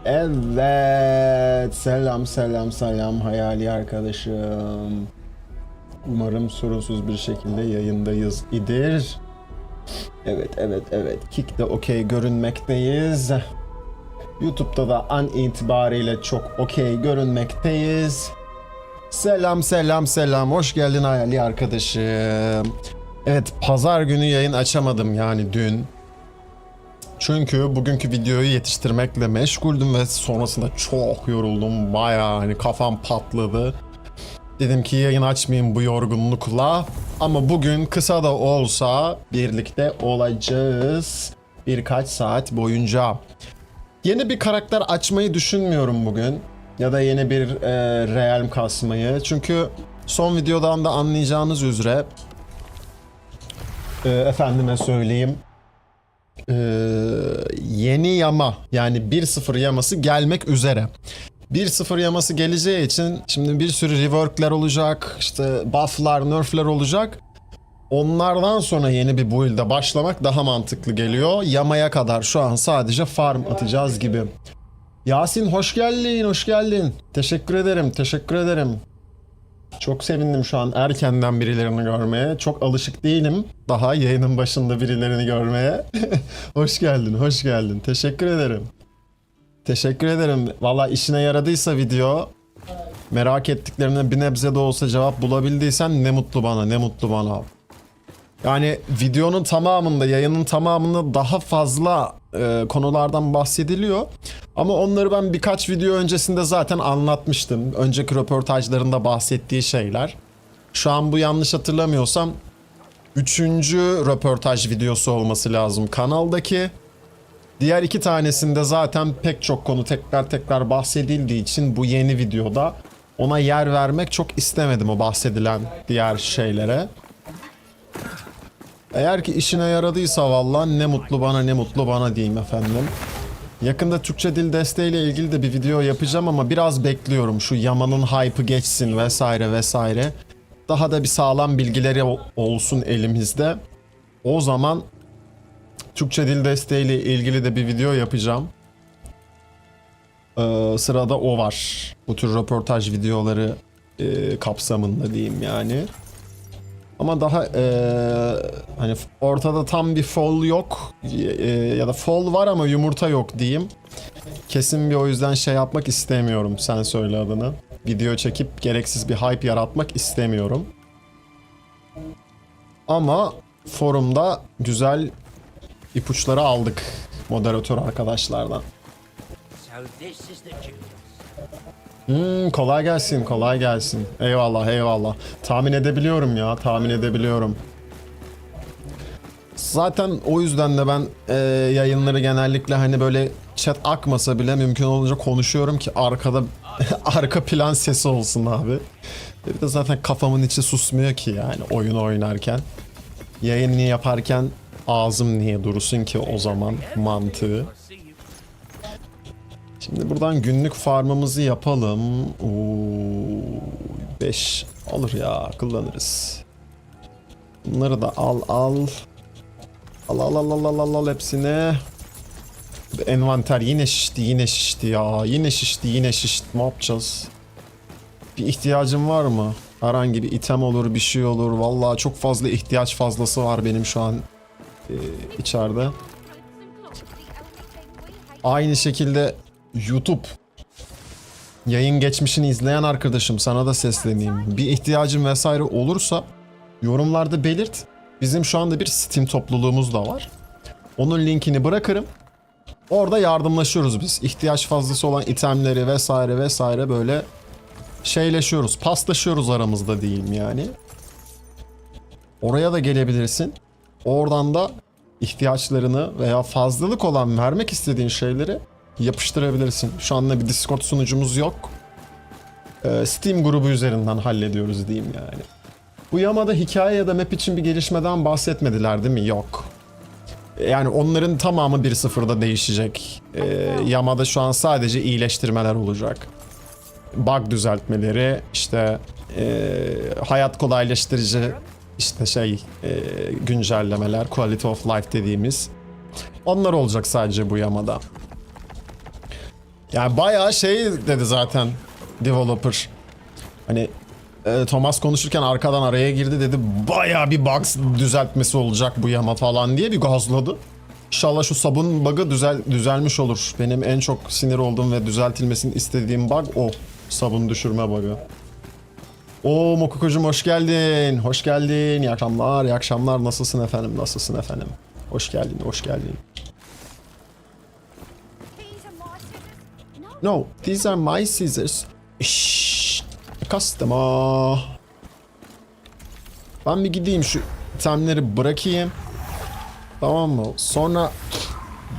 Evet, selam selam selam hayali arkadaşım. Umarım sorunsuz bir şekilde yayındayız idir. Evet. Kick'te okey görünmekteyiz. YouTube'da da an itibariyle çok okey görünmekteyiz. Selam. Hoş geldin hayali arkadaşım. Evet, pazar günü yayın açamadım yani dün. Çünkü bugünkü videoyu yetiştirmekle meşguldüm ve sonrasında çok yoruldum. Bayağı hani kafam patladı. Dedim ki yayın açmayayım bu yorgunlukla. Ama bugün kısa da olsa birlikte olacağız. Birkaç saat boyunca. Yeni bir karakter açmayı düşünmüyorum bugün. Ya da yeni bir realm kasmayı. Çünkü son videodan da anlayacağınız üzere efendime söyleyeyim. Yeni yama yani 1.0 yaması gelmek üzere. 1.0 yaması geleceği için şimdi bir sürü reworkler olacak, işte bufflar, nerfler olacak. Onlardan sonra yeni bir build'e başlamak daha mantıklı geliyor. Yamaya kadar şu an sadece farm atacağız gibi. Yasin hoş geldin. Teşekkür ederim. Çok sevindim şu an erkenden birilerini görmeye. Çok alışık değilim daha yayının başında birilerini görmeye. Hoş geldin. Teşekkür ederim. Valla işine yaradıysa video, merak ettiklerine bir nebze de olsa cevap bulabildiysen ne mutlu bana. Yani videonun tamamında, yayının tamamında daha fazla konulardan bahsediliyor. Ama onları ben birkaç video öncesinde zaten anlatmıştım. Önceki röportajlarında bahsettiği şeyler. Şu an bu yanlış hatırlamıyorsam 3. röportaj videosu olması lazım kanaldaki. Diğer 2 tanesinde zaten pek çok konu tekrar bahsedildiği için bu yeni videoda ona yer vermek çok istemedim o bahsedilen diğer şeylere. Eğer ki işine yaradıysa vallahi ne mutlu bana diyeyim efendim. Yakında Türkçe dil desteğiyle ilgili de bir video yapacağım ama biraz bekliyorum. Şu Yaman'ın hype'ı geçsin vesaire. Daha da bir sağlam bilgileri olsun elimizde. O zaman Türkçe dil desteğiyle ilgili de bir video yapacağım. Sırada o var. Bu tür röportaj videoları kapsamında diyeyim yani. Ama daha hani ortada tam bir fall yok ya da fall var ama yumurta yok diyeyim. Kesin bir o yüzden şey yapmak istemiyorum, sen söyle adını. Video çekip gereksiz bir hype yaratmak istemiyorum. Ama forumda güzel ipuçları aldık moderatör arkadaşlardan. Kolay gelsin. Eyvallah. Tahmin edebiliyorum. Zaten o yüzden de ben yayınları genellikle hani böyle chat akmasa bile mümkün olunca konuşuyorum ki arkada arka plan sesi olsun abi. Bir de zaten kafamın içi susmuyor ki yani oyun oynarken. Yayını yaparken ağzım niye dursun ki o zaman mantığı. Şimdi buradan günlük farmımızı yapalım. 5 olur ya, kullanırız. Bunları da al. Al hepsini. Envanter yine şişti ya. Yine şişti. Ne yapacağız? Bir ihtiyacım var mı? Herhangi bir item olur, bir şey olur. Vallahi çok fazla ihtiyaç fazlası var benim şu an içeride. Aynı şekilde YouTube yayın geçmişini izleyen arkadaşım, sana da sesleneyim. Bir ihtiyacın vesaire olursa yorumlarda belirt. Bizim şu anda bir Steam topluluğumuz da var. Onun linkini bırakırım. Orada yardımlaşıyoruz biz. İhtiyaç fazlası olan itemleri vesaire böyle şeyleşiyoruz. Paslaşıyoruz aramızda diyeyim yani. Oraya da gelebilirsin. Oradan da ihtiyaçlarını veya fazlalık olan vermek istediğin şeyleri yapıştırabilirsin. Şu anda bir Discord sunucumuz yok. Steam grubu üzerinden hallediyoruz diyeyim yani. Bu Yama'da hikaye ya da map için bir gelişmeden bahsetmediler değil mi? Yok. Yani onların tamamı 1.0'da değişecek. Yama'da şu an sadece iyileştirmeler olacak. Bug düzeltmeleri, işte hayat kolaylaştırıcı, işte güncellemeler, quality of life dediğimiz. Onlar olacak sadece bu Yama'da. Yani bayağı şey dedi zaten developer. Hani Thomas konuşurken arkadan araya girdi dedi. Bayağı bir bug düzeltmesi olacak bu yama falan diye bir gazladı. İnşallah şu sabun bug'ı düzelmiş olur. Benim en çok sinir olduğum ve düzeltilmesini istediğim bug o. Sabun düşürme bug'ı. Oo Mokoko'cum hoş geldin. Hoş geldin. İyi akşamlar, iyi akşamlar. Nasılsın efendim? Nasılsın efendim? Hoş geldin, hoş geldin. No, these are my scissors. Shh, customer. Ben bir gideyim şu itemleri bırakayım. Tamam mı? Sonra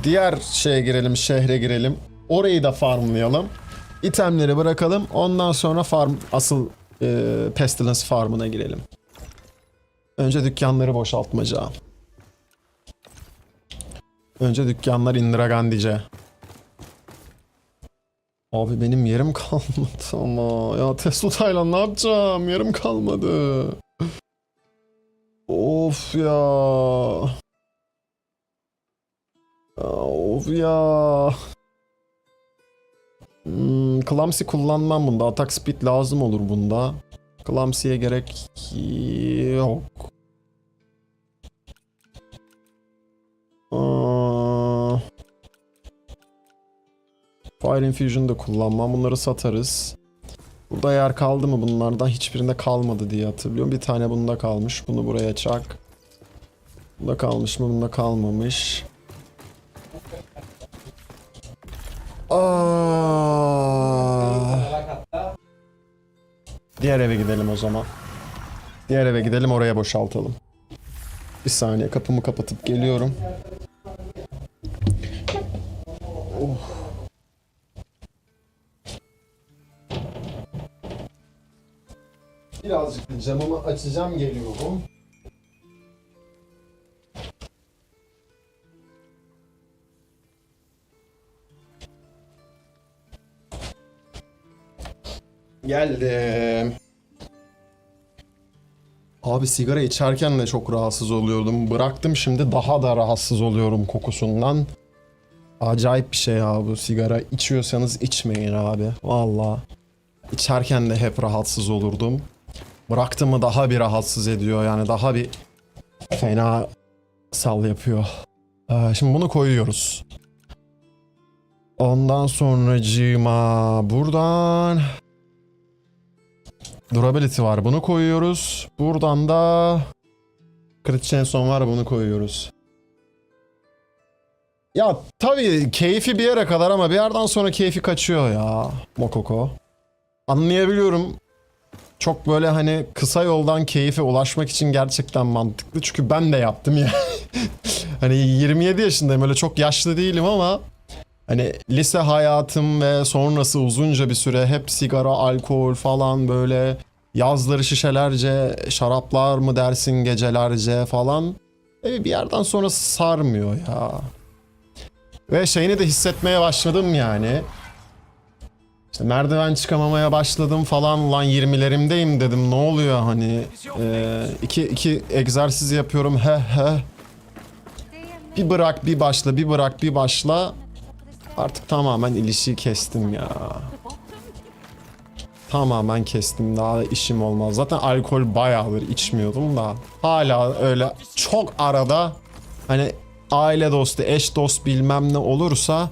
diğer şeye girelim, şehre girelim. Orayı da farmlayalım. İtemleri bırakalım. Ondan sonra asıl Pestilence farmına girelim. Önce dükkanları boşaltmaca. Önce dükkanlar Indira Gandhi'ce. Abi benim yerim kalmadı ama. Ya Tesla Taylan ne yapacağım? Yerim kalmadı. Of ya. Of ya. Clumsy kullanmam bunda. Attack speed lazım olur bunda. Clumsy'ye gerek yok. Fire Infusion da kullanmam. Bunları satarız. Burada yer kaldı mı bunlardan? Hiçbirinde kalmadı diye hatırlıyorum. Bir tane bunda kalmış. Bunu buraya çak. Bunda kalmış mı? Bunda kalmamış. Diğer eve gidelim o zaman. Diğer eve gidelim, oraya boşaltalım. Bir saniye, kapımı kapatıp geliyorum. Oh. Birazcık camımı açacağım, geliyorum. Geldim. Abi sigara içerken de çok rahatsız oluyordum. Bıraktım, şimdi daha da rahatsız oluyorum kokusundan. Acayip bir şey ya bu sigara. İçiyorsanız içmeyin abi. Valla. İçerken de hep rahatsız olurdum. Bıraktım mı daha bir rahatsız ediyor. Yani daha bir fena sal yapıyor. Şimdi bunu koyuyoruz. Ondan sonracığıma buradan durability var, bunu koyuyoruz. Buradan da crit chance var, bunu koyuyoruz. Ya tabii keyfi bir yere kadar ama bir yerden sonra keyfi kaçıyor ya Mokoko. Anlayabiliyorum. Çok böyle hani kısa yoldan keyfe ulaşmak için gerçekten mantıklı. Çünkü ben de yaptım ya. Hani 27 yaşındayım, öyle çok yaşlı değilim ama hani lise hayatım ve sonrası uzunca bir süre hep sigara, alkol falan, böyle yazları şişelerce şaraplar mı dersin, gecelerce falan. Bir yerden sonra sarmıyor ya. Ve şeyini de hissetmeye başladım yani. İşte merdiven çıkamamaya başladım falan, lan 20'lerimdeyim dedim, ne oluyor hani. İki egzersiz yapıyorum, he he. Bir bırak bir başla, bir bırak bir başla. Artık tamamen ilişiği kestim ya. Tamamen kestim, daha işim olmaz. Zaten alkol bayağıdır içmiyordum da. Hala öyle çok arada hani aile dostu, eş dost bilmem ne olursa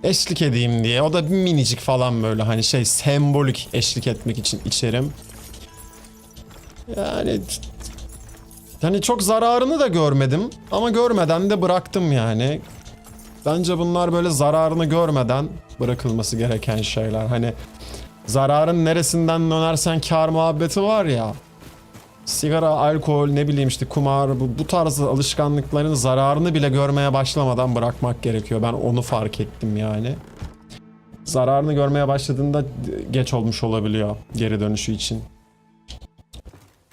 eşlik edeyim diye. O da bir minicik falan, böyle hani şey, sembolik eşlik etmek için içerim. Yani çok zararını da görmedim ama görmeden de bıraktım yani. Bence bunlar böyle zararını görmeden bırakılması gereken şeyler. Hani zararın neresinden dönersen kar muhabbeti var ya. Sigara, alkol, ne bileyim işte kumar, bu tarz alışkanlıkların zararını bile görmeye başlamadan bırakmak gerekiyor. Ben onu fark ettim yani. Zararını görmeye başladığında geç olmuş olabiliyor geri dönüşü için.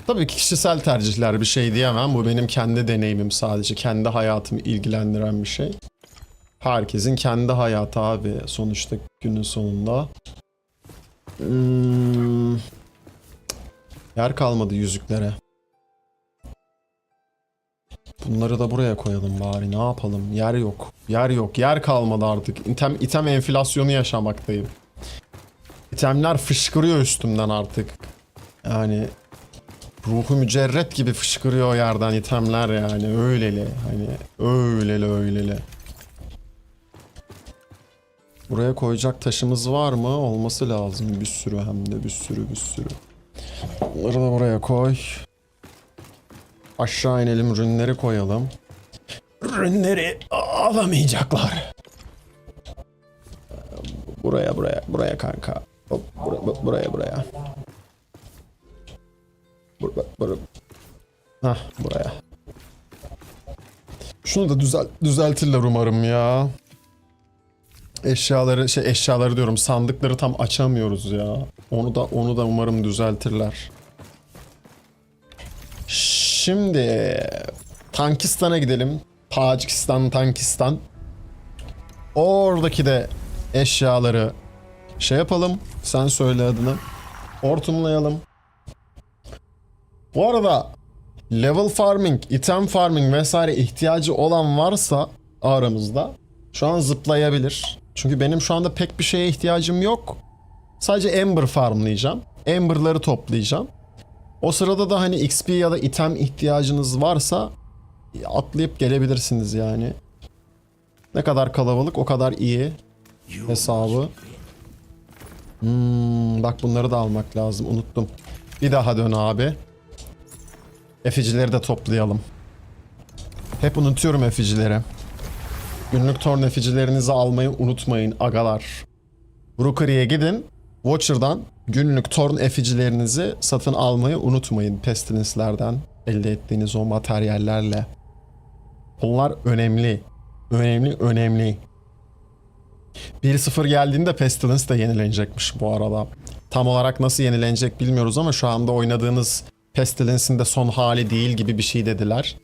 Tabii ki kişisel tercihler, bir şey diyemem. Bu benim kendi deneyimim sadece. Kendi hayatımı ilgilendiren bir şey. Herkesin kendi hayatı abi sonuçta günün sonunda. Yer kalmadı yüzüklere. Bunları da buraya koyalım bari. Ne yapalım? Yer yok. Yer yok. Yer kalmadı artık. İtem enflasyonu yaşamaktayım. İtemler fışkırıyor üstümden artık. Yani ruhu mücerret gibi fışkırıyor yerden itemler yani. Öyleli. Hani öyleli. Buraya koyacak taşımız var mı? Olması lazım. Bir sürü hem de bir sürü. Bunları da buraya koy. Aşağı inelim, rünleri koyalım. Rünleri alamayacaklar. Buraya kanka. Hop, buraya. Buraya. Şunu da düzeltirler umarım ya. Eşyaları diyorum, sandıkları tam açamıyoruz ya. Onu da umarım düzeltirler. Şimdi Tankistan'a gidelim. Tacikistan, Tankistan. Oradaki de eşyaları şey yapalım. Sen söyle adını. Hortumlayalım. Bu arada level farming, item farming vesaire ihtiyacı olan varsa aramızda şu an zıplayabilir. Çünkü benim şu anda pek bir şeye ihtiyacım yok. Sadece Ember farmlayacağım. Ember'ları toplayacağım. O sırada da hani XP ya da item ihtiyacınız varsa atlayıp gelebilirsiniz yani. Ne kadar kalabalık o kadar iyi hesabı. Bak bunları da almak lazım, unuttum. Bir daha dön abi. Eficileri de toplayalım. Hep unutuyorum eficileri. Günlük torn eficilerinizi almayı unutmayın agalar. Rookery'e gidin. Watcher'dan günlük torn eficilerinizi satın almayı unutmayın. Pestilence'lerden elde ettiğiniz o materyallerle. Bunlar önemli. Önemli. 1.0 geldiğinde Pestilence de yenilenecekmiş bu arada. Tam olarak nasıl yenilenecek bilmiyoruz ama şu anda oynadığınız Pestilence'in de son hali değil gibi bir şey dediler.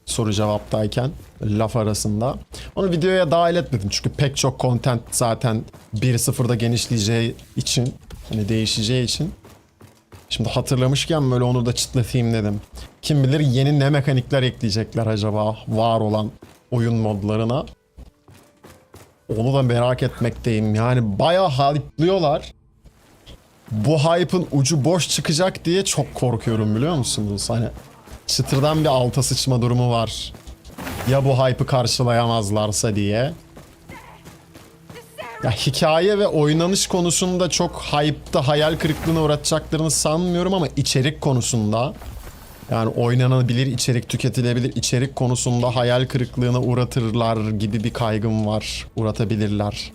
Soru cevaptayken laf arasında. Onu videoya dahil etmedim çünkü pek çok content zaten 1.0'da genişleyeceği için, hani değişeceği için. Şimdi hatırlamışken böyle onu da çıtlatayım dedim. Kim bilir yeni ne mekanikler ekleyecekler acaba var olan oyun modlarına. Onu da merak etmekteyim. Yani bayağı hype'lıyorlar. Bu hype'ın ucu boş çıkacak diye çok korkuyorum, biliyor musunuz? Hani çıtırdan bir alta sıçma durumu var. Ya bu hype'ı karşılayamazlarsa diye. Ya hikaye ve oynanış konusunda çok hype'da hayal kırıklığına uğratacaklarını sanmıyorum ama içerik konusunda, yani oynanabilir içerik, tüketilebilir içerik konusunda hayal kırıklığına uğratırlar gibi bir kaygım var. Uğratabilirler.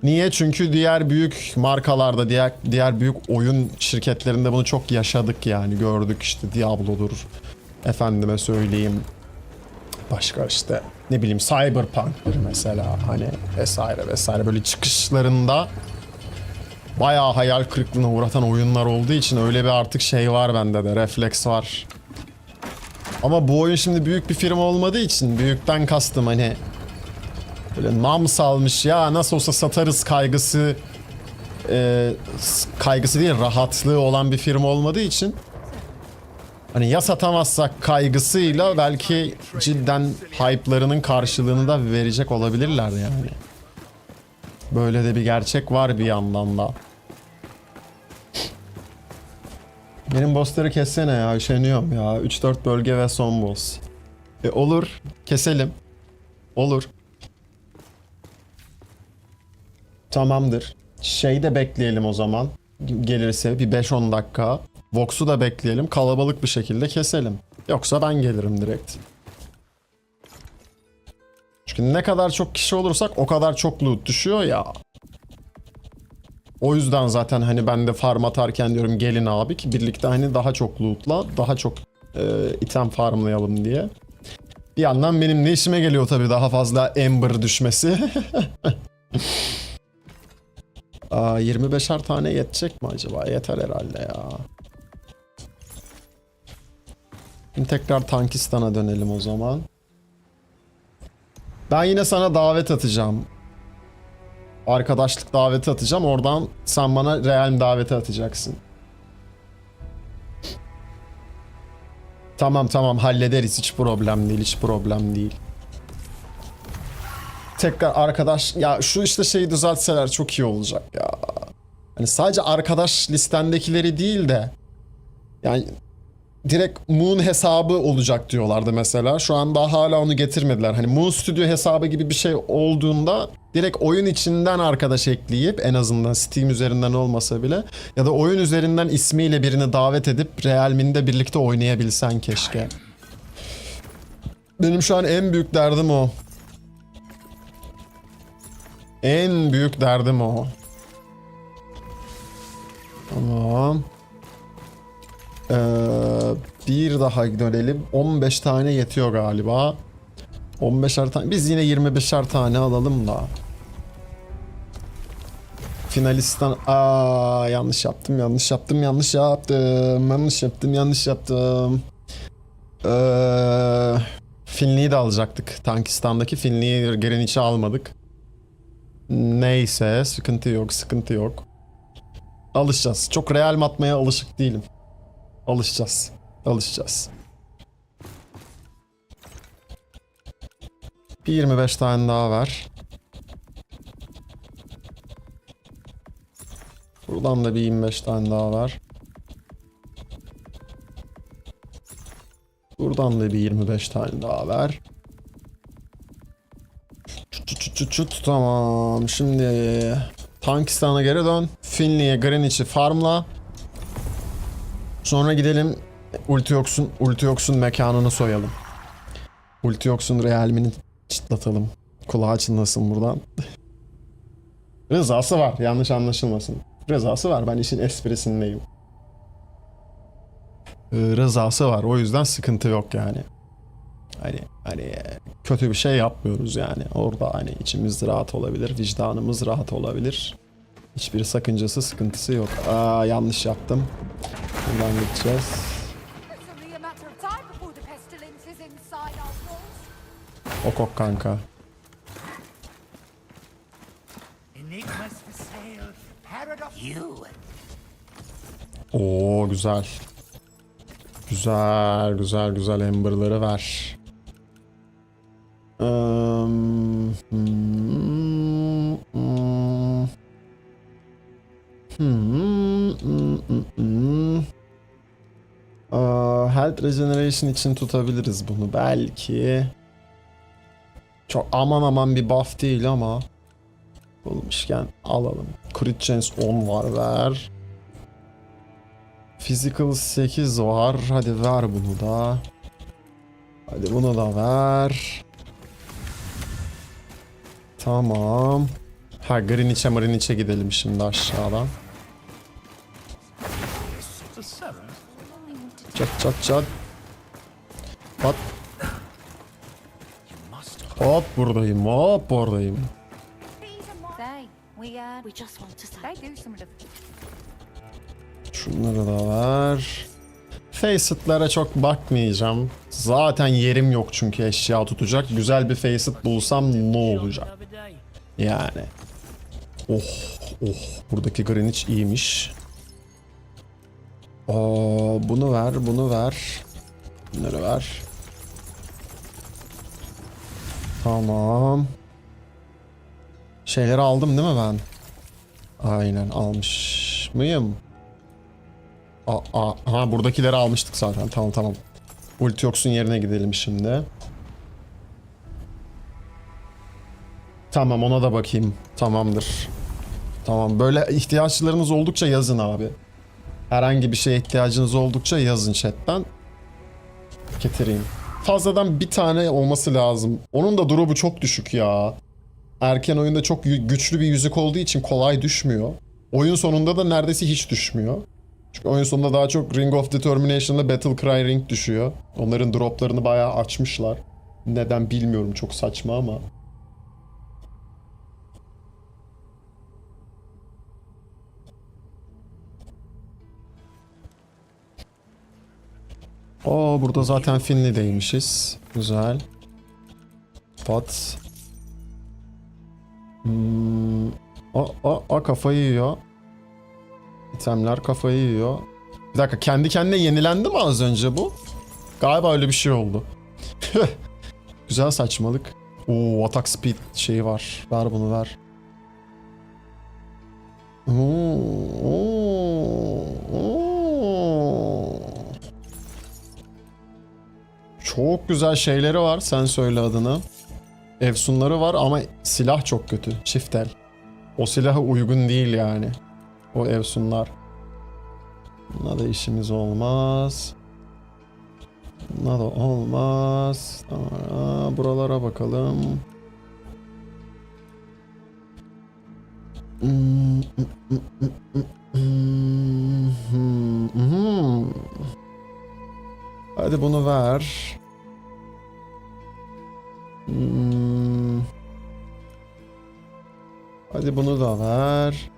Niye? Çünkü diğer büyük markalarda, diğer büyük oyun şirketlerinde bunu çok yaşadık yani. Gördük işte, Diablo'dur. Efendime söyleyeyim. Başka işte ne bileyim Cyberpunk'tır mesela, hani vesaire böyle çıkışlarında bayağı hayal kırıklığına uğratan oyunlar olduğu için öyle bir artık şey var bende de, refleks var. Ama bu oyun şimdi büyük bir firma olmadığı için, büyükten kastım hani böyle nam salmış ya nasıl olsa satarız kaygısı değil, rahatlığı olan bir firma olmadığı için hani ya satamazsak kaygısıyla belki cidden hype'larının karşılığını da verecek olabilirler yani. Böyle de bir gerçek var bir yandan da. Benim bossları kessene ya, üşeniyorum ya. 3-4 bölge ve son boss. Olur, keselim. Olur. Tamamdır. Şeyi de bekleyelim o zaman. Gelirse bir 5-10 dakika. Vox'u da bekleyelim. Kalabalık bir şekilde keselim. Yoksa ben gelirim direkt. Çünkü ne kadar çok kişi olursak o kadar çok loot düşüyor ya. O yüzden zaten hani ben de farm atarken diyorum gelin abi ki birlikte hani daha çok lootla, daha çok item farmlayalım diye. Bir yandan benim ne işime geliyor tabii daha fazla Ember düşmesi. 25'er tane yetecek mi acaba? Yeter herhalde ya. Şimdi tekrar Tankistan'a dönelim o zaman. Ben yine sana davet atacağım. Arkadaşlık daveti atacağım. Oradan sen bana Realm daveti atacaksın. Tamam hallederiz, hiç problem değil, hiç problem değil. Tekrar arkadaş ya, şu işte şeyi düzeltseler çok iyi olacak ya. Hani sadece arkadaş listendekileri değil de yani direkt Moon hesabı olacak diyorlardı mesela. Şu an daha hala onu getirmediler. Hani Moon Studio hesabı gibi bir şey olduğunda direkt oyun içinden arkadaş ekleyip, en azından Steam üzerinden olmasa bile, ya da oyun üzerinden ismiyle birini davet edip Realmin'de birlikte oynayabilsen keşke. Benim şu an en büyük derdim o. En büyük derdim o. Tamam. Bir daha dönelim. 15 tane yetiyor galiba. 15'er tane. Biz yine 25'er tane alalım da. Finalistan... yanlış yaptım. Finli'yi de alacaktık. Tankistan'daki Finli'yi Greenwich'e almadık. Neyse, sıkıntı yok. Alışacağız. Çok real atmaya alışık değilim. Alışacağız. Bir 25 tane daha ver. Buradan da bir 25 tane daha ver. Buradan da bir 25 tane daha ver. Tamam. Şimdi Tankistan'a geri dön. Finley'e Greenwich'i farmla. Sonra gidelim Ultiox'un mekanını soyalım. Ultiox'un Realmini çıtlatalım. Kulağı çınlasın buradan. Rızası var, yanlış anlaşılmasın. Rızası var, ben işin esprisindeyim. Rızası var, o yüzden sıkıntı yok yani. Hani kötü bir şey yapmıyoruz yani. Orada hani içimiz rahat olabilir, vicdanımız rahat olabilir. Hiçbir sakıncası, sıkıntısı yok. Yanlış yaptım. Buradan gideceğiz. Ok kanka. Oo güzel. Güzel Amber'ları ver. Health Regeneration için tutabiliriz bunu belki. Çok aman bir buff değil ama bulmuşken alalım. Crit Chance 10 var, ver. Physical 8 var. Hadi ver bunu da. Hadi bunu da ver. Tamam. Greenwich'e gidelim şimdi aşağıdan. Çat. Hop. Hop buradayım. Şunları da ver. Facet'lara çok bakmayacağım. Zaten yerim yok çünkü eşya tutacak. Güzel bir facet bulsam ne olacak? Yani. Oh. Buradaki Greenwich iyiymiş. Bunu ver. Bunları ver. Tamam. Şeyleri aldım değil mi ben? Aynen, almış mıyım? Buradakileri almıştık zaten. Tamam. Ultiox'un yerine gidelim şimdi. Tamam, ona da bakayım. Tamamdır. Tamam, böyle ihtiyaçlarınız oldukça yazın abi. Herhangi bir şeye ihtiyacınız oldukça yazın chatten. Getireyim. Fazladan bir tane olması lazım. Onun da drop'u çok düşük ya. Erken oyunda çok güçlü bir yüzük olduğu için kolay düşmüyor. Oyun sonunda da neredeyse hiç düşmüyor. Çünkü oyun sonunda daha çok Ring of Determination'la Battle Cry Ring düşüyor. Onların droplarını bayağı açmışlar. Neden bilmiyorum, çok saçma ama. Burada zaten Finley'deymişiz. Güzel. Pat. Kafayı yiyor. İtemler kafayı yiyor. Bir dakika, kendi kendine yenilendi mi az önce bu? Galiba öyle bir şey oldu. Güzel saçmalık. Oo, attack speed şeyi var. Ver bunu ver. Çok güzel şeyleri var. Sen söyle adını. Efsunları var ama silah çok kötü. Çift el. O silaha uygun değil yani. O efsunlar. Buna da işimiz olmaz. Buna da olmaz. Buralara bakalım. Hadi bunu ver. Hadi bunu da ver.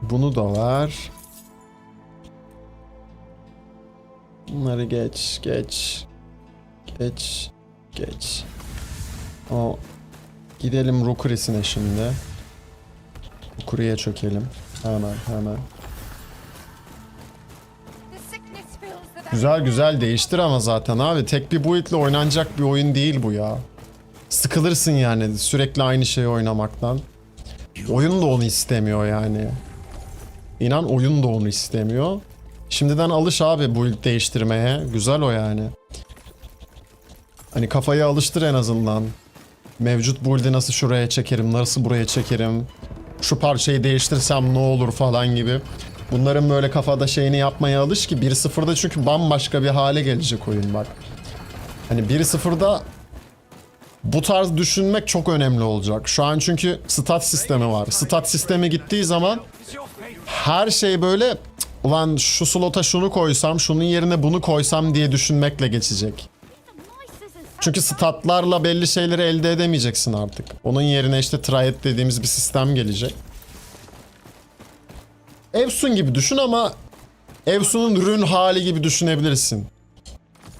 Bunu da ver. Bunları geç, geç. Geç, geç. O gidelim Rukuri'sine şimdi. Rukuri'ye çökelim. Hemen. Güzel güzel değiştir ama zaten abi. Tek bir build'le oynanacak bir oyun değil bu ya. Sıkılırsın yani sürekli aynı şeyi oynamaktan. Oyun da onu istemiyor yani. İnan oyun da onu istemiyor. Şimdiden alış abi build değiştirmeye. Güzel o yani. Hani kafayı alıştır en azından. Mevcut build'i nasıl şuraya çekerim, nasıl buraya çekerim. Şu parçayı değiştirsem ne olur falan gibi. Bunların böyle kafada şeyini yapmaya alış ki 1.0'da çünkü bambaşka bir hale gelecek oyun bak. Hani 1.0'da bu tarz düşünmek çok önemli olacak. Şu an çünkü stat sistemi var. Stat sistemi gittiği zaman her şey böyle ulan şu slota şunu koysam, şunun yerine bunu koysam diye düşünmekle geçecek. Çünkü statlarla belli şeyleri elde edemeyeceksin artık. Onun yerine işte triad dediğimiz bir sistem gelecek. Evsun gibi düşün ama Evsun'un rün hali gibi düşünebilirsin.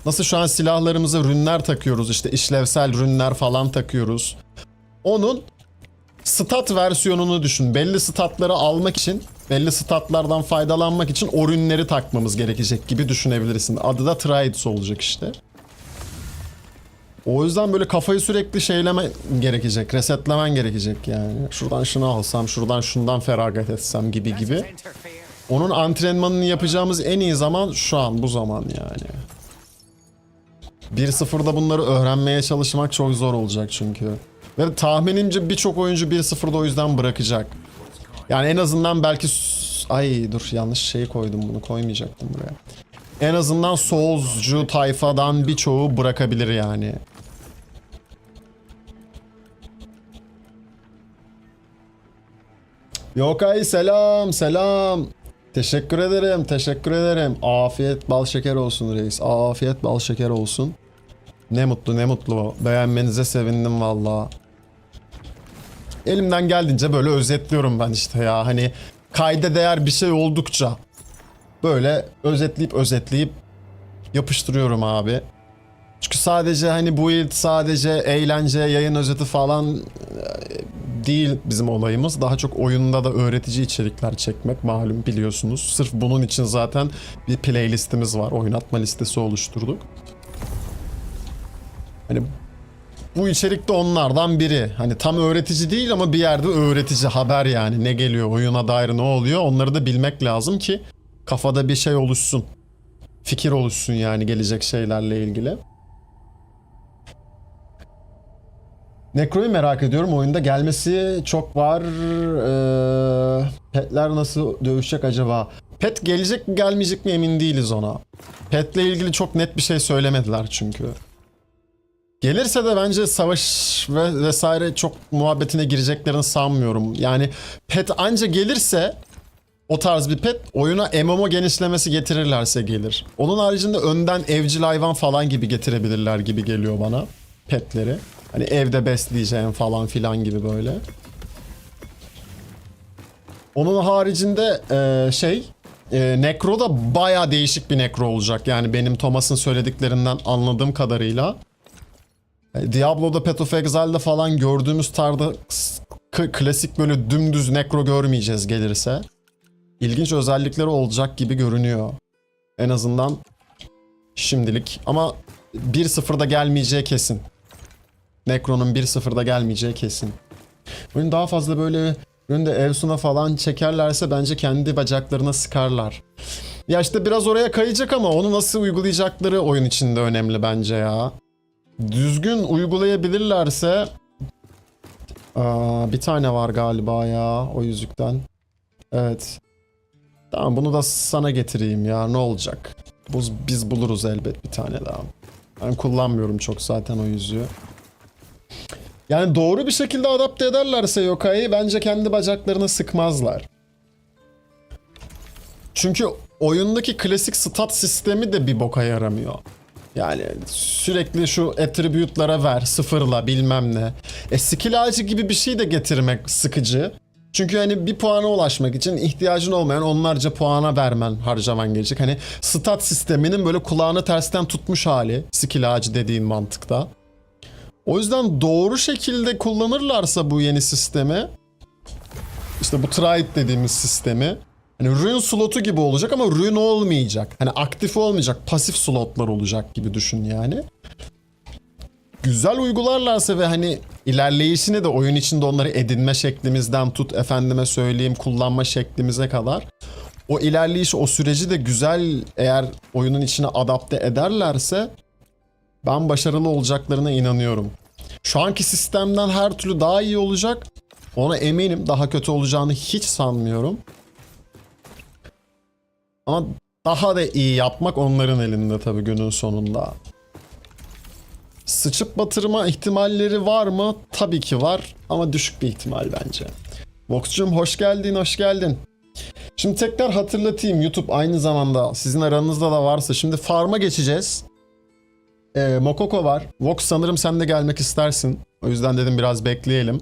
Nasıl şu an silahlarımıza rünler takıyoruz, işte işlevsel rünler falan takıyoruz. Onun stat versiyonunu düşün. Belli statları almak için, belli statlardan faydalanmak için o rünleri takmamız gerekecek gibi düşünebilirsin. Adı da Triads olacak işte. O yüzden böyle kafayı sürekli şeyleme gerekecek, resetlemen gerekecek yani. Şuradan şunu alsam, şuradan şundan feragat etsem gibi gibi. Onun antrenmanını yapacağımız en iyi zaman şu an, bu zaman yani. 1.0'da bunları öğrenmeye çalışmak çok zor olacak çünkü. Ve tahminimce birçok oyuncu 1.0'da o yüzden bırakacak. Yani en azından belki... Ay dur yanlış şeyi koydum, bunu koymayacaktım buraya. En azından Souls'cu tayfadan birçoğu bırakabilir yani. Yok ay selam selam. Teşekkür ederim, teşekkür ederim. Afiyet bal şeker olsun reis. Afiyet bal şeker olsun. Ne mutlu ne mutlu. Beğenmenize sevindim valla. Elimden geldiğince böyle özetliyorum ben işte ya. Hani kayda değer bir şey oldukça böyle özetleyip yapıştırıyorum abi. Çünkü sadece hani build, sadece eğlence, yayın özeti falan değil bizim olayımız. Daha çok oyunda da öğretici içerikler çekmek malum biliyorsunuz. Sırf bunun için zaten bir playlistimiz var. Oynatma listesi oluşturduk. Hani bu içerik de onlardan biri. Hani tam öğretici değil ama bir yerde öğretici haber yani. Ne geliyor, oyuna dair ne oluyor onları da bilmek lazım ki kafada bir şey oluşsun. Fikir oluşsun yani gelecek şeylerle ilgili. Necro'yu merak ediyorum. Oyunda gelmesi çok var. Petler nasıl dövüşecek acaba? Pet gelecek mi gelmeyecek mi emin değiliz ona. Pet'le ilgili çok net bir şey söylemediler çünkü. Gelirse de bence savaş ve vesaire çok muhabbetine gireceklerini sanmıyorum. Yani pet anca gelirse o tarz bir pet oyuna MMO genişlemesi getirirlerse gelir. Onun haricinde önden evcil hayvan falan gibi getirebilirler gibi geliyor bana petleri. Hani evde besleyeceğim falan filan gibi böyle. Onun haricinde Necro da baya değişik bir Necro olacak. Yani benim Thomas'ın söylediklerinden anladığım kadarıyla. Diablo'da Path of Exile'da falan gördüğümüz tarzda klasik böyle dümdüz nekro görmeyeceğiz gelirse. İlginç özellikleri olacak gibi görünüyor. En azından şimdilik. Ama 1-0'da gelmeyeceği kesin. Necro'nun 1-0'da gelmeyeceği kesin. Oyun daha fazla böyle önünde Evsun'a falan çekerlerse bence kendi bacaklarına sıkarlar. Ya işte biraz oraya kayacak ama onu nasıl uygulayacakları oyun içinde önemli bence ya. Düzgün uygulayabilirlerse... bir tane var galiba ya o yüzükten. Evet. Tamam bunu da sana getireyim ya, ne olacak. Biz buluruz elbet bir tane daha. Ben kullanmıyorum çok zaten o yüzüğü. Yani doğru bir şekilde adapte ederlerse Yokai'yi bence kendi bacaklarına sıkmazlar. Çünkü oyundaki klasik stat sistemi de bir boka yaramıyor. Yani sürekli şu attribute'lara ver, sıfırla bilmem ne. Skill ağacı gibi bir şey de getirmek sıkıcı. Çünkü hani bir puana ulaşmak için ihtiyacın olmayan onlarca puana vermen, harcaman gerekecek. Hani stat sisteminin böyle kulağını tersten tutmuş hali, skill ağacı dediğin mantıkta. O yüzden doğru şekilde kullanırlarsa bu yeni sistemi, işte bu Trade dediğimiz sistemi, hani rune slotu gibi olacak ama rune olmayacak. Hani aktif olmayacak, pasif slotlar olacak gibi düşün yani. Güzel uygularlarsa ve hani ilerleyişini de oyun içinde onları edinme şeklimizden tut, efendime söyleyeyim kullanma şeklimize kadar. O ilerleyiş, o süreci de güzel eğer oyunun içine adapte ederlerse ben başarılı olacaklarına inanıyorum. Şu anki sistemden her türlü daha iyi olacak. Ona eminim, daha kötü olacağını hiç sanmıyorum. Ama daha da iyi yapmak onların elinde tabii günün sonunda. Sıçıp batırma ihtimalleri var mı? Tabii ki var ama düşük bir ihtimal bence. Vox'cum hoş geldin, hoş geldin. Şimdi tekrar hatırlatayım, YouTube aynı zamanda sizin aranızda da varsa şimdi farm'a geçeceğiz. Mokoko var. Vox sanırım sen de gelmek istersin. O yüzden dedim biraz bekleyelim.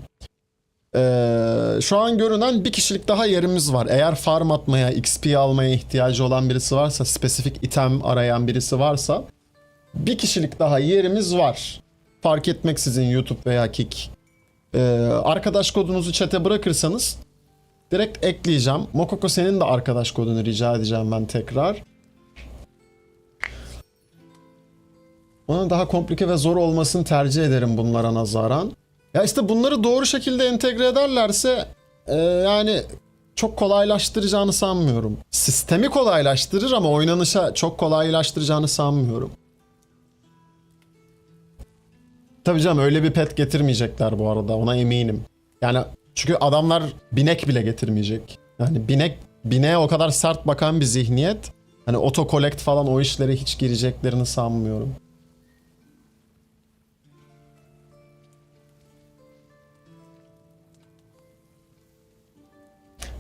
Şu an görünen bir kişilik daha yerimiz var. Eğer farm atmaya, XP almaya ihtiyacı olan birisi varsa, spesifik item arayan birisi varsa bir kişilik daha yerimiz var. Fark etmeksizin YouTube veya Kick. Arkadaş kodunuzu chat'e bırakırsanız direkt ekleyeceğim. Mokoko senin de arkadaş kodunu rica edeceğim ben tekrar. Onun daha komplike ve zor olmasını tercih ederim bunlara nazaran. Ya işte bunları doğru şekilde entegre ederlerse yani çok kolaylaştıracağını sanmıyorum. Sistemi kolaylaştırır ama oynanışa çok kolaylaştıracağını sanmıyorum. Tabii canım öyle bir pet getirmeyecekler bu arada, ona eminim. Yani çünkü adamlar binek bile getirmeyecek. Yani bineğe o kadar sert bakan bir zihniyet. Hani auto collect falan o işlere hiç gireceklerini sanmıyorum.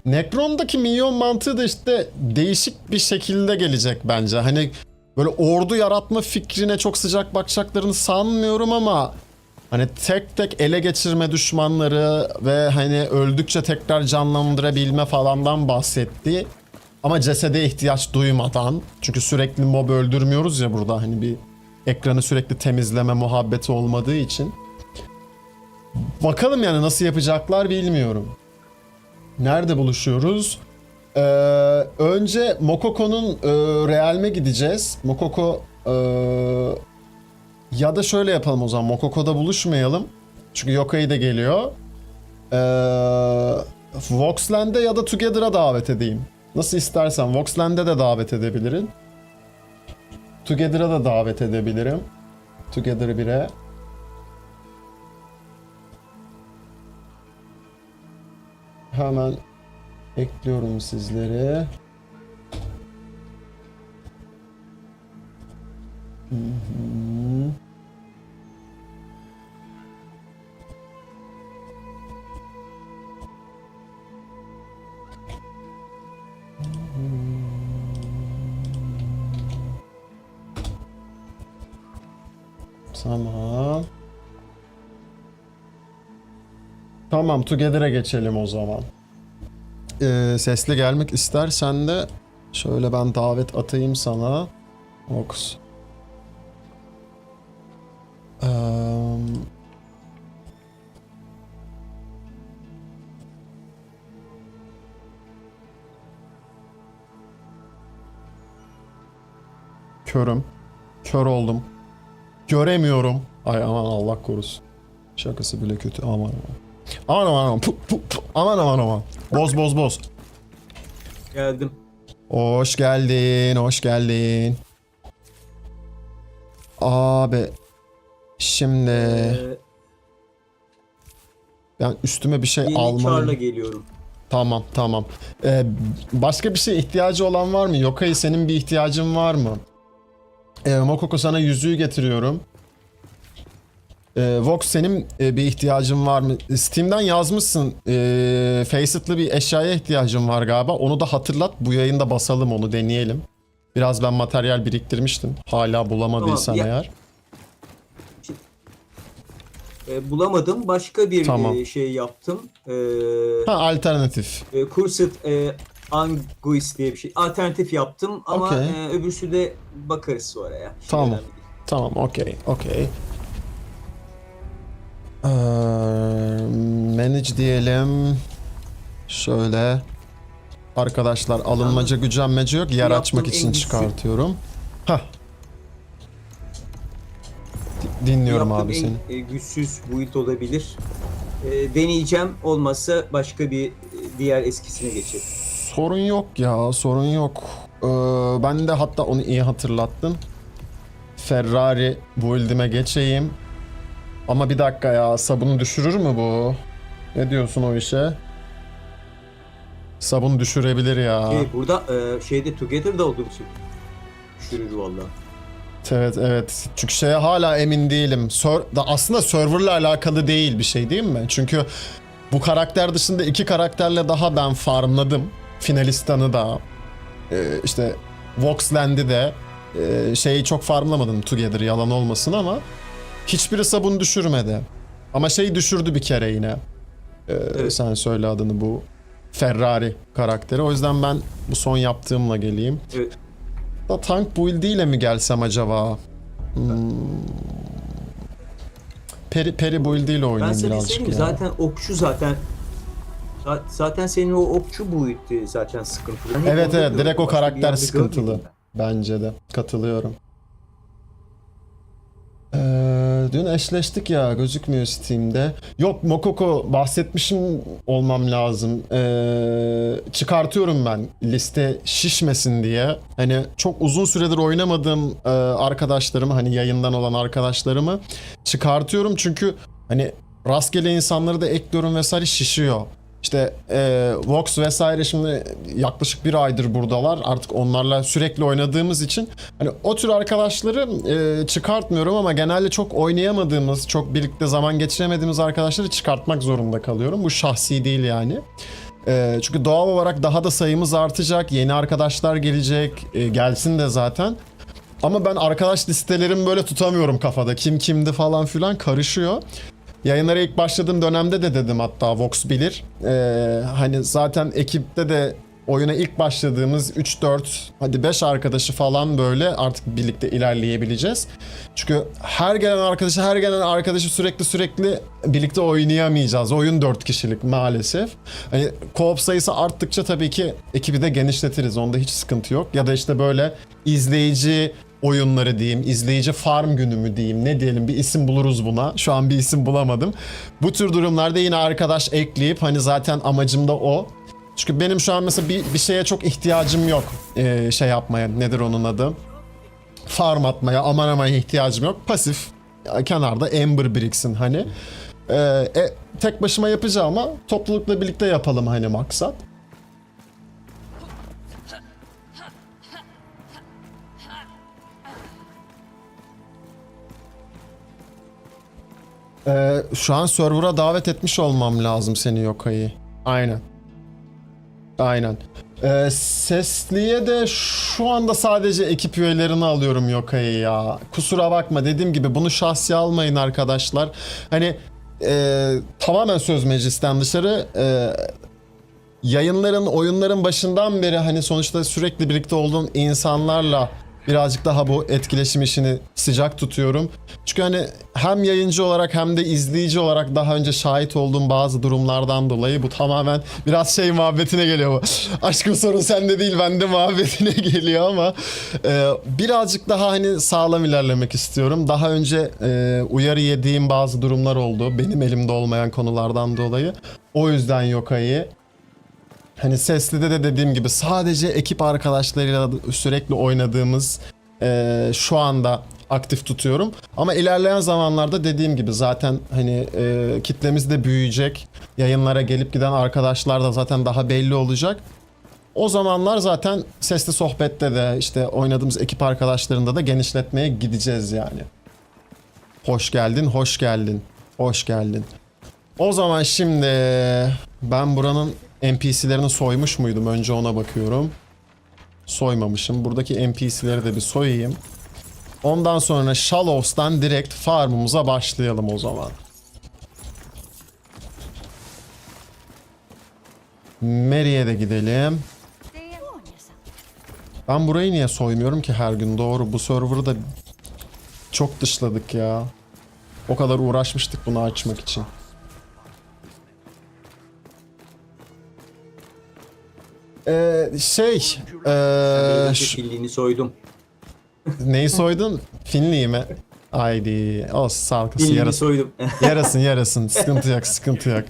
Necron'daki minyon mantığı da işte değişik bir şekilde gelecek bence. Hani böyle ordu yaratma fikrine çok sıcak bakacaklarını sanmıyorum ama hani tek tek ele geçirme düşmanları ve hani öldükçe tekrar canlandırabilme falandan bahsetti. Ama cesede ihtiyaç duymadan, çünkü sürekli mob öldürmüyoruz ya burada, hani bir ekranı sürekli temizleme muhabbeti olmadığı için. Bakalım yani nasıl yapacaklar bilmiyorum. Nerede buluşuyoruz? Önce Mokoko'nun Realm'e gideceğiz. Mokoko ya da şöyle yapalım o zaman. Mokoko'da buluşmayalım. Çünkü Yokai de geliyor. Voxland'e ya da Together'a davet edeyim. Nasıl istersen. Voxland'e de davet edebilirim. Together'a da davet edebilirim. Together 1'e. Hemen ekliyorum sizleri. Tamam. Tamam, Together'a geçelim o zaman. Sesli gelmek istersen de şöyle ben davet atayım sana. Ox. Körüm. Kör oldum. Göremiyorum. Ay aman Allah korusun. Şakası bile kötü. Aman aman. Aman aman aman. Aman aman aman. Boz boz boz. Geldim. Hoş geldin. Hoş geldin. Abi. Şimdi ben üstüme bir şey Yeni çarla almalıyım. geliyorum. Tamam tamam. Başka bir şey ihtiyacı olan var mı? Yokai senin bir ihtiyacın var mı? Mokoko sana yüzüğü getiriyorum. Vox senin bir ihtiyacın var mı? Steam'den yazmışsın. Facet'lı bir eşyaya ihtiyacın var galiba. Onu da hatırlat. Bu yayında basalım, onu deneyelim. Biraz ben materyal biriktirmiştim. Hala bulamadıysan Tamam, eğer. Bulamadım. Başka bir Tamam. şey yaptım. Ha, alternatif. Cursed Anguis diye bir şey. Alternatif yaptım ama Okey. öbürsü de bakarız sonra ya. Şimdi Tamam. önemli değil. Tamam, okey, okey. Manage diyelim. Şöyle. Arkadaşlar alınmaca gücenmece yok. Yer Yaptım, açmak için en güçlü. çıkartıyorum. Hah. Dinliyorum Yaptığım abi en seni. güçsüz build olabilir. Deneyeceğim. Olmazsa başka bir diğer eskisine geçelim. Sorun yok ya, sorun yok. Ben de hatta onu iyi hatırlattın. Ferrari build'ime geçeyim. Ama bir dakika ya, sabunu düşürür mü bu? Ne diyorsun o işe? Sabun düşürebilir ya. Burada şeyde Together'da olduğum için düşürür valla. Evet evet. Çünkü şeye hala emin değilim. Aslında serverla alakalı değil bir şey değil mi? Çünkü bu karakter dışında 2 karakterle daha ben farmladım. Finalistan'ı da. İşte Voxland'i de. Şeyi çok farmlamadım Together, yalan olmasın ama. Hiçbiri sabun düşürmedi. Ama şey düşürdü bir kere yine. Evet. Sen söyle adını, bu Ferrari karakteri. O yüzden ben bu son yaptığımla geleyim. Evet. Da tank build'iyle mi gelsem acaba? Peri build'iyle Ben oynayayım sana birazcık söyleyeyim ya. zaten okçu zaten senin o okçu build'i zaten sıkıntılı. Hani Evet onu evet, diyorum, direkt o başka bir karakter yerde sıkıntılı. görmedim ben. Bence de. Katılıyorum. Dün eşleştik ya, gözükmüyor Steam'de. Yok, Mokoko bahsetmişim olmam lazım. Çıkartıyorum ben liste şişmesin diye. Hani çok uzun süredir oynamadığım arkadaşlarımı, hani yayından olan arkadaşlarımı çıkartıyorum çünkü hani rastgele insanları da ekliyorum vesaire, şişiyor. İşte Vox vesaire şimdi yaklaşık 1 aydır buradalar. Artık onlarla sürekli oynadığımız için hani o tür arkadaşları çıkartmıyorum ama genelde çok oynayamadığımız, çok birlikte zaman geçiremediğimiz arkadaşları çıkartmak zorunda kalıyorum. Bu şahsi değil yani. Çünkü doğal olarak daha da sayımız artacak. Yeni arkadaşlar gelecek. Gelsin de zaten. Ama ben arkadaş listelerimi böyle tutamıyorum kafada. Kim kimdi falan filan karışıyor. Yayınlara ilk başladığım dönemde de dedim, hatta Vox bilir. Hani zaten ekipte de oyuna ilk başladığımız 3-4 hadi 5 arkadaşı falan böyle artık birlikte ilerleyebileceğiz. Çünkü her gelen arkadaşı sürekli birlikte oynayamayacağız. Oyun 4 kişilik maalesef. Hani co-op sayısı arttıkça tabii ki ekibi de genişletiriz. Onda hiç sıkıntı yok. Ya da işte böyle izleyici oyunları diyeyim, izleyici farm günü mü diyeyim, ne diyelim, bir isim buluruz buna. Şu an bir isim bulamadım. Bu tür durumlarda yine arkadaş ekleyip, hani zaten amacım da o. Çünkü benim şu an mesela bir şeye çok ihtiyacım yok. Şey yapmaya, nedir onun adı? Farm atmaya, aman aman ihtiyacım yok. Pasif, kenarda Ember biriksin hani. Tek başıma yapacağım ama toplulukla birlikte yapalım hani, maksat. Şu an server'a davet etmiş olmam lazım seni, Yokai'yi. Aynen. Aynen. Sesliye de şu anda sadece ekip üyelerini alıyorum Yokai'yi ya. Kusura bakma, dediğim gibi bunu şahsi almayın arkadaşlar. Hani tamamen söz meclisten dışarı, yayınların, oyunların başından beri hani sonuçta sürekli birlikte olduğum insanlarla Birazcık daha bu etkileşim işini sıcak tutuyorum. Çünkü hani hem yayıncı olarak hem de izleyici olarak daha önce şahit olduğum bazı durumlardan dolayı bu tamamen biraz şey muhabbetine geliyor bu. Aşkım sorun sende değil bende muhabbetine geliyor ama birazcık daha hani sağlam ilerlemek istiyorum. Daha önce uyarı yediğim bazı durumlar oldu. Benim elimde olmayan konulardan dolayı. O yüzden Yokai'yi hani Sesli'de de dediğim gibi sadece ekip arkadaşlarıyla sürekli oynadığımız şu anda aktif tutuyorum. Ama ilerleyen zamanlarda dediğim gibi zaten hani kitlemiz de büyüyecek. Yayınlara gelip giden arkadaşlar da zaten daha belli olacak. O zamanlar zaten sesli sohbette de işte oynadığımız ekip arkadaşlarında da genişletmeye gideceğiz yani. Hoş geldin, hoş geldin, hoş geldin. O zaman şimdi ben buranın NPC'lerini soymuş muydum? Önce ona bakıyorum. Soymamışım. Buradaki NPC'leri de bir soyayım. Ondan sonra Shallows'tan direkt farmımıza başlayalım o zaman. Mary'e de gidelim. Ben burayı niye soymuyorum ki her gün? Doğru, bu server'ı da çok dışladık ya. O kadar uğraşmıştık bunu açmak için. Filliğini soydum. Neyi soydun? Finliği mi? Haydi. Olsun sağlıklısı Filliğini yarasın. soydum. Yarasın. Sıkıntı yok, sıkıntı yok.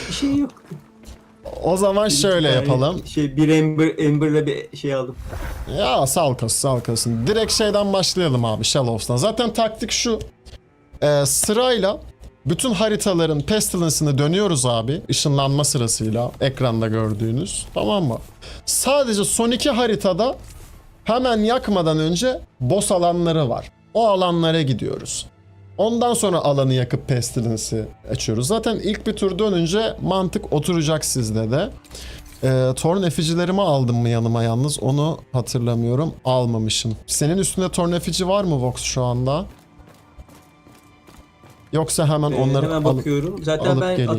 Bir şey yok. O zaman şöyle yapalım. Bir Ember'la bir şey aldım. Ya sağlık olsun. Direkt şeyden başlayalım abi, Shallows'tan. Zaten taktik şu. Sırayla bütün haritaların Pestilence'ını dönüyoruz abi. Işınlanma sırasıyla ekranda gördüğünüz. Tamam mı? Sadece son 2 haritada hemen yakmadan önce boss alanları var. O alanlara gidiyoruz. Ondan sonra alanı yakıp Pestilence'i açıyoruz. Zaten ilk bir tur dönünce mantık oturacak sizde de. Torn efficilerimi aldım mı yanıma yalnız? Onu hatırlamıyorum. Almamışım. Senin üstünde Torn effici var mı Vox şu anda? Yoksa hemen onları hemen bakıyorum. Zaten alıp ben geleyim.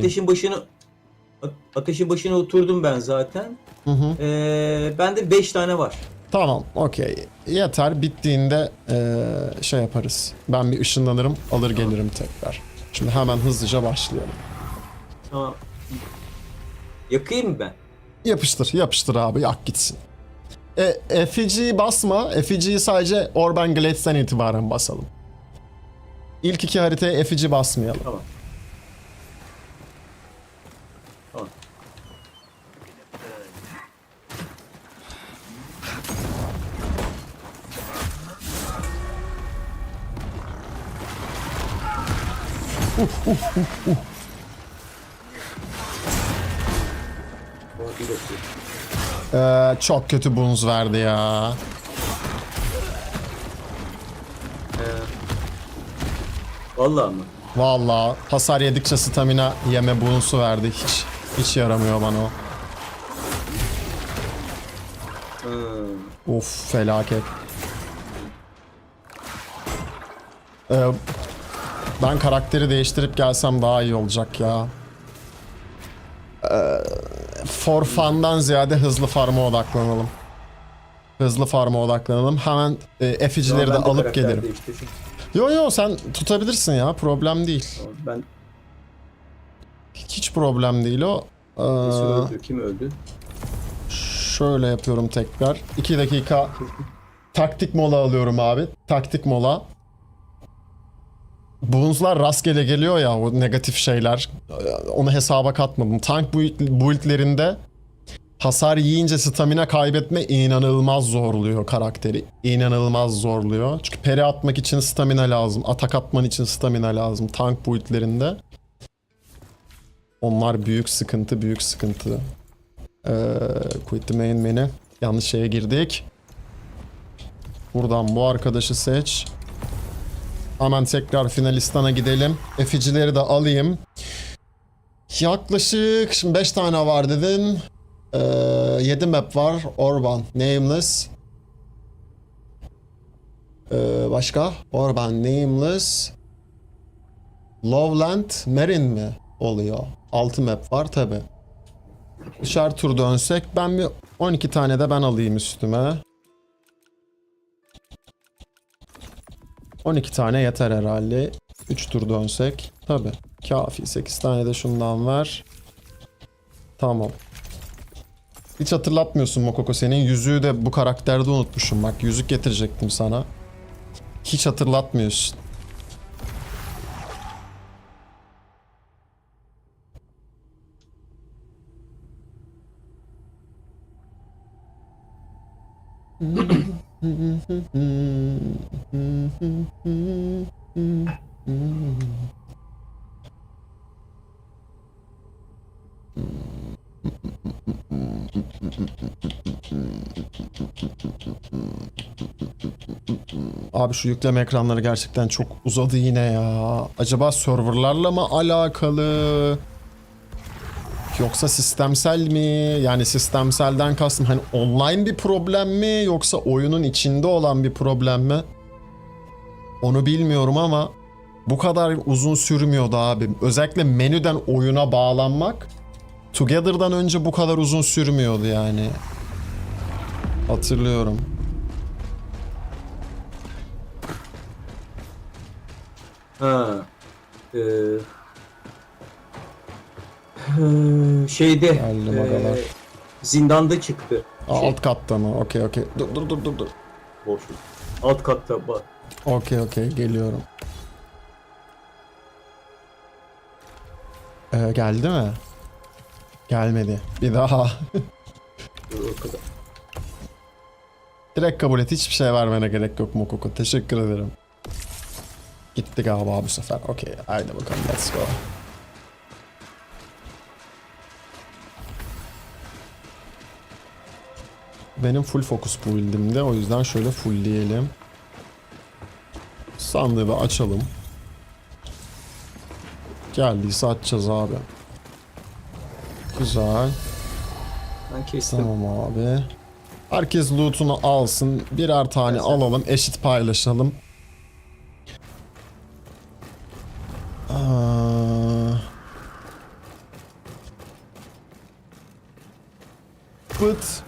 ateşin başına oturdum ben zaten. Hı hı. Bende 5 tane var. Tamam, okey. Yeter. Bittiğinde şey yaparız. Ben bir ışınlanırım, alır gelirim tekrar. Şimdi hemen hızlıca başlayalım. Tamam. Yakayım mı ben? Yapıştır abi, yak gitsin. Effici'yi basma. Effici'yi sadece Orban Glades'ten itibaren basalım. İlk 2 haritaya Effici basmayalım. Tamam. Tamam. Çok kötü bonus verdi ya. Vallahi mı? Vallahi hasar yedikçe stamina yeme bonusu verdi. Hiç yaramıyor bana o. Of, felaket. Ben karakteri değiştirip gelsem daha iyi olacak ya. For fun'dan ziyade hızlı farm'a odaklanalım. Hemen efficileri de alıp gelirim. Yo sen tutabilirsin ya, problem değil. Ben Hiç problem değil o. öldü? Kim öldü? Şöyle yapıyorum tekrar. 2 dakika taktik mola alıyorum abi. Taktik mola. Bonuslar rastgele geliyor ya, o negatif şeyler. Onu hesaba katmadım. Tank build'lerinde hasar yiyince stamina kaybetme inanılmaz zorluyor karakteri. İnanılmaz zorluyor. Çünkü peri atmak için stamina lazım. Atak atman için stamina lazım tank build'lerinde. Onlar büyük sıkıntı. Quit the main menu. Yanlış şeye girdik. Buradan bu arkadaşı seç. Hemen tekrar finalistana gidelim. Efficileri de alayım. Yaklaşık şimdi 5 tane var dedin. 7 map var. Orban, Nameless. Başka? Orban, Nameless. Lowland, Marine mi oluyor? 6 map var tabi. Dışarı tur dönsek ben bir 12 tane de ben alayım üstüme. 12 tane yeter herhalde. 3 tur dönsek. Tabi. Kafi. 8 tane de şundan ver. Tamam. Hiç hatırlatmıyorsun Mokoko. Senin yüzüğü de bu karakterde unutmuşum bak. Yüzük getirecektim sana. Hiç hatırlatmıyorsun. Abi şu yükleme ekranları gerçekten çok uzadı yine ya. Acaba serverlarla mı alakalı? Yoksa sistemsel mi? Yani sistemselden kastım hani online bir problem mi? Yoksa oyunun içinde olan bir problem mi? Onu bilmiyorum ama bu kadar uzun sürmüyordu abi. Özellikle menüden oyuna bağlanmak Together'dan önce bu kadar uzun sürmüyordu yani. Hatırlıyorum. Ha. Şeyde Geldim agalar. zindanda çıktı. Alt katta mı? Okey okey. Dur. Boş. Alt katta bak. Okey geliyorum. Geldi mi? Gelmedi. Bir daha. O kadar. Direkt kabul et. Hiçbir şey vermene gerek yok Mokoko. Teşekkür ederim. Gitti galiba bu sefer. Okey. Haydi bakalım. Let's go. Benim full fokus bu build'imde. O yüzden şöyle fullleyelim. Sandığı da açalım. Geldiyse açacağız abi. Güzel. Ben kestim. Tamam abi. Herkes loot'unu alsın. Birer tane alalım. Eşit paylaşalım. Pıt.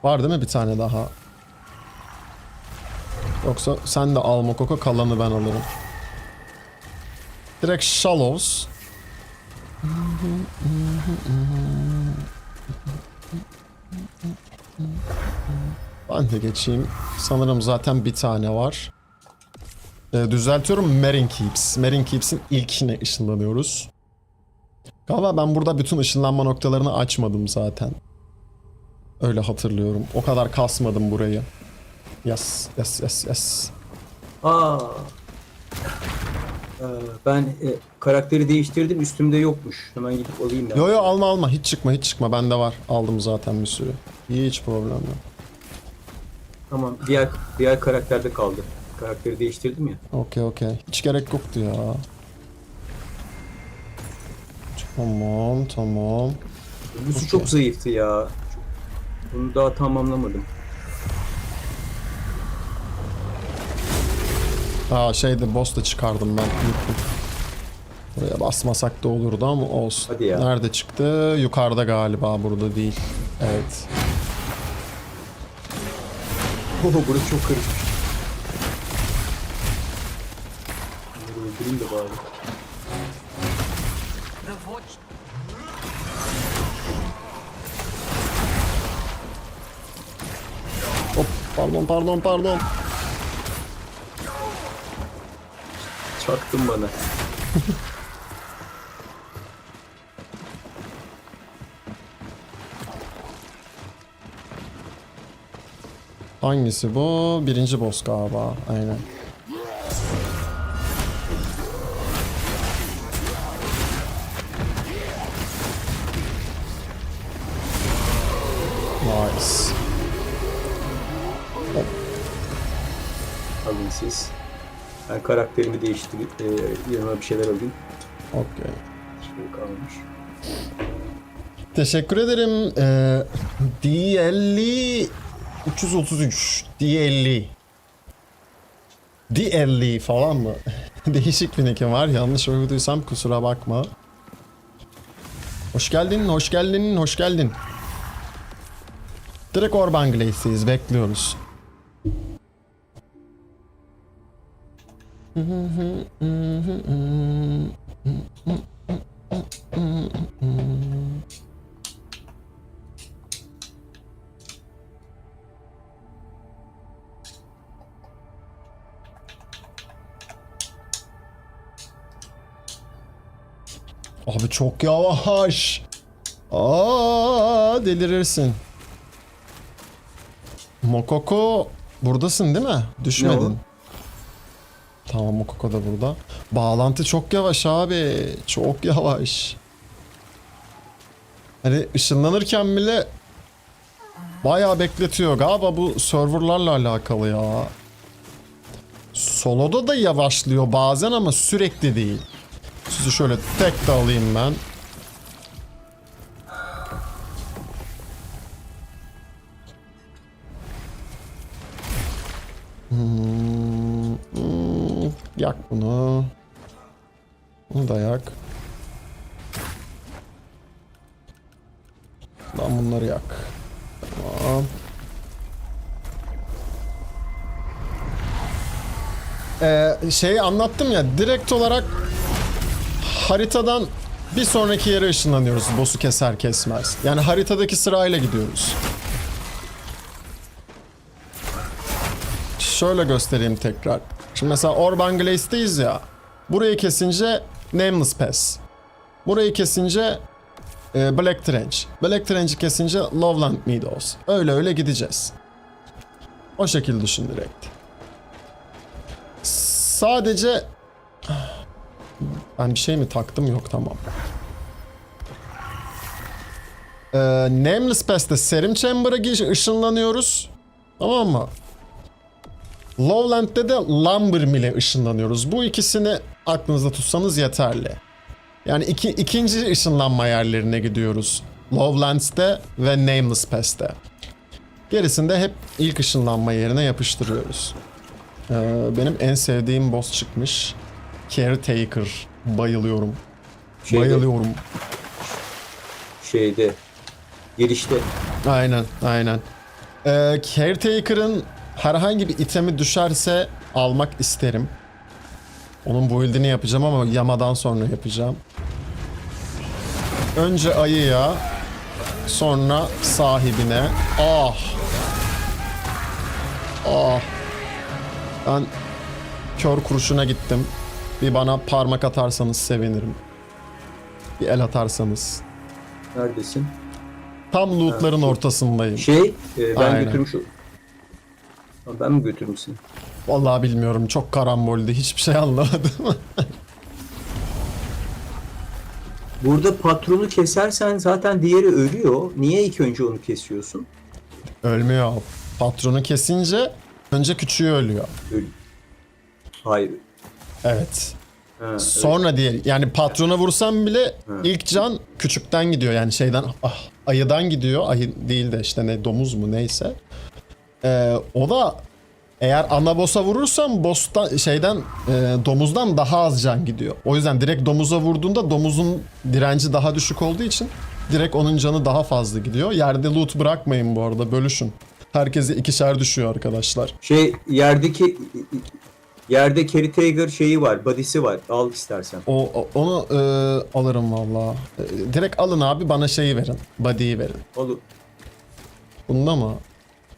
Var değil mi bir tane daha? Yoksa sen de al Mokoko, kalanı ben alırım. Direkt Shallows. Ben de geçeyim. Sanırım zaten bir tane var. Düzeltiyorum, Merin Keeps. Merin Keeps'in ilkine ışınlanıyoruz. Galiba ben burada bütün ışınlanma noktalarını açmadım zaten. Öyle hatırlıyorum. O kadar kasmadım burayı. Yes. Aa. Ben karakteri değiştirdim. Üstümde yokmuş. Hemen gidip alayım ben. Yo alma. Hiç çıkma. Bende var. Aldım zaten bir sürü. Hiç problem yok. Tamam. Diğer karakterde kaldı. Karakteri değiştirdim ya. Okey. Hiç gerek yoktu ya. Tamam. Busu çok zayıftı ya. Bunu daha tamamlamadım. Şeyde boss da çıkardım ben. Buraya basmasak da olurdu ama olsun. Hadi ya. Nerede çıktı? Yukarıda galiba, burada değil. Evet. Burası çok karışmış. Bunları öldüreyim de bari. Hop, pardon. Çaktın bana. Hangisi bu? Birinci boss galiba. Aynen. Nice. Hop. Alın siz. Ben karakterimi değiştirip yanıma bir şeyler alayım. Okey. Şey kalmış. Teşekkür ederim. D50 333 D50 falan mı? Değişik bir nickim var. Yanlış okuduysam kusura bakma. Hoş geldin. Direkt Orban Glace'deyiz. Bekliyoruz. Abi çok yavaş. Delirirsin. Mokoko buradasın değil mi? Düşmedin. Ne Tamam, Mokoko da burada. Bağlantı çok yavaş abi. Çok yavaş. Hani ışınlanırken bile bayağı bekletiyor. Galiba bu serverlarla alakalı ya. Solo'da da yavaşlıyor bazen ama sürekli değil. Sizi şöyle tek de alayım ben. Yak bunu. Bunu da yak. Lan bunları yak. Tamam. Şeyi anlattım ya, direkt olarak haritadan bir sonraki yere ışınlanıyoruz boss'u keser kesmez. Yani haritadaki sırayla gidiyoruz. Şöyle göstereyim tekrar. Şimdi mesela Orban Glace'deyiz ya. Burayı kesince Nameless Pass. Burayı kesince Black Trench. Black Trench'i kesince Loveland Meadows. Öyle öyle gideceğiz. O şekilde düşün direkt. Sadece... Ben bir şey mi taktım? Yok, tamam. Nameless Pass'te Serum Chamber'a ışınlanıyoruz. Tamam mı? Lowland'de de Lumber Mill'e ışınlanıyoruz. Bu ikisini aklınızda tutsanız yeterli. Yani ikinci ışınlanma yerlerine gidiyoruz. Lowlands'te ve Nameless Pass'te. Gerisinde hep ilk ışınlanma yerine yapıştırıyoruz. Benim en sevdiğim boss çıkmış. Caretaker. Bayılıyorum. Bayılıyorum. Girişte. Aynen. Caretaker'ın herhangi bir itemi düşerse almak isterim. Onun build'ini yapacağım ama yamadan sonra yapacağım. Önce ayıya, sonra sahibine. Ben kör kurşuna gittim. Bir bana parmak atarsanız sevinirim. Bir el atarsanız. Neredesin? Tam lootların ortasındayım. Ben Aynen. götürmüşüm. Ben mi götürmüşsün? Vallahi bilmiyorum. Çok karamboldü. Hiçbir şey anlamadım. Burada patronu kesersen zaten diğeri ölüyor. Niye ilk önce onu kesiyorsun? Ölmüyor. Patronu kesince önce küçüğü ölüyor. Hayır. Evet. Ha, Sonra diğer, yani patrona vursam bile ilk can küçükten gidiyor. Yani şeyden, ayıdan gidiyor. Ayı değil de işte ne, domuz mu neyse. O da eğer ana boss'a vurursam boss'tan domuzdan daha az can gidiyor. O yüzden direkt domuza vurduğunda domuzun direnci daha düşük olduğu için direkt onun canı daha fazla gidiyor. Yerde loot bırakmayın bu arada, bölüşün. Herkese ikişer düşüyor arkadaşlar. Yerde Caretaker şeyi var, body'si var. Al istersen. Onu alırım valla. Direkt alın abi, bana şeyi verin. Body'yi verin. Olur. Bunda mı?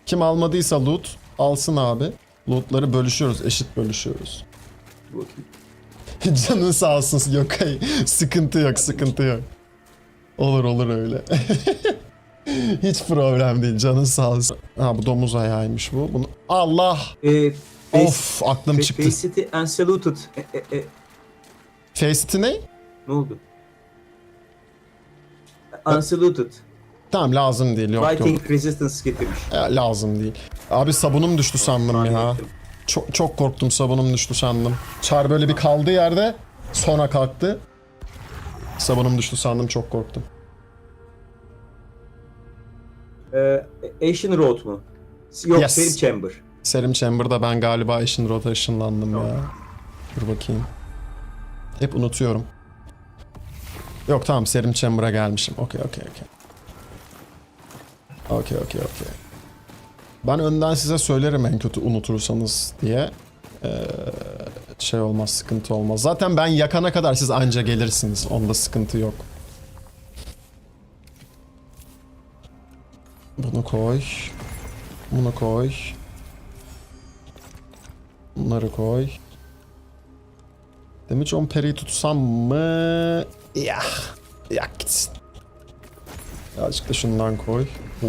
Kim almadıysa loot alsın abi. Lootları bölüşüyoruz, eşit bölüşüyoruz. Bakayım. Canın sağ olsun, yok hayır. Sıkıntı yok. Olur öyle. Hiç problem değil, canın sağ olsun. Ha, bu domuz ayağıymış bu. Bunu... Allah! Of, aklım çıktı. Facility unsaluted. Facility ne? Ne oldu? Unsaluted. Tamam, lazım değil, yok. Fighting resistance getirmiş. Lazım değil. Abi sabunum düştü sandım ya. Çok korktum, sabunum düştü sandım. Çar böyle bir kaldığı yerde sonra kalktı. Sabunum düştü sandım, çok korktum. Ashen Road mu? Yok, Yes. Serum Chamber. Serum Chamber'da ben galiba Ashen Road'a ışınlandım ya. Dur bakayım. Hep unutuyorum. Yok tamam, Serum Chamber'a gelmişim. Okey. Ben önden size söylerim en kötü unutursanız diye. şey olmaz, sıkıntı olmaz. Zaten ben yakana kadar siz anca gelirsiniz. Onda sıkıntı yok. Bunu koy. Bunu koy. Bunları koy. Damage on parry'i tutsam mı? Yah. Yak gitsin. Birazcık da şundan koy. Oo.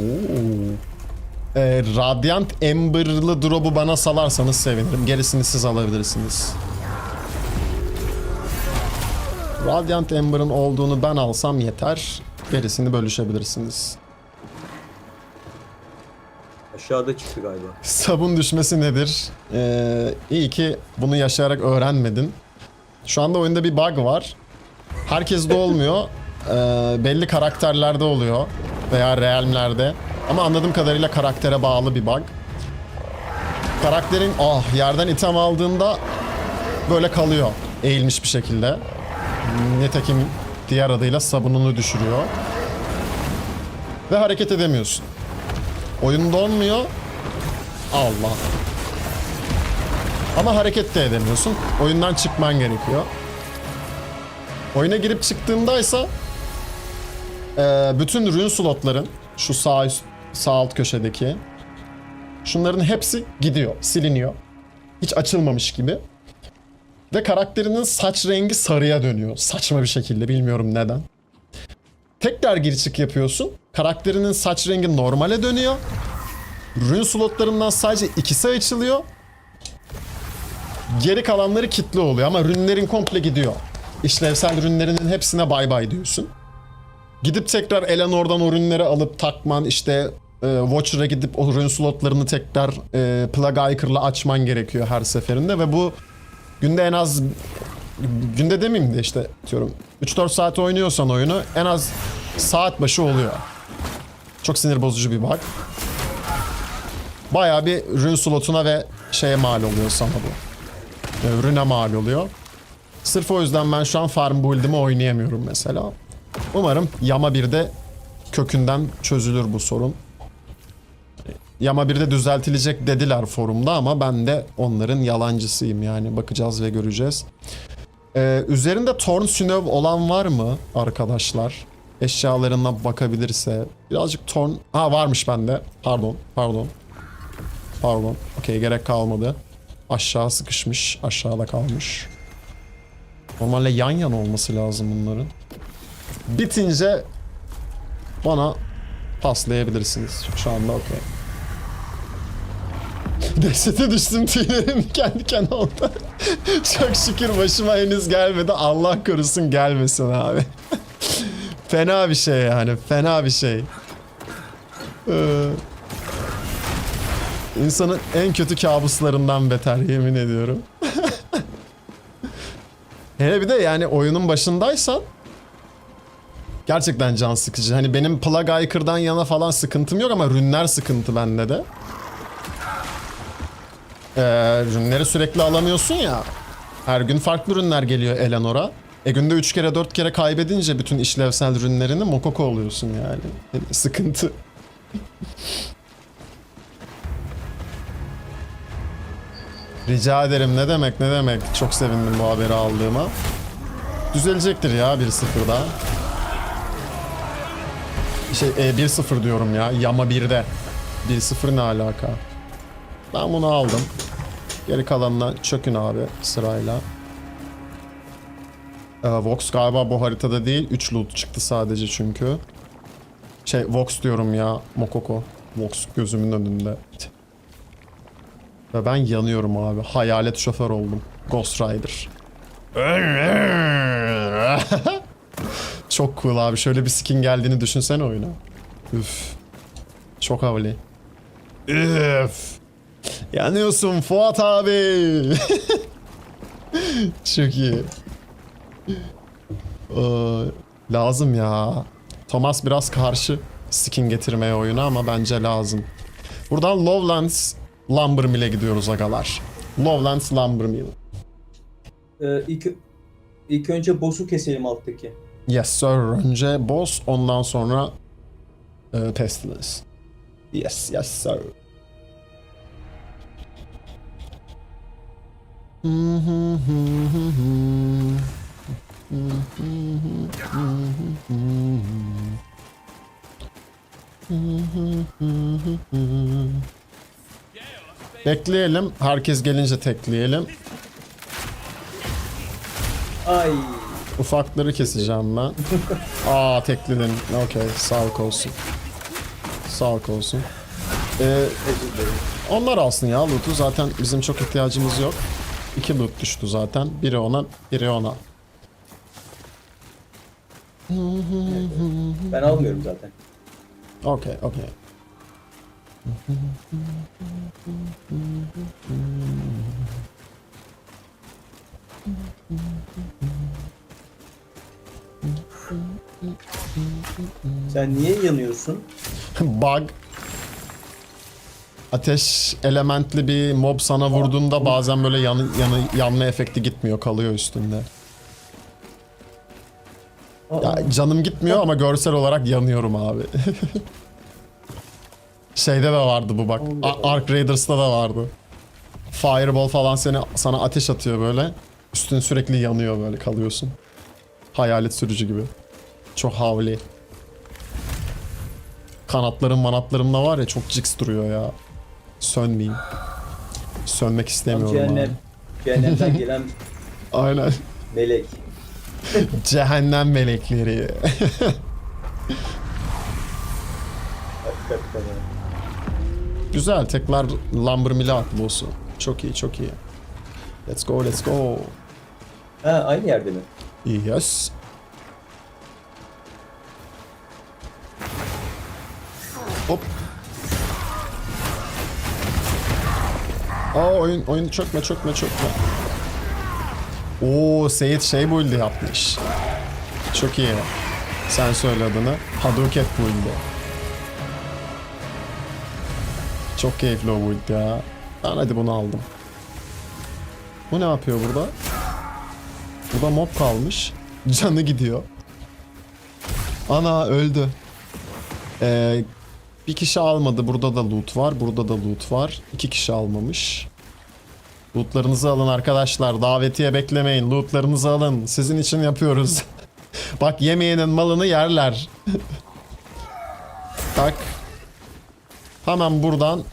Radiant Ember'lı drop'u bana salarsanız sevinirim. Gerisini siz alabilirsiniz. Radiant Ember'ın olduğunu ben alsam yeter. Gerisini bölüşebilirsiniz. Aşağıda çıktı galiba. Sabun düşmesi nedir? İyi ki bunu yaşayarak öğrenmedin. Şu anda oyunda bir bug var. Herkeste olmuyor. Belli karakterlerde oluyor. Veya realmlerde. Ama anladığım kadarıyla karaktere bağlı bir bug. Karakterin yerden item aldığında böyle kalıyor. Eğilmiş bir şekilde. Nitekim diğer adıyla sabununu düşürüyor. Ve hareket edemiyorsun. Oyun donmuyor. Allah. Ama hareket de edemiyorsun. Oyundan çıkman gerekiyor. Oyuna girip çıktığımdaysa bütün rune slotların şu sağ alt köşedeki şunların hepsi gidiyor, siliniyor. Hiç açılmamış gibi. Ve karakterinin saç rengi sarıya dönüyor. Saçma bir şekilde, bilmiyorum neden. Tekrar gir çık yapıyorsun. Karakterinin saç rengi normale dönüyor. Rune slotlarından sadece ikisi açılıyor. Geri kalanları kilitli oluyor ama rünlerin komple gidiyor. İşlevsel rünlerinin hepsine bay bay diyorsun. Gidip tekrar Eleanor'dan o rünleri alıp takman, işte Watcher'a gidip o rune slotlarını tekrar Plague Icon'la açman gerekiyor her seferinde ve bu günde en az, günde demeyeyim de işte diyorum 3-4 saat oynuyorsan oyunu en az saat başı oluyor. Çok sinir bozucu bir bug. Bayağı bir rune slotuna ve şeye mal oluyor sana bu. Rune mal oluyor. Sırf o yüzden ben şu an farm build'imi oynayamıyorum mesela. Umarım Yama 1'de kökünden çözülür bu sorun. Yama 1'de düzeltilecek dediler forumda ama ben de onların yalancısıyım yani. Bakacağız ve göreceğiz. Üzerinde Torn Snow olan var mı arkadaşlar? Eşyalarına bakabilirse. Birazcık Torn... varmış bende. Pardon. Okey, gerek kalmadı. Aşağı sıkışmış. Aşağıda kalmış. Normalde yan yana olması lazım bunların. Bitince bana paslayabilirsiniz. Şu anda okey. Dehşete düştüm, tüylerim diken diken oldu. Çok şükür başıma henüz gelmedi. Allah korusun gelmesin abi. Fena bir şey yani. Fena bir şey. İnsanın en kötü kabuslarından beter, yemin ediyorum. Hele bir de yani oyunun başındaysan gerçekten can sıkıcı. Hani benim Plague Icon'dan yana falan sıkıntım yok ama rünler sıkıntı bende de. Rünleri sürekli alamıyorsun ya. Her gün farklı rünler geliyor Eleanor'a. Günde 3 kere 4 kere kaybedince bütün işlevsel rünlerini mokoko oluyorsun yani. Sıkıntı. Rica ederim, ne demek. Çok sevindim bu haberi aldığıma. Düzelecektir ya 1-0'da. 1-0 diyorum ya. Yama 1'de. 1-0 ne alaka? Ben bunu aldım. Geri kalanına çökün abi sırayla. Vox galiba bu haritada değil. 3 loot çıktı sadece çünkü. Vox diyorum ya. Mokoko. Vox gözümün önünde. Ve ben yanıyorum abi. Hayalet şoför oldum. Ghost Rider. Çok cool abi. Şöyle bir skin geldiğini düşünsene oyuna. Üf. Çok havalı. Üf. Yanıyorsun Fuat abi. Çok iyi. Lazım ya. Thomas biraz karşı skin getirmeye oyuna ama bence lazım. Buradan Lowlands Lumber Mill'e gidiyoruz agalar. Lowlands Lumber Mill. İlk önce boss'u keselim alttaki. Yes sir. Önce boss, ondan sonra Pestilence. Yes sir. Bekleyelim. Herkes gelince tekleyelim. Ay. Ufakları keseceğim ben. Tekledin. Okey. Sağlık olsun. Sağlık olsun. Özür dilerim. Onlar alsın ya loot'u. Zaten bizim çok ihtiyacımız yok. 2 loot düştü zaten. Biri ona, biri ona. Ben almıyorum zaten. Okey. Sen niye yanıyorsun? Bug. Ateş elementli bir mob sana vurduğunda bazen böyle yanma efekti gitmiyor, kalıyor üstünde. Ya canım gitmiyor ama görsel olarak yanıyorum abi. Şeyde de vardı bu bak. Ark Raiders'ta da vardı. Fireball falan sana ateş atıyor böyle. Üstün sürekli yanıyor, böyle kalıyorsun. Hayalet sürücü gibi. Çok havli. Manatlarım da var ya, çok jiks duruyor ya. Sönmeyeyim. Sönmek istemiyorum abi. Cehennemden gelen Aynen. melek. Cehennem melekleri. Hakikaten. Güzel, tekrar Lumber Mill'e at boss'u. Çok iyi. Let's go. Ha, aynı yerde mi? Yes. Hop. Oyun çökme. Oo, Seyit build yapmış. Çok iyi. Sen söyle adını. Hadouken build. Çok keyifli o build ya. Ben hadi bunu aldım. Bu ne yapıyor burada? Burada mob kalmış. Canı gidiyor. Ana öldü. Bir kişi almadı. Burada da loot var. 2 kişi almamış. Lootlarınızı alın arkadaşlar. Davetiye beklemeyin. Lootlarınızı alın. Sizin için yapıyoruz. Bak, yemeğinin malını yerler. Bak. Hemen buradan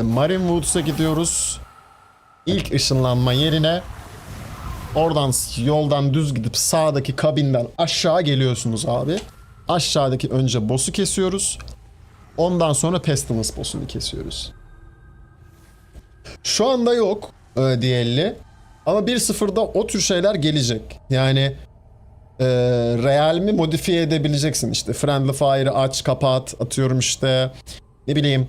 Marine Woods'a gidiyoruz. İlk ışınlanma yerine. Oradan yoldan düz gidip sağdaki kabinden aşağı geliyorsunuz abi. Aşağıdaki önce boss'u kesiyoruz. Ondan sonra Pestilence boss'unu kesiyoruz. Şu anda yok DL'li. Ama 1.0'da o tür şeyler gelecek. Yani Realm'i modifiye edebileceksin. İşte Friendly Fire'ı aç, kapat, atıyorum işte. Ne bileyim,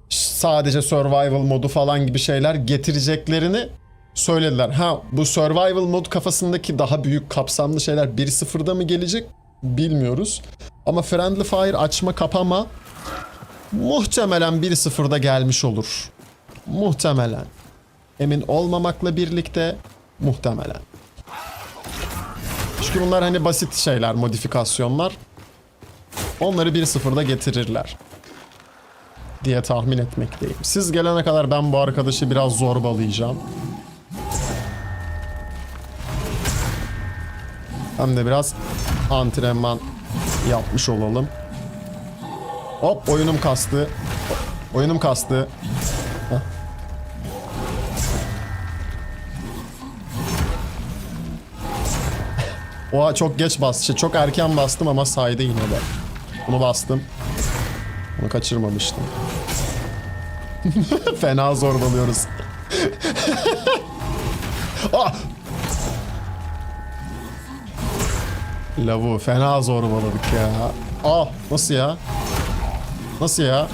sadece Survival modu falan gibi şeyler getireceklerini söylediler. Ha, bu Survival mod kafasındaki daha büyük kapsamlı şeyler 1.0'da mı gelecek bilmiyoruz. Ama Friendly Fire açma kapama muhtemelen 1.0'da gelmiş olur. Muhtemelen. Emin olmamakla birlikte muhtemelen. Çünkü bunlar hani basit şeyler, modifikasyonlar. Onları 1.0'da getirirler diye tahmin etmekteyim. Siz gelene kadar ben bu arkadaşı biraz zorbalayacağım. Hem de biraz antrenman yapmış olalım. Hop, oyunum kastı. Heh. Oha, çok geç bastı. Çok erken bastım ama saydı yine de. Bunu bastım. Bunu kaçırmamıştım. Fena zorbalıyoruz. Ah! Lavu fena zorbaladık ya. Ah, nasıl ya? Nasıl ya?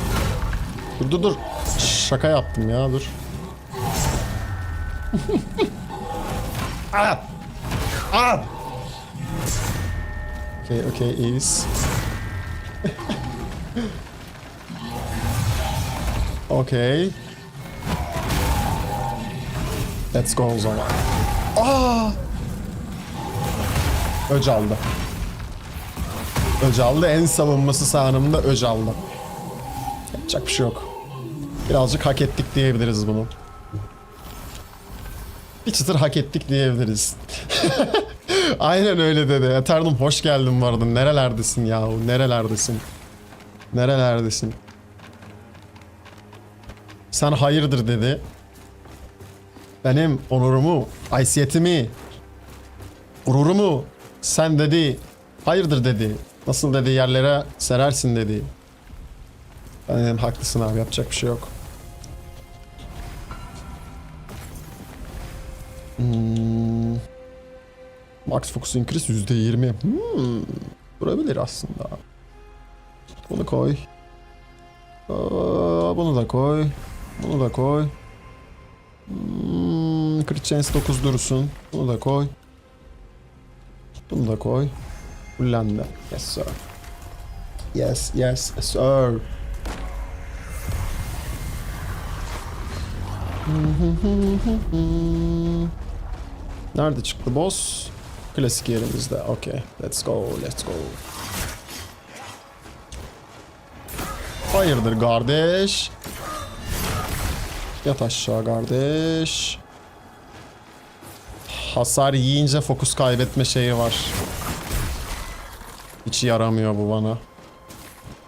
Dur. Şaka yaptım ya, dur. Ah! Ah! Okay, iyiyiz. Okay. Let's go o zaman. Aa! Öc aldı. En savunması sahanımda öc aldı. Yapacak bir şey yok. Birazcık hak ettik diyebiliriz bunu. Bir çıtır hak ettik diyebiliriz. Aynen öyle dedi. Eternum hoş geldin bu arada. Nerelerdesin yahu? Nerelerdesin? Nerelerdesin? Sen hayırdır dedi. Benim onurumu, haysiyetimi, gururumu sen dedi. Hayırdır dedi. Nasıl dedi yerlere serersin dedi. Ben dedim haklısın abi, yapacak bir şey yok. Max Focus Increase %20. Durabilir aslında. Bunu koy. Bunu da koy. Bunu da koy. Crit Chance 9 dursun. Bunu da koy. Bunu da koy. Fullendi. Yes sir. Yes yes sir. Nerede çıktı boss? Klasik yerimizde. Okay. Let's go. Let's go. Hayırdır kardeş? Yat aşağı kardeş. Hasar yiyince fokus kaybetme şeyi var. Hiç yaramıyor bu bana.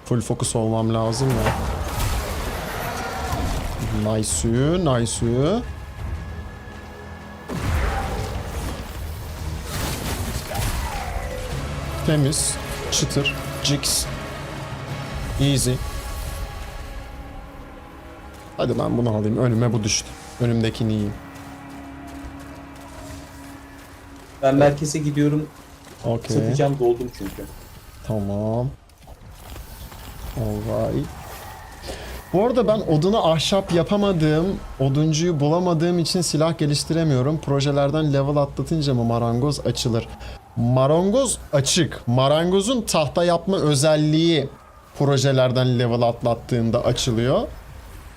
Full fokus olmam lazım ya. Nice, nice. Temiz, çıtır, jigs. Easy. Hadi ben bunu alayım. Önüme bu düştü. Önümdekini yiyeyim. Ben merkeze gidiyorum. Okay. Satacağım, doldum çünkü. Tamam. Alright. Bu arada ben odunu ahşap yapamadığım, oduncuyu bulamadığım için silah geliştiremiyorum. Projelerden level atlatınca mı marangoz açılır? Marangoz açık. Marangozun tahta yapma özelliği projelerden level atlattığında açılıyor.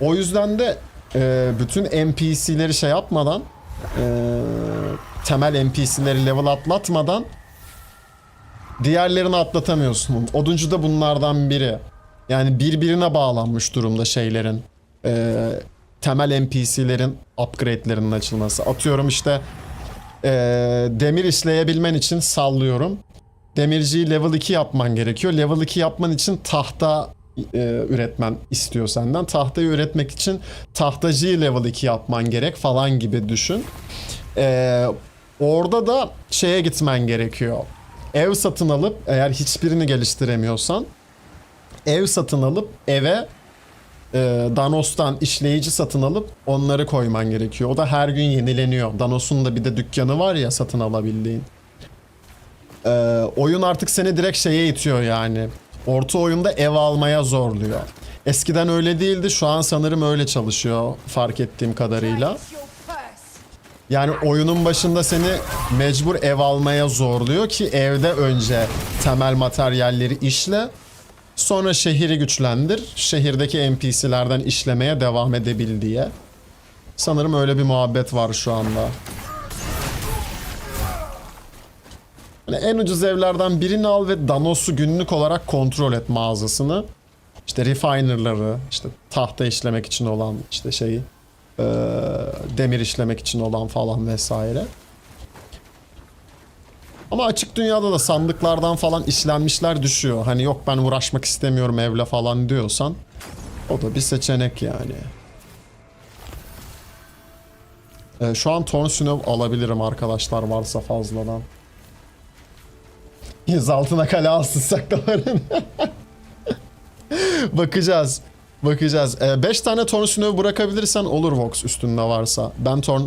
O yüzden de bütün NPC'leri şey yapmadan, temel NPC'leri level atlatmadan diğerlerini atlatamıyorsun. Oduncu da bunlardan biri. Yani birbirine bağlanmış durumda şeylerin. Temel NPC'lerin upgrade'lerinin açılması. Atıyorum işte demir işleyebilmen için sallıyorum. Demirciyi level 2 yapman gerekiyor. Level 2 yapman için tahta üretmen istiyor senden. Tahtayı üretmek için tahtacıyı level 2 yapman gerek falan gibi düşün. Orada da şeye gitmen gerekiyor. Ev satın alıp, eğer hiçbirini geliştiremiyorsan ev satın alıp eve Danos'tan işleyici satın alıp onları koyman gerekiyor. O da her gün yenileniyor. Danos'un da bir de dükkanı var ya satın alabildiğin. Oyun artık seni direkt şeye itiyor yani. Orta oyunda ev almaya zorluyor. Eskiden öyle değildi. Şu an sanırım öyle çalışıyor fark ettiğim kadarıyla. Yani oyunun başında seni mecbur ev almaya zorluyor ki evde önce temel materyalleri işle. Sonra şehri güçlendir. Şehirdeki NPC'lerden işlemeye devam edebil diye. Sanırım öyle bir muhabbet var şu anda. Yani en ucuz evlerden birini al ve Danos'u günlük olarak kontrol et mağazasını. İşte refinerları, işte tahta işlemek için olan işte şeyi, demir işlemek için olan falan vesaire. Ama açık dünyada da sandıklardan falan işlenmişler düşüyor. Hani yok ben uğraşmak istemiyorum evle falan diyorsan o da bir seçenek yani. Şu an Torsunov alabilirim arkadaşlar varsa fazladan. 100 altına kale alsın saklaların. Bakacağız. Bakacağız. 5 tane Torsunov bırakabilirsen olur Vox üstünde varsa. Ben Torn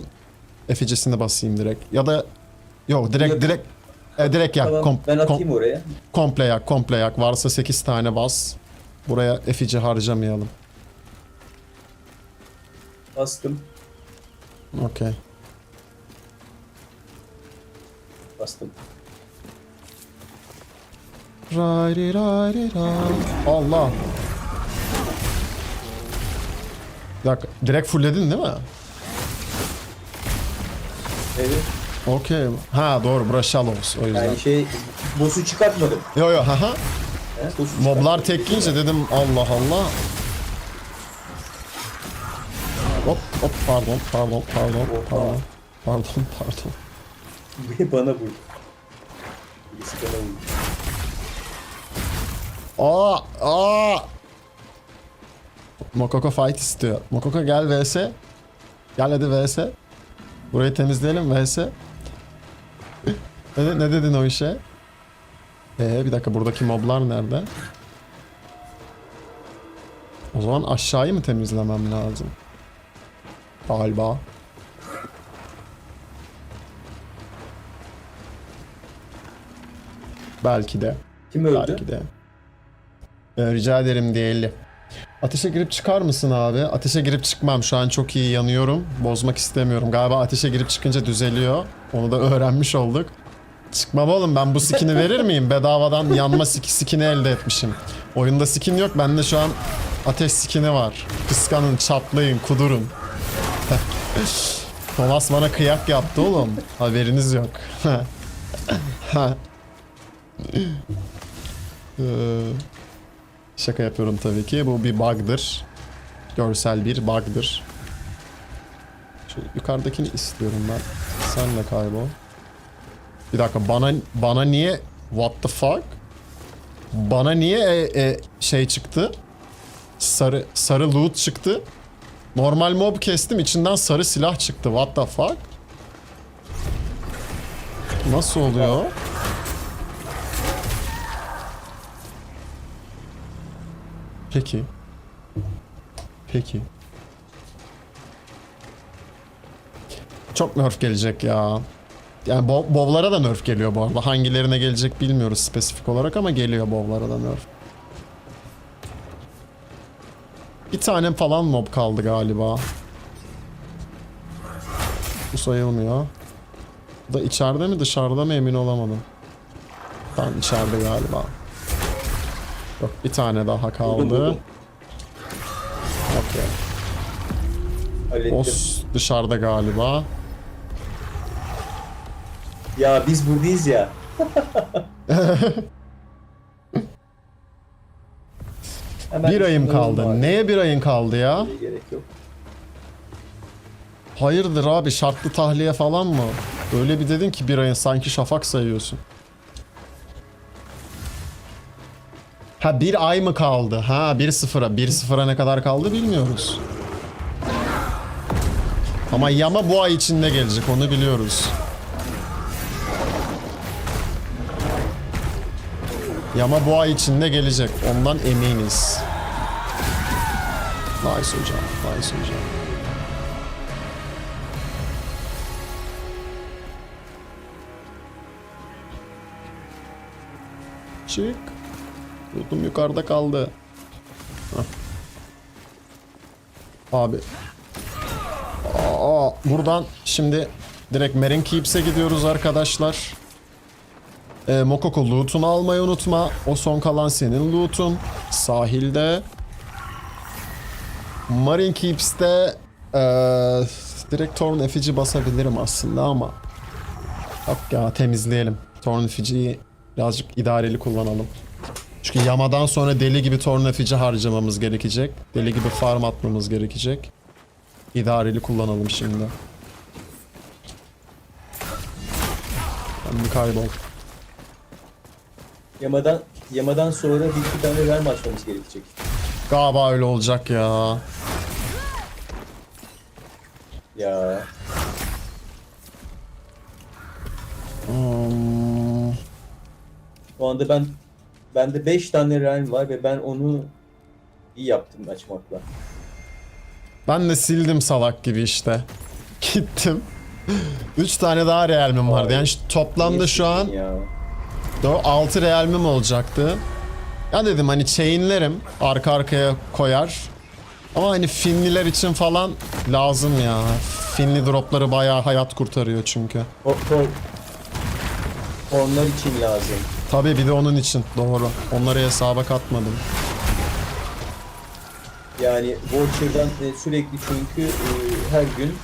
efecisini basayım direkt. Ya da yok direkt yak. Tamam, ben atayım oraya. Komple yak. Varsa 8 tane bas. Buraya efici harcamayalım. Bastım. Okey. Bastım. Allah. Bir dakika. Direkt fullledin değil mi? Evet. Okey. Ha doğru. Burası Shallows. O yüzden. Yani boss'u çıkartmadım. Yo haha. Boss'u Moblar tekleyince dedim Allah Allah. Hop pardon. Pardon pardon. Bana vur. Birisi bana vur. Aa! Mokoko fight istiyor. Mokoko gel vs. Gel hadi vs. Burayı temizleyelim vs. Ne dedin o işe? Bir dakika buradaki moblar nerede? O zaman aşağıyı mı temizlemem lazım? Galiba. Belki de. Kim öldü? Belki de. Rica ederim diyelim. Ateşe girip çıkar mısın abi? Ateşe girip çıkmam. Şu an çok iyi yanıyorum. Bozmak istemiyorum. Galiba ateşe girip çıkınca düzeliyor. Onu da öğrenmiş olduk. Çıkmam oğlum, ben bu skin'i verir miyim? Bedavadan yanma skin'i elde etmişim. Oyunda skin yok. Bende şu an ateş skin'i var. Kıskanın, çatlayın, kudurun. Thomas bana kıyak yaptı oğlum. Haberiniz yok. Şaka yapıyorum tabii ki. Bu bir bug'dır. Görsel bir bug'dır. Şu yukarıdakini istiyorum ben. Sen de kaybol. Bir dakika, bana niye what the fuck? Bana niye şey çıktı? Sarı loot çıktı. Normal mob kestim, içinden sarı silah çıktı. What the fuck? Nasıl oluyor? Peki. Çok nerf gelecek ya. Yani bovlara da nerf geliyor bu arada. Hangilerine gelecek bilmiyoruz spesifik olarak ama geliyor bovlara da nerf. Bir tane falan mob kaldı galiba. Bu sayılmıyor. Bu da içeride mi dışarıda mı emin olamadım. Tam içeride galiba. Yok, bir tane daha kaldı. Buldum. Okey. Hallettim. Boss dışarıda galiba. Ya biz buradayız ya. Hemen Bir ayım şunları kaldı. var. Neye bir ayın kaldı ya? Gerek yok. Hayırdır abi, şartlı tahliye falan mı? Öyle bir dedin ki bir ayın, sanki şafak sayıyorsun. Ha, bir ay mı kaldı? Ha, 1-0'a. 1-0'a ne kadar kaldı bilmiyoruz. Ama yama bu ay içinde gelecek, onu biliyoruz. Yama bu ay içinde gelecek, ondan eminiz. Nice hocam, nice hocam. Çık. Lootum yukarıda kaldı. Hah. Abi. Buradan şimdi direkt Marine Keeps'e gidiyoruz arkadaşlar. Mokoko loot'unu almayı unutma. O son kalan senin loot'un. Sahilde. Marine Keeps'te direkt Torn Effigy basabilirim aslında ama yok ya, temizleyelim. Torn Effigy'yi birazcık idareli kullanalım. Çünkü yamadan sonra deli gibi Torn Effigy harcamamız gerekecek. Deli gibi farm atmamız gerekecek. İdareli kullanalım şimdi. Ben bir kaybol. Yamadan sonra bir iki tane realm açmamız gerekecek. Galiba öyle olacak ya. Ya şu anda bende 5 tane realm var ve ben onu iyi yaptım açmakla. Ben de sildim salak gibi işte. Gittim. 3 tane daha realmim vardı. Yani toplamda Niye şu an sildin ya? 6 realmim olacaktı. Ya dedim hani chainlerim, arka arkaya koyar. Ama hani Finliler için falan lazım ya. Finli dropları bayağı hayat kurtarıyor çünkü. Onlar için lazım. Tabii bir de onun için, doğru. Onları hesaba katmadım. Yani Vulture'dan sürekli çünkü her gün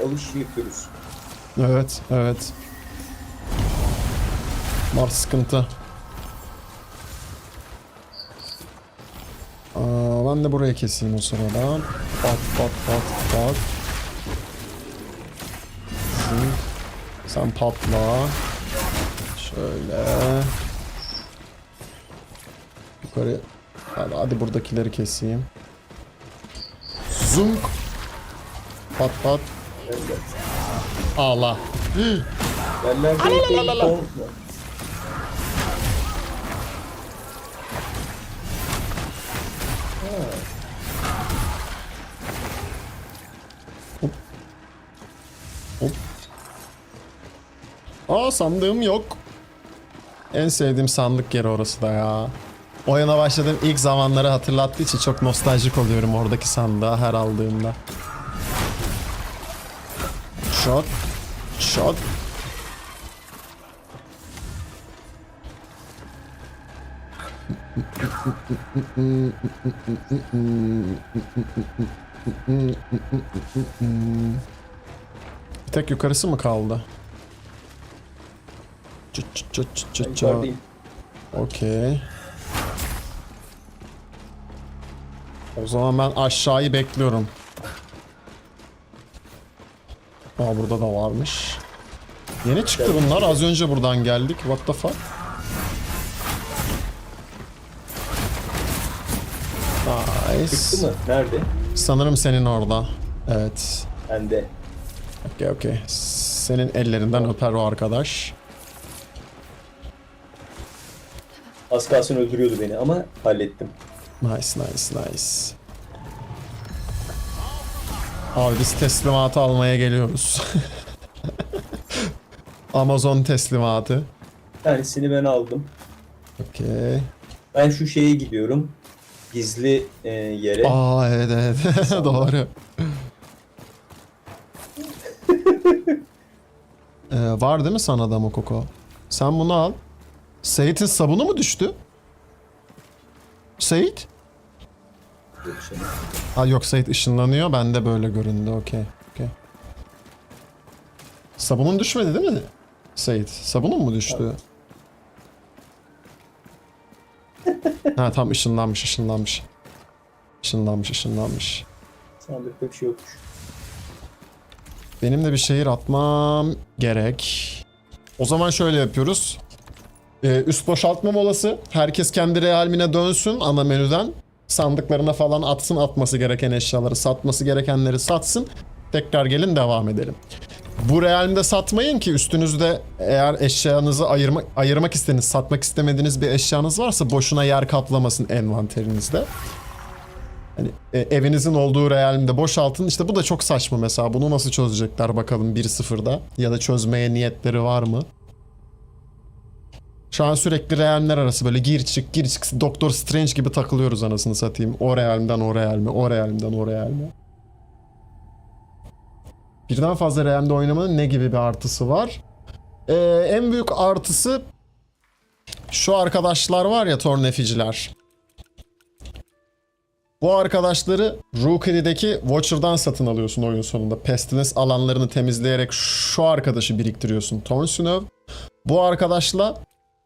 alış yapıyoruz. Evet, evet. Var sıkıntı. Ben de buraya keseyim o sırada. Pat pat pat pat. Sen patla. Şöyle. Yukarı. Hadi buradakileri keseyim. Zunk. Pat pat. Allah. Yerler Alalalala. Hop. Hop. Aa, sandığım yok. En sevdiğim sandık yeri orası da ya. Oyuna başladığım ilk zamanları hatırlattığı için çok nostaljik oluyorum oradaki sandığa her aldığımda. Shot. Shot. Bir tek yukarısı mı kaldı? Yukarıdayım. Okey. O zaman ben aşağıyı bekliyorum. Aa, burada da varmış. Yeni çıktı bunlar. Az önce buradan geldik. What the fuck? Nice. Çıktı mı? Nerede? Sanırım senin orada. Evet. Bende. Okey. Senin ellerinden öper o arkadaş. Az kalsın öldürüyordu beni ama hallettim. Nice. Abi biz teslimatı almaya geliyoruz. Amazon teslimatı. Bir tanesini ben aldım. Okey. Ben şu şeye gidiyorum. Gizli yere. Aa, evet. Doğru. Var değil mi sana da Mokoko? Sen bunu al. Seyit'in sabunu mu düştü? Seyit? Yok şey. Ha yok, Seyit ışınlanıyor. Bende böyle göründü. Okey. Sabunun düşmedi değil mi? Seyit. Sabunun mu düştü? Ha, tam ışınlanmış. Işınlanmış. Sandıkta bir şey yokmuş. Benim de bir şehir atmam gerek. O zaman şöyle yapıyoruz. Üst boşaltma molası. Herkes kendi realmine dönsün ana menüden. Sandıklarına falan atsın atması gereken eşyaları. Satması gerekenleri satsın. Tekrar gelin devam edelim. Bu realmde satmayın ki üstünüzde eğer eşyanızı ayırmak istediğiniz, satmak istemediğiniz bir eşyanız varsa boşuna yer kaplamasın envanterinizde. Hani evinizin olduğu realmde boşaltın. İşte bu da çok saçma mesela. Bunu nasıl çözecekler bakalım 1.0'da? Ya da çözmeye niyetleri var mı? Şu an sürekli realmler arası böyle gir çık Doktor Strange gibi takılıyoruz anasını satayım. O realmden o realme, o realmden o realme. Birden fazla realmde oynamanın ne gibi bir artısı var? En büyük artısı şu arkadaşlar var ya, Torneficiler. Bu arkadaşları Rookery'deki Watcher'dan satın alıyorsun oyun sonunda. Pestilence alanlarını temizleyerek şu arkadaşı biriktiriyorsun. Thorn Snow. Bu arkadaşla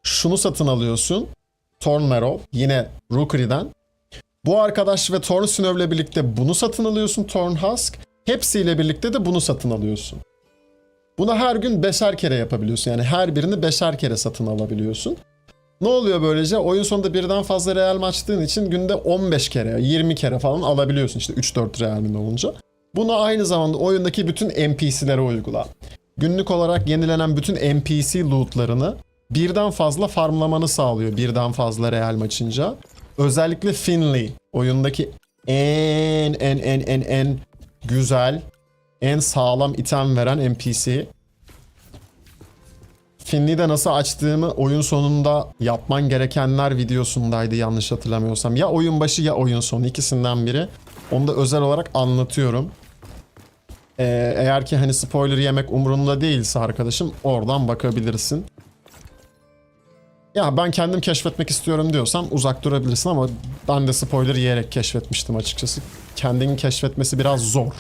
şunu satın alıyorsun. Thorn Marrow. Yine Rookery'den. Bu arkadaş ve Thorn Snow'le birlikte bunu satın alıyorsun. Thorn Husk. Hepsiyle birlikte de bunu satın alıyorsun. Bunu her gün 5'er kere yapabiliyorsun. Yani her birini 5'er kere satın alabiliyorsun. Ne oluyor böylece? Oyun sonunda birden fazla real açtığın için günde 15 kere, 20 kere falan alabiliyorsun işte 3-4 realmin olunca. Bunu aynı zamanda oyundaki bütün NPC'lere uygula. Günlük olarak yenilenen bütün NPC lootlarını birden fazla farmlamanı sağlıyor birden fazla real açınca. Özellikle Finley oyundaki en güzel, en sağlam item veren NPC. Finley'de nasıl açtığımı oyun sonunda yapman gerekenler videosundaydı yanlış hatırlamıyorsam. Ya oyun başı ya oyun sonu, ikisinden biri. Onu da özel olarak anlatıyorum. Eğer ki hani spoiler yemek umurunda değilse arkadaşım oradan bakabilirsin. Ya ben kendim keşfetmek istiyorum diyorsam uzak durabilirsin ama ben de spoiler yiyerek keşfetmiştim açıkçası. Kendini keşfetmesi biraz zor.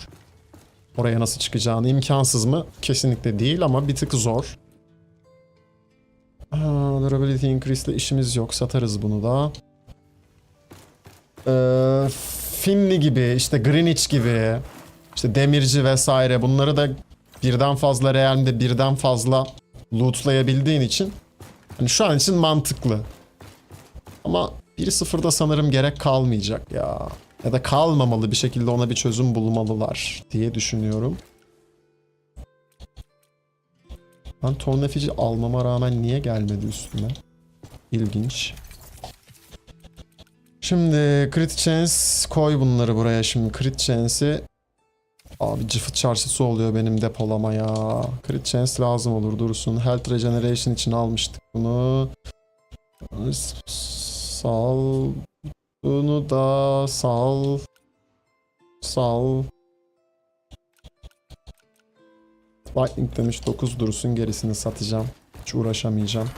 Oraya nasıl çıkacağını imkansız mı? Kesinlikle değil ama bir tık zor. Durability increase ile işimiz yok. Satarız bunu da. Finley gibi, işte Greenwich gibi, işte Demirci vesaire bunları da birden fazla realmde birden fazla lootlayabildiğin için hani şu an için mantıklı. Ama 1.0'da sanırım gerek kalmayacak ya. Ya da kalmamalı, bir şekilde ona bir çözüm bulmalılar diye düşünüyorum. Ben tornafici almama rağmen niye gelmedi üstüme? İlginç. Şimdi crit chance koy bunları buraya şimdi. Crit chance'i abi cıfıt çarşısı oluyor benim depolama ya. Crit chance lazım olur dursun. Health regeneration için almıştık bunu. Sal. Bunu da sal. Sal. Lightning demiş 9 dursun, gerisini satacağım. Hiç uğraşamayacağım.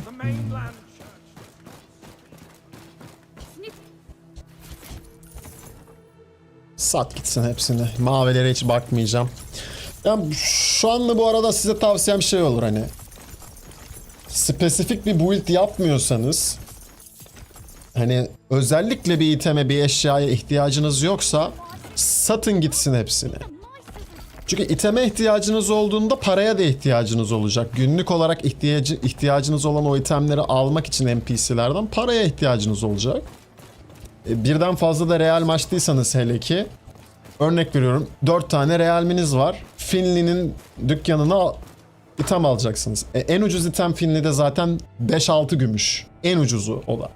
The mainland church. Sat gitsin hepsini. Mavilere hiç bakmayacağım. Ya şu anda bu arada size tavsiyem şey olur hani. Spesifik bir build yapmıyorsanız, hani özellikle bir iteme, bir eşyaya ihtiyacınız yoksa satın gitsin hepsini. Çünkü iteme ihtiyacınız olduğunda paraya da ihtiyacınız olacak. Günlük olarak ihtiyacınız olan o itemleri almak için NPC'lerden paraya ihtiyacınız olacak. Birden fazla da real maçtıysanız hele ki, örnek veriyorum 4 tane realminiz var. Finley'nin dükkanına item alacaksınız. En ucuz item Finley'de zaten 5-6 gümüş. En ucuzu o da.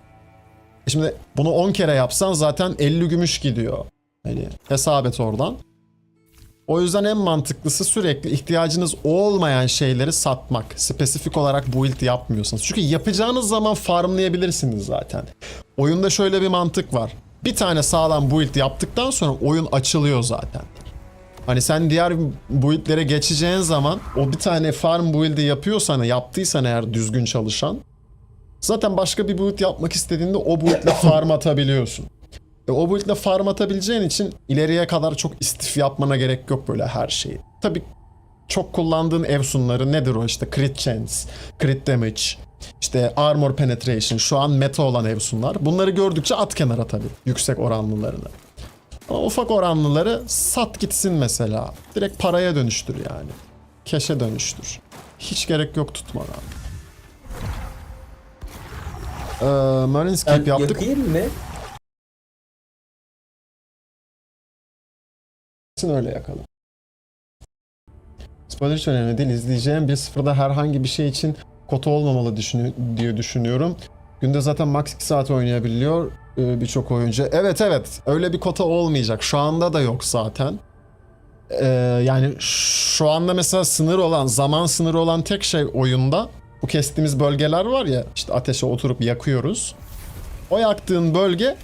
Şimdi bunu 10 kere yapsan zaten 50 gümüş gidiyor. Hani hesap et oradan. O yüzden en mantıklısı sürekli ihtiyacınız olmayan şeyleri satmak. Spesifik olarak build yapmıyorsanız. Çünkü yapacağınız zaman farmlayabilirsiniz zaten. Oyunda şöyle bir mantık var. Bir tane sağlam build yaptıktan sonra oyun açılıyor zaten. Hani sen diğer build'lere geçeceğin zaman o bir tane farm build'i yapıyorsan, yaptıysan eğer düzgün çalışan, zaten başka bir build yapmak istediğinde o build'le farm atabiliyorsun. O build'le farm atabileceğin için ileriye kadar çok istif yapmana gerek yok böyle her şeyi. Tabii çok kullandığın evsunları nedir o işte crit chance, crit damage, işte armor penetration, şu an meta olan evsunlar. Bunları gördükçe at kenara tabii yüksek oranlılarını. Ama ufak oranlıları sat gitsin mesela. Direkt paraya dönüştür yani. Cash'e dönüştür. Hiç gerek yok tutmana. Marinescape yaptık. Yakayım mı? Öyle yakalım. Spoiler hiç önemli değil. İzleyeceğim 1.0'da herhangi bir şey için kota olmamalı diye düşünüyorum. Günde zaten max 2 saat oynayabiliyor birçok oyuncu. Evet öyle bir kota olmayacak. Şu anda da yok zaten. Yani şu anda mesela zaman sınırı olan tek şey oyunda bu kestiğimiz bölgeler var ya, işte ateşe oturup yakıyoruz. O yaktığın bölge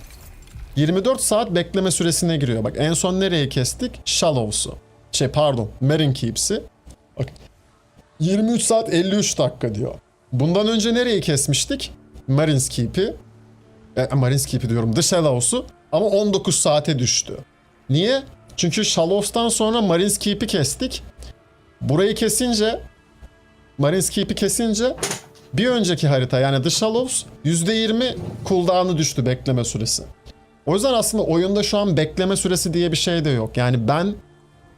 24 saat bekleme süresine giriyor. Bak en son nereyi kestik? Shallows'u. Marine Keeps'i. Bak 23 saat 53 dakika diyor. Bundan önce nereyi kesmiştik? Marines Keep'i. Marines Keep'i diyorum. The Shallows'u. Ama 19 saate düştü. Niye? Çünkü Shallows'tan sonra Marines Keep'i kestik. Burayı kesince, Marines Keep'i kesince bir önceki harita yani The Shallows %20 cooldown'ı düştü bekleme süresi. O yüzden aslında oyunda şu an bekleme süresi diye bir şey de yok. Yani ben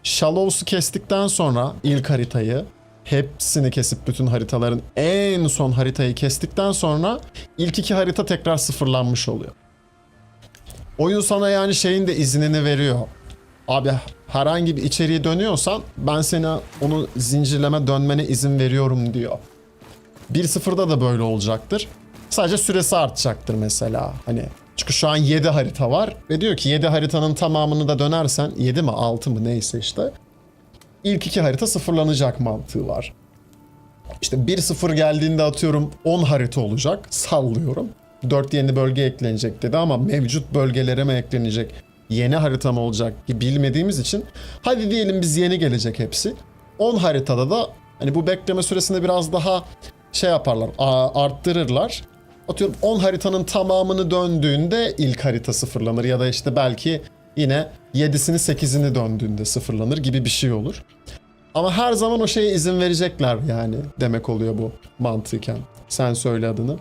Shallows'u kestikten sonra ilk haritayı, hepsini kesip bütün haritaların en son haritayı kestikten sonra ilk 2 harita tekrar sıfırlanmış oluyor. Oyun sana yani şeyin de iznini veriyor. Abi herhangi bir içeriği dönüyorsan ben sana onu zincirleme dönmene izin veriyorum diyor. 1.0'da da böyle olacaktır. Sadece süresi artacaktır mesela. Hani çünkü şu an 7 harita var ve diyor ki 7 haritanın tamamını da dönersen 7 mi 6 mı neyse işte ilk 2 harita sıfırlanacak mantığı var. İşte 1.0 geldiğinde atıyorum 10 harita olacak, sallıyorum. 4 yeni bölge eklenecek dedi ama mevcut bölgelere mi eklenecek, yeni harita mı olacak ki bilmediğimiz için hadi diyelim biz yeni gelecek hepsi. 10 haritada da hani bu bekleme süresini biraz daha şey yaparlar, arttırırlar. Atıyorum 10 haritanın tamamını döndüğünde ilk harita sıfırlanır ya da işte belki yine 7'sini 8'ini döndüğünde sıfırlanır gibi bir şey olur. Ama her zaman o şeye izin verecekler yani demek oluyor bu mantıken. Sen söyle adını.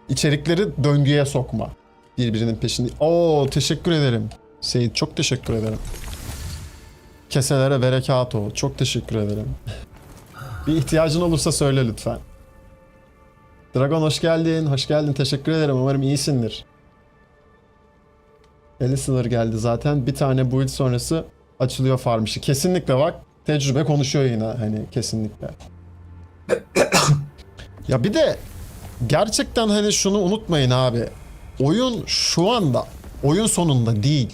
içerikleri döngüye sokma. Birbirinin peşinde. Oo, teşekkür ederim. Seyit, çok teşekkür ederim. Keselere berekat ol. Çok teşekkür ederim. Bir ihtiyacın olursa söyle lütfen. Dragon hoş geldin. Hoş geldin. Teşekkür ederim. Umarım iyisindir. Elisiler geldi zaten. Bir tane build sonrası açılıyor farm işi. Kesinlikle bak. Tecrübe konuşuyor yine. Hani kesinlikle. Ya bir de gerçekten hani şunu unutmayın abi. Oyun şu anda oyun sonunda değil.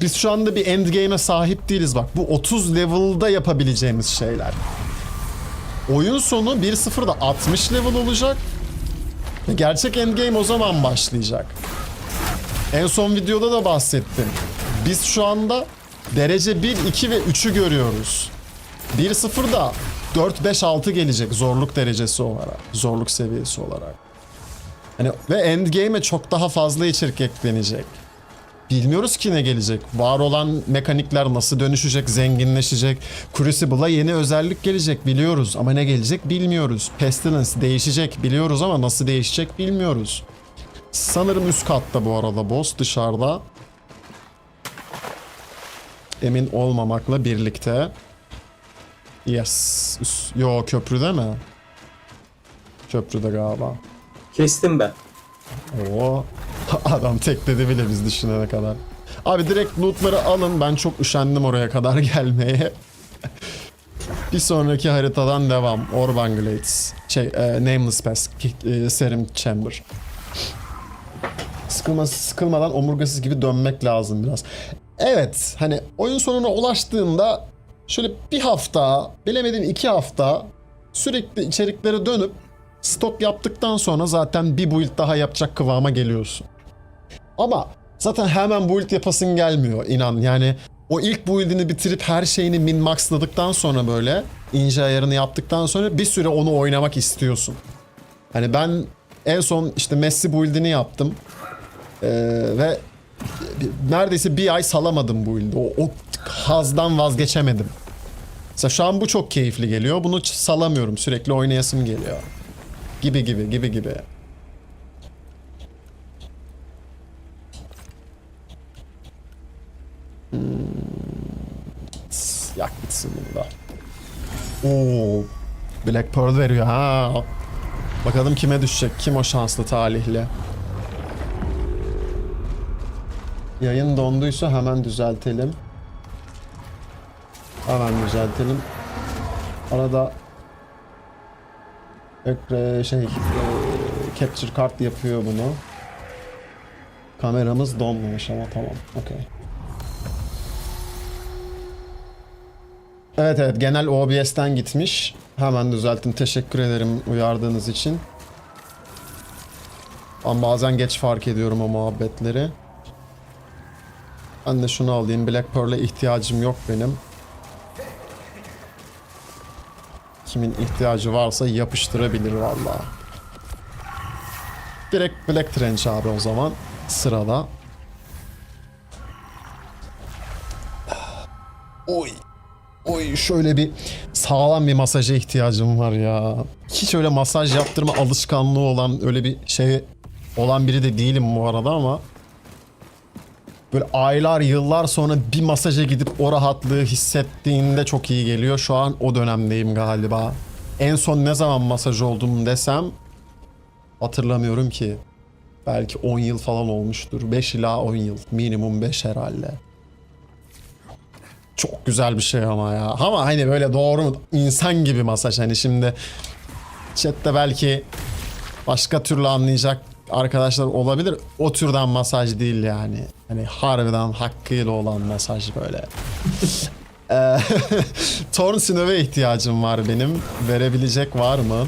Biz şu anda bir endgame'e sahip değiliz bak. Bu 30 level'da yapabileceğimiz şeyler. Oyun sonu 1.0'da 60 level olacak. Ve gerçek endgame o zaman başlayacak. En son videoda da bahsettim. Biz şu anda derece 1, 2 ve 3'ü görüyoruz. 1.0'da 4, 5, 6 gelecek zorluk derecesi olarak. Zorluk seviyesi olarak. Hani ve endgame'e çok daha fazla içerik eklenecek. Bilmiyoruz ki ne gelecek. Var olan mekanikler nasıl dönüşecek, zenginleşecek. Crucible'a yeni özellik gelecek biliyoruz ama ne gelecek bilmiyoruz. Pestilence değişecek biliyoruz ama nasıl değişecek bilmiyoruz. Sanırım üst katta bu arada boss, dışarıda. Emin olmamakla birlikte. Yes. Yo, köprüde mi? Köprüde galiba. Kestim ben. Oo. Adam tekledi bile biz düşünene kadar. Abi direkt lootları alın. Ben çok üşendim oraya kadar gelmeye. Bir sonraki haritadan devam. Orban Glades. Nameless Pass. Serum Chamber. Sıkılmadan omurgasız gibi dönmek lazım biraz. Evet. Hani oyun sonuna ulaştığında şöyle bir hafta, bilemediğim 2 hafta sürekli içeriklere dönüp stop yaptıktan sonra zaten bir build daha yapacak kıvama geliyorsun. Ama zaten hemen build yapasın gelmiyor, inan. Yani o ilk build'ini bitirip her şeyini min-maxladıktan sonra böyle ince ayarını yaptıktan sonra bir süre onu oynamak istiyorsun. Hani ben en son işte Messi build'ini yaptım. Ve neredeyse bir ay salamadım build'i. O hazdan vazgeçemedim. Mesela şu an bu çok keyifli geliyor. Bunu salamıyorum. Sürekli oynayasım geliyor. Gibi. Yak bitsin bunda. Oo, Black Pearl veriyor ha. Bakalım kime düşecek? Kim o şanslı talihli? Yayın donduysa hemen düzeltelim. Arada capture kart yapıyor bunu. Kameramız donmamış ama tamam. Okey. Evet, genel OBS'ten gitmiş. Hemen düzelttim. Teşekkür ederim uyardığınız için. Ama bazen geç fark ediyorum o muhabbetleri. Ben de şunu alayım. Black Pearl'e ihtiyacım yok benim. Kimin ihtiyacı varsa yapıştırabilir vallahi. Direkt Black Trench abi o zaman. Sırada. Oy, şöyle bir sağlam bir masaja ihtiyacım var ya. Hiç öyle masaj yaptırma alışkanlığı olan, öyle bir şey olan biri de değilim bu arada ama böyle aylar, yıllar sonra bir masaja gidip o rahatlığı hissettiğinde çok iyi geliyor. Şu an o dönemdeyim galiba. En son ne zaman masaj oldum desem hatırlamıyorum ki. Belki 10 yıl falan olmuştur. 5 ila 10 yıl. Minimum 5 herhalde. Çok güzel bir şey ama ya. Ama hani böyle doğru mu? İnsan gibi masaj. Hani şimdi chatte belki başka türlü anlayacak arkadaşlar olabilir. O türden masaj değil yani. Hani harbiden hakkıyla olan masaj böyle. Torn Snow'e ihtiyacım var benim. Verebilecek var mı?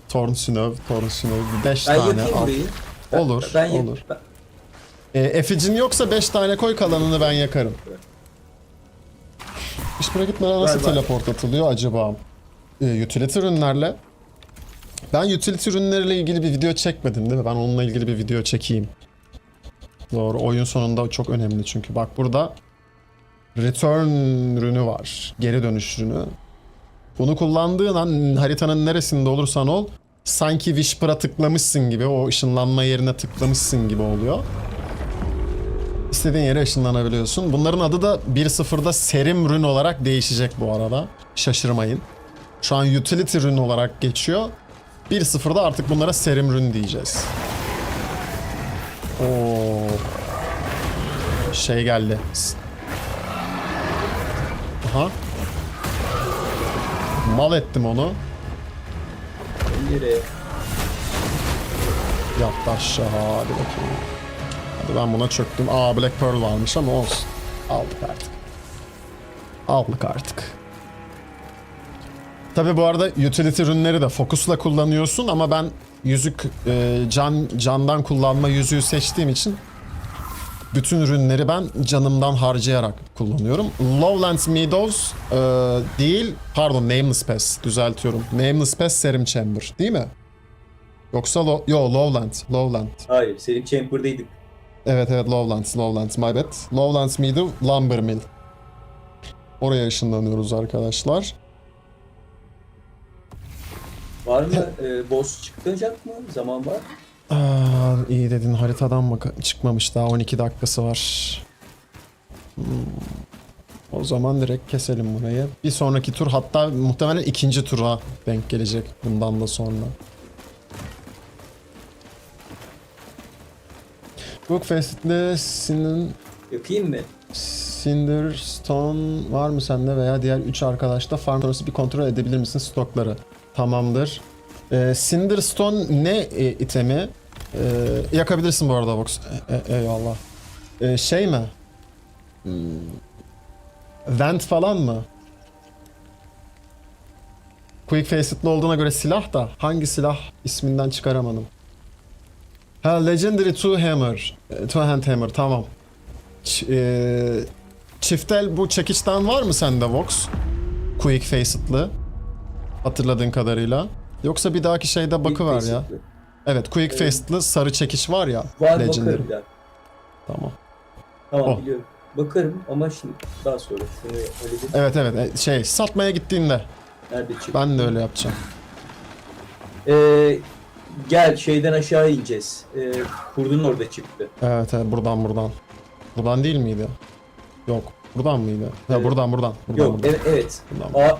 Torn Snow. 5 Ben tane yapayım al. burayı. Olur. Efficin yoksa 5 tane koy, kalanını ben yakarım. İş buraya gitmeden nasıl teleport atılıyor acaba? Utility ürünlerle. Ben utility ürünleriyle ilgili bir video çekmedim değil mi? Ben onunla ilgili bir video çekeyim. Doğru, oyun sonunda çok önemli çünkü. Bak burada return ürünü var. Geri dönüş ürünü. Bunu kullandığın an haritanın neresinde olursan ol sanki Whisper'a tıklamışsın gibi, o ışınlanma yerine tıklamışsın gibi oluyor. İstediğin yere ışınlanabiliyorsun. Bunların adı da 1.0'da Serim Rune olarak değişecek bu arada. Şaşırmayın. Şu an Utility Rune olarak geçiyor. 1.0'da artık bunlara Serim Rune diyeceğiz. Oo. Şey geldi. Aha. Mal ettim onu. Nereye? Yattı aşağı, hadi bakayım. Hadi ben buna çöktüm. Aa, Black Pearl varmış ama olsun. Aldık artık. Aldık artık. Tabi bu arada utility ürünleri de fokusla kullanıyorsun ama ben yüzük candan kullanma yüzüğü seçtiğim için bütün ürünleri ben canımdan harcayarak kullanıyorum. Lowlands Meadows değil, pardon, Nameless Pass, düzeltiyorum. Nameless Pass Serim Chamber değil mi? Yoksa Lowland. Hayır, senin Chamber'daydık. Evet Lowlands my bad. Lowlands Meadow Lumber Mill. Oraya ışınlanıyoruz arkadaşlar. Var mı boss çıkacak mı? Zaman var. İyi dedin, haritadan çıkmamış, daha 12 dakikası var. O zaman direkt keselim burayı. Bir sonraki tur, hatta muhtemelen ikinci tura denk gelecek bundan da sonra. Book Fest'le Yapayım mı? Cinderstone var mı sende veya diğer 3 arkadaşta? Farm sonrası bir kontrol edebilir misin stokları? Tamamdır. Cinderstone ne itemi? Yakabilirsin bu arada Vox. Eyvallah. Şey mi? Vent falan mı? Quick Facet'lı olduğuna göre silah da hangi silah isminden çıkaramadım. Ha, Legendary Two Hand Hammer, tamam. Çiftel bu çekiçten var mı sende Vox? Quick Facet'lı. Hatırladığın kadarıyla. Yoksa bir dahaki şeyde bakıver ya. Evet, Quick Facet'lı sarı çekiç var ya. Var, Legendary. bakarım da. Tamam. Tamam, Oh. biliyorum. Bakarım ama şimdi daha sonra şunu halledeyim. Evet, şey, satmaya gittiğinde Nerede çıktı? ben de öyle yapacağım. Gel, şeyden aşağı ineceğiz. Kurdun orada çıktı. Evet, buradan. Buradan değil miydi? Yok. Buradan mıydı? Ya Evet. buradan. Yok, evet. Buradan.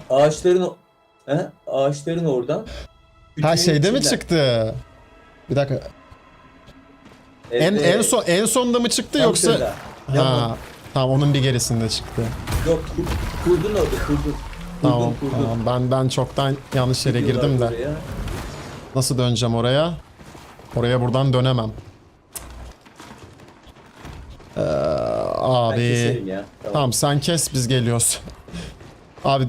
Ağaçların oradan. Ha, Bütünün şeyde mi içinden. çıktı? Bir dakika. Evet, En sonda mı çıktı tam yoksa? şurada. Ha, Yanma. tamam, onun bir gerisinde çıktı. Yok, kurdun orada, kurdun. Tamam, Kurdun. tamam. Ben çoktan yanlış yere Gidiyorlar girdim de. oraya. Nasıl döneceğim oraya? Oraya buradan dönemem. Ben Abi. keserim ya. Tamam, sen kes, biz geliyoruz. Abi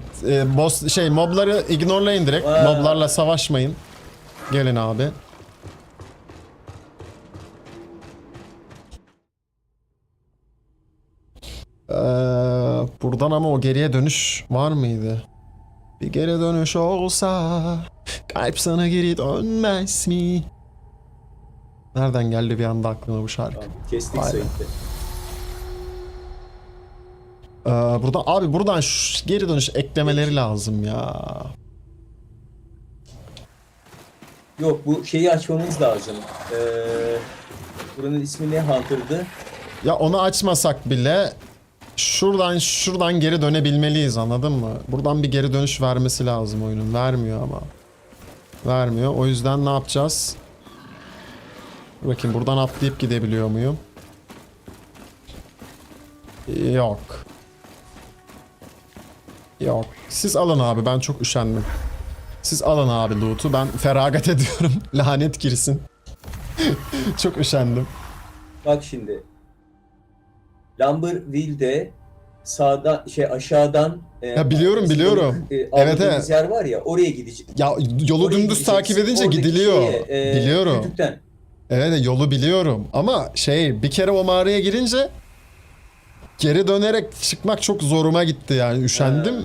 boss mobları ignorelayın direkt. Aa. Moblarla savaşmayın. Gelin abi. Buradan ama o geriye dönüş var mıydı? Bir geri dönüş olsa kalp sana geri dönmez mi? Nereden geldi bir anda aklıma bu şarkı? Tamam, kestik Aynen. Sait'i. Buradan geri dönüş eklemeleri lazım ya. Yok, bu şeyi açmamız lazım. Buranın ismi ne? Hunter'dı. Ya onu açmasak bile şuradan geri dönebilmeliyiz, anladın mı? Buradan bir geri dönüş vermesi lazım oyunun. Vermiyor ama. Vermiyor. O yüzden ne yapacağız? Bakayım, buradan atlayıp gidebiliyor muyum? Yok. Yok. Siz alın abi, ben çok üşendim. Siz alın abi loot'u, ben feragat ediyorum. Lanet girsin. Çok üşendim. Bak şimdi. Lumberville'de sağdan aşağıdan Ya biliyorum. Evet, evet. Yer var ya, oraya gideceğiz. Ya yolu Oraya dümdüz takip gideceksin. edince Oradaki gidiliyor. Biliyorum. kütükten. Evet, yolu biliyorum ama bir kere o mağaraya girince geri dönerek çıkmak çok zoruma gitti, yani üşendim.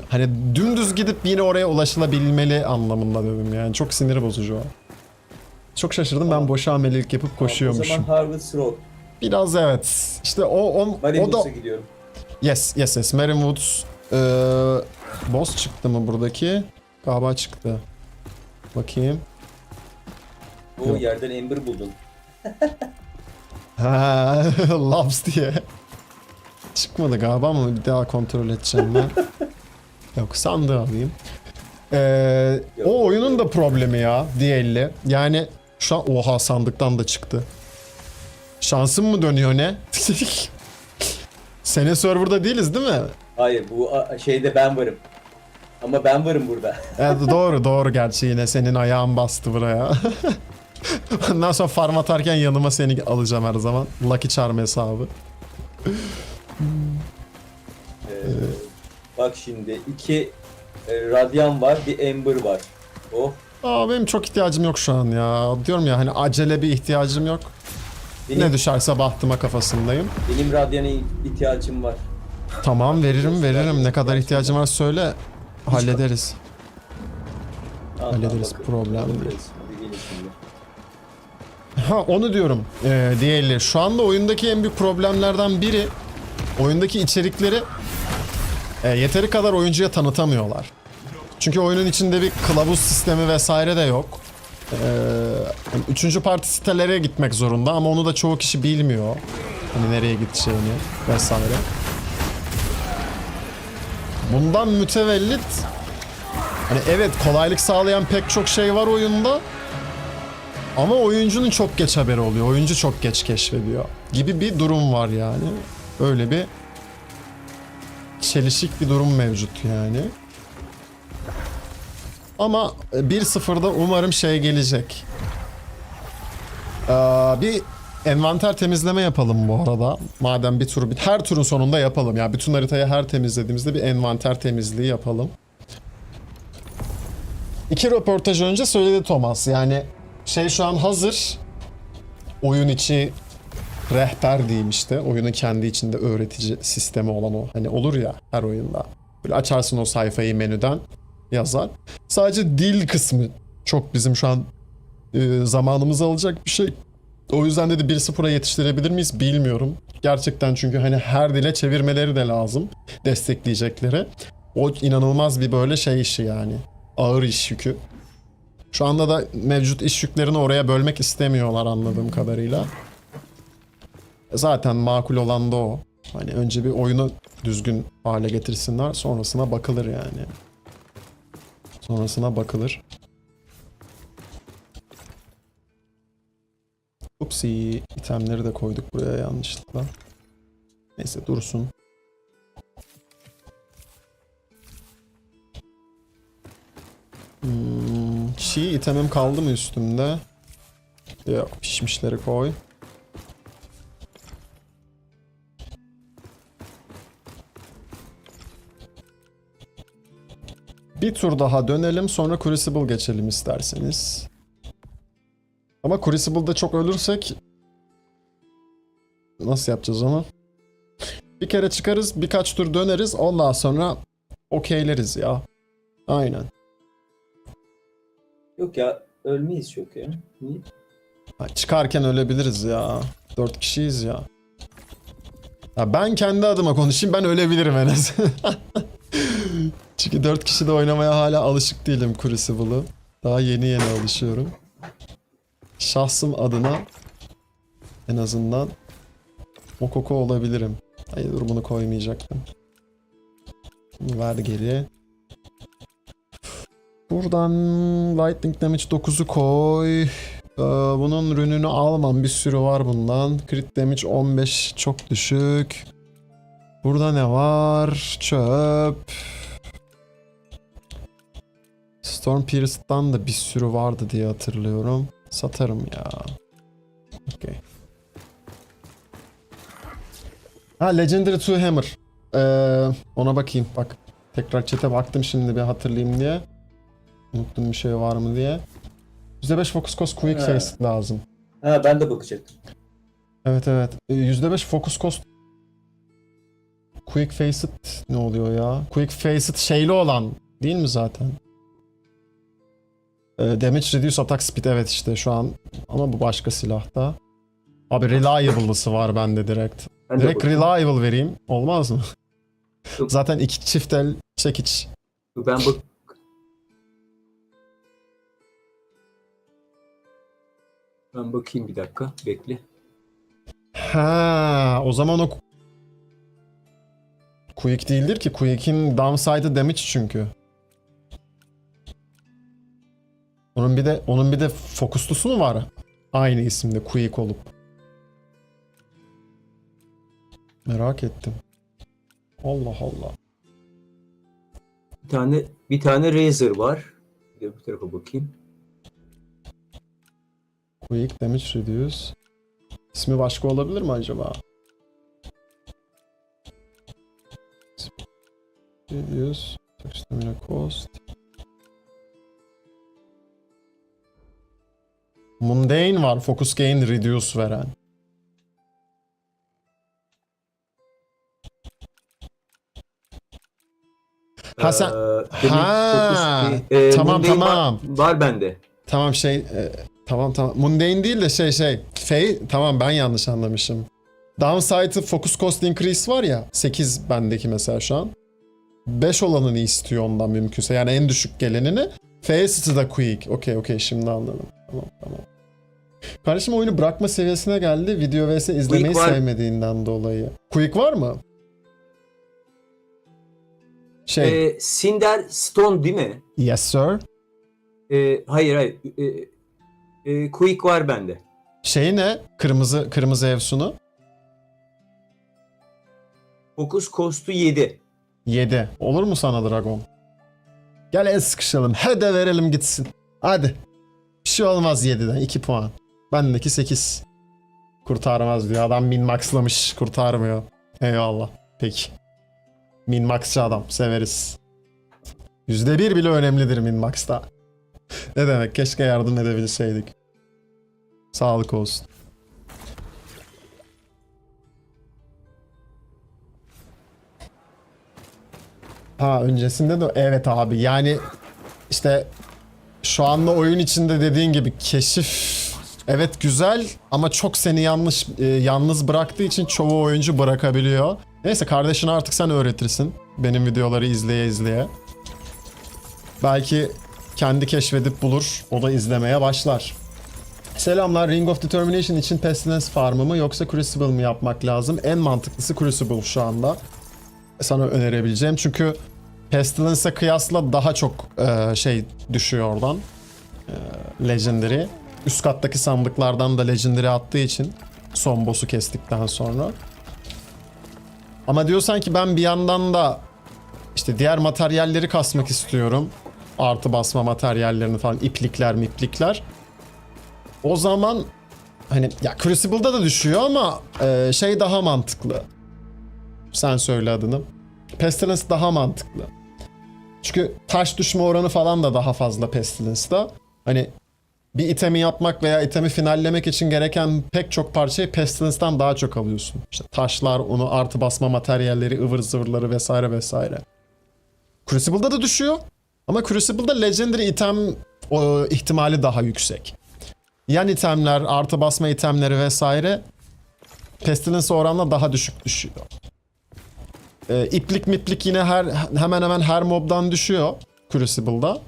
Hani dümdüz gidip yine oraya ulaşılabilmeli anlamında dedim, yani çok sinir bozucu o. Çok şaşırdım, ben boşa amelilik yapıp O koşuyormuşum. zaman Harvest Road. Biraz evet. İşte o da Marimbus'a gidiyorum. yes Merrin Woods. Boss çıktı mı buradaki? Galiba çıktı. Bakayım. O Yok. yerden Ember buldun. Ha, Labs diye. Çıkmadı galiba ama bir daha kontrol edeceğim ben. Yok, sandığı alayım. O oyunun da problemi ya DL'li. Yani şu an oha sandıktan da çıktı. Şansım mı dönüyor ne? Sene serverda değiliz değil mi? Hayır bu şeyde ben varım. Ama ben varım burada. Evet, doğru gerçi yine senin ayağın bastı buraya. Ondan sonra farm atarken yanıma seni alacağım her zaman. Lucky Charm hesabı. Bak şimdi 2 Radyan var, bir Ember var. Oh. Benim çok ihtiyacım yok şu an ya. Diyorum ya hani acele bir ihtiyacım yok. Benim, Ne düşerse bahtıma kafasındayım. benim Radyan'a ihtiyacım var. Tamam veririm. Ne kadar ihtiyacım var söyle. Hallederiz. Hallederiz, problem değil. Hadi gelin şimdi. Ha onu diyorum. Diğerleri. Şu anda oyundaki en büyük problemlerden biri oyundaki içerikleri yeteri kadar oyuncuya tanıtamıyorlar. Çünkü oyunun içinde bir kılavuz sistemi vesaire de yok. Üçüncü parti sitelere gitmek zorunda ama onu da çoğu kişi bilmiyor. Hani nereye gideceğini vesaire. Bundan mütevellit hani evet kolaylık sağlayan pek çok şey var oyunda. Ama oyuncunun çok geç haberi oluyor. Oyuncu çok geç keşfediyor gibi bir durum var yani. Öyle bir çelişik bir durum mevcut yani. Ama 1-0'da umarım şey gelecek. Bir envanter temizleme yapalım bu arada. Madem bir tur, her turun sonunda yapalım. Ya bütün haritayı her temizlediğimizde bir envanter temizliği yapalım. 2 röportaj önce söyledi Thomas. Yani şey şu an hazır. Oyun içi rehber diyeyim işte. Oyunun kendi içinde öğretici sistemi olan o. Hani olur ya her oyunda. Böyle açarsın o sayfayı menüden yazar. Sadece dil kısmı çok bizim şu an zamanımızı alacak bir şey. O yüzden dedi 1-0'a yetiştirebilir miyiz bilmiyorum. Gerçekten çünkü hani her dile çevirmeleri de lazım. Destekleyecekleri. O inanılmaz bir böyle şey işi yani. Ağır iş yükü. Şu anda da mevcut iş yüklerini oraya bölmek istemiyorlar anladığım kadarıyla. Zaten makul olan da o. Hani önce bir oyunu düzgün hale getirsinler, sonrasına bakılır yani. Sonrasına bakılır. Upsi, itemleri de koyduk buraya yanlışlıkla. Neyse dursun. Çiğ itemim kaldı mı üstümde? Yok, pişmişleri koy. Bir tur daha dönelim, sonra Crucible geçelim isterseniz. Ama Crucible'da çok ölürsek nasıl yapacağız onu? Bir kere çıkarız, birkaç tur döneriz, ondan sonra okeyleriz ya. Aynen. Yok ya ölmeyiz çok ya. Niye? Çıkarken ölebiliriz ya. 4 kişiyiz ya. Ya ben kendi adıma konuşayım, ben ölebilirim en azından. Çünkü 4 kişi de oynamaya hala alışık değilim Crucible'ı. Daha yeni alışıyorum. Şahsım adına en azından Mokoko olabilirim. Hayır dur bunu koymayacaktım. Bunu ver geri. Buradan Lightning Damage 9'u koy. Bunun rününü almam. Bir sürü var bundan. Crit Damage 15 çok düşük. Burada ne var? Çöp. Storm Pierced'dan da bir sürü vardı diye hatırlıyorum. Satarım ya. Okay. Ha Legendary Two Hammer. Ona bakayım. Bak. Tekrar chat'e baktım şimdi bir hatırlayayım diye. Unuttum bir şey var mı diye. %5 Focus Cost Quick Face lazım. Ha ben de bakacaktım. Evet. %5 Focus Cost Quick Faced ne oluyor ya? Quick Faced şeyli olan değil mi zaten? Damage Reduce Attack Speed evet işte şu an. Ama bu başka silahta. Abi Reliable'lısı var bende direkt. Direkt Reliable vereyim. Olmaz mı? Yok. Zaten 2 çift el çekiç. Ben bak. Ben bakayım bir dakika. Bekle. Ha, o zaman o Quick değildir ki. Quick'in downside'ı damage çünkü. Onun bir de fokuslusu mu var? Aynı isimde Quick olup. Merak ettim. Allah Allah. Bir tane Razer var. Bir de bu tarafa bakayım. Quick damage reduce. İsmi başka olabilir mi acaba? Reduce. Stamina cost. Mundane var. Focus gain reduce veren. Ha sen... Demin Ha, Focus- tamam, Mundane tamam. Var bende. Tamam tamam. Mundane değil de Fey, tamam ben yanlış anlamışım. Downside'ı focus cost increase var ya, 8 bendeki mesela şu an. 5 olanını istiyor ondan mümkünse. Yani en düşük gelenini. F'si de quick. Okey şimdi anladım. Tamam. Kardeşim oyunu bırakma seviyesine geldi. Video vs izlemeyi sevmediğinden dolayı. Quick var mı? Cinder Stone değil mi? Yes sir. Hayır. Quick var bende. Şey ne? Kırmızı Evsun'u. Focus Cost'u 7. 7. Olur mu sana Dragon? Gel el sıkışalım. Hadi verelim gitsin. Hadi. Bir şey olmaz 7'den. 2 puan. Bendeki 8. Kurtarmaz diyor. Adam min-maxlamış. Kurtarmıyor. Eyvallah. Peki. Min-maxçı adam. Severiz. %1 bile önemlidir min-max'ta. Ne demek? Keşke yardım edebilseydik. Sağlık olsun. Ha öncesinde de evet abi yani işte şu anda oyun içinde dediğin gibi keşif evet güzel ama çok seni yalnız bıraktığı için çoğu oyuncu bırakabiliyor. Neyse kardeşine artık sen öğretirsin benim videoları izleye. Belki kendi keşfedip bulur, o da izlemeye başlar. Selamlar, Ring of Determination için Pestilence farmı mı yoksa Crucible mi yapmak lazım? En mantıklısı Crucible şu anda. Sana önerebileceğim çünkü Pestilence'e kıyasla daha çok düşüyor oradan. Legendary. Üst kattaki sandıklardan da Legendary attığı için son boss'u kestikten sonra. Ama diyorsan ki ben bir yandan da işte diğer materyalleri kasmak istiyorum. Artı basma materyallerini falan, iplikler. O zaman hani ya Crucible'da da düşüyor ama daha mantıklı. Sen söyle adını. Pestilence daha mantıklı. Çünkü taş düşme oranı falan da daha fazla Pestilence'da. Hani bir itemi yapmak veya itemi finallemek için gereken pek çok parçayı Pestilence'dan daha çok alıyorsun. İşte taşlar, onu artı basma materyalleri, ıvır zıvırları vesaire. Crucible'da da düşüyor. Ama Crucible'da Legendary item ihtimali daha yüksek. Yan itemler, artı basma itemleri vesaire Pestilence oranla daha düşük düşüyor. İplik yine hemen hemen her mobdan düşüyor Crucible'da.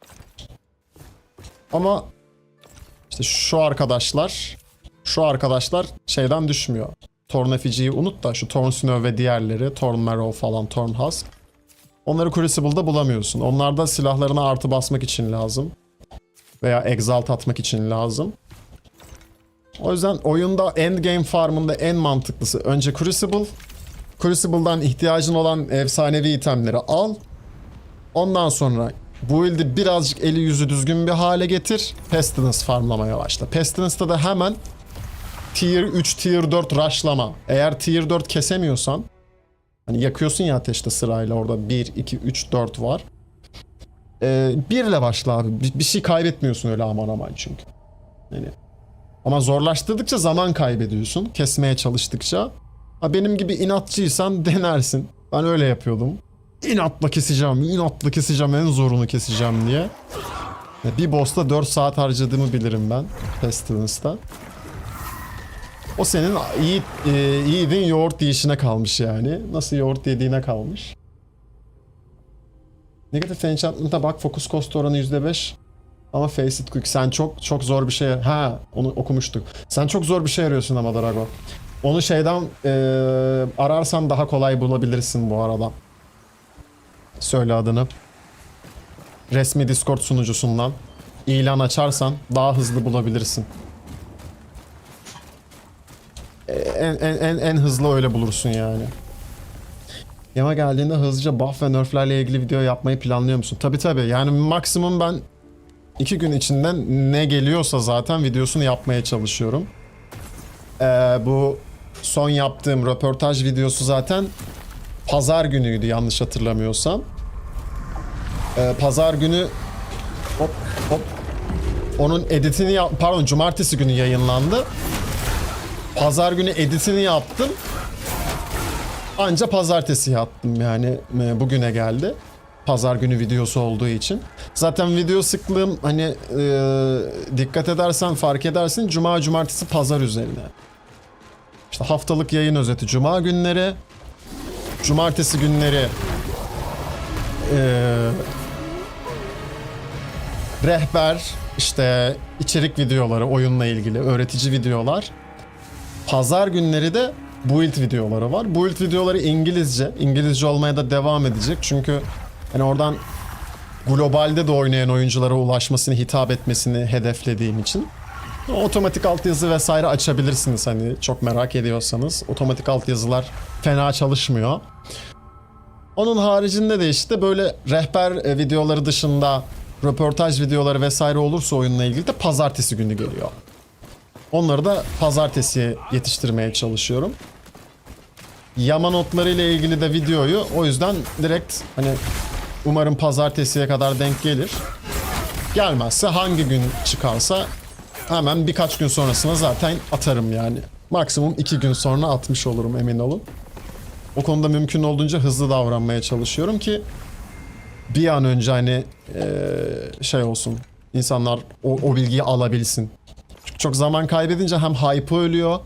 Ama işte şu arkadaşlar şeyden düşmüyor. Thorn Effigy'yi unut da şu Thorn Snow ve diğerleri, Thorn Marrow falan, Thorn Husk. Onları Crucible'da bulamıyorsun. Onlar da silahlarına artı basmak için lazım. Veya exalt atmak için lazım. O yüzden oyunda endgame farmında en mantıklısı önce Crucible. Crucible'dan ihtiyacın olan efsanevi itemleri al. Ondan sonra build'i birazcık eli yüzü düzgün bir hale getir. Pestilence farmlamaya başla. Pestilence'da da hemen Tier 3, Tier 4 rushlama. Eğer Tier 4 kesemiyorsan hani yakıyorsun ya ateşte sırayla orada 1, 2, 3, 4 var. 1 ile başla abi. Bir şey kaybetmiyorsun öyle aman çünkü. Yani. Ama zorlaştırdıkça zaman kaybediyorsun. Kesmeye çalıştıkça. Ha benim gibi inatçıysan denersin. Ben öyle yapıyordum. İnatla keseceğim, en zorunu keseceğim diye. Bir boss'ta 4 saat harcadığımı bilirim ben Pestilence'da. O senin yiğidin yoğurt yiyişine kalmış yani. Nasıl yoğurt yediğine kalmış. Negatif enchantment'a bak, focus cost oranı %5. Ama Face It Quick sen çok zor bir şey... Ha onu okumuştuk. Sen çok zor bir şey arıyorsun ama Drago. Onu şeyden ararsan daha kolay bulabilirsin bu arada. Söyle adını. Resmi Discord sunucusundan ilan açarsan daha hızlı bulabilirsin. En hızlı öyle bulursun yani. Yama geldiğinde hızlıca buff ve nerflerle ilgili video yapmayı planlıyor musun? Tabii yani maksimum ben 2 gün içinden ne geliyorsa zaten videosunu yapmaya çalışıyorum. Bu son yaptığım röportaj videosu zaten pazar günüydü yanlış hatırlamıyorsam. Pazar günü hop onun editini pardon cumartesi günü yayınlandı. Pazar günü editini yaptım. Anca pazartesi yaptım yani bugüne geldi. Pazar günü videosu olduğu için. Zaten video sıklığım hani dikkat edersen fark edersin cuma cumartesi pazar üzerine. İşte haftalık yayın özeti cuma günleri. Cumartesi günleri rehber işte içerik videoları oyunla ilgili öğretici videolar. Pazar günleri de build videoları var. Build videoları İngilizce olmaya da devam edecek. Çünkü hani oradan globalde de oynayan oyunculara ulaşmasını, hitap etmesini hedeflediğim için. Otomatik altyazı vesaire açabilirsiniz hani çok merak ediyorsanız. Otomatik altyazılar fena çalışmıyor. Onun haricinde de işte böyle rehber videoları dışında röportaj videoları vesaire olursa oyunla ilgili de pazartesi günü geliyor. Onları da pazartesiye yetiştirmeye çalışıyorum. Yama notları ile ilgili de videoyu o yüzden direkt hani umarım pazartesiye kadar denk gelir. Gelmezse hangi gün çıkarsa hemen birkaç gün sonrasına zaten atarım yani. Maksimum 2 gün sonra atmış olurum emin olun. O konuda mümkün olduğunca hızlı davranmaya çalışıyorum ki bir an önce hani şey olsun. İnsanlar o bilgiyi alabilsin. Çünkü çok zaman kaybedince hem hype ölüyor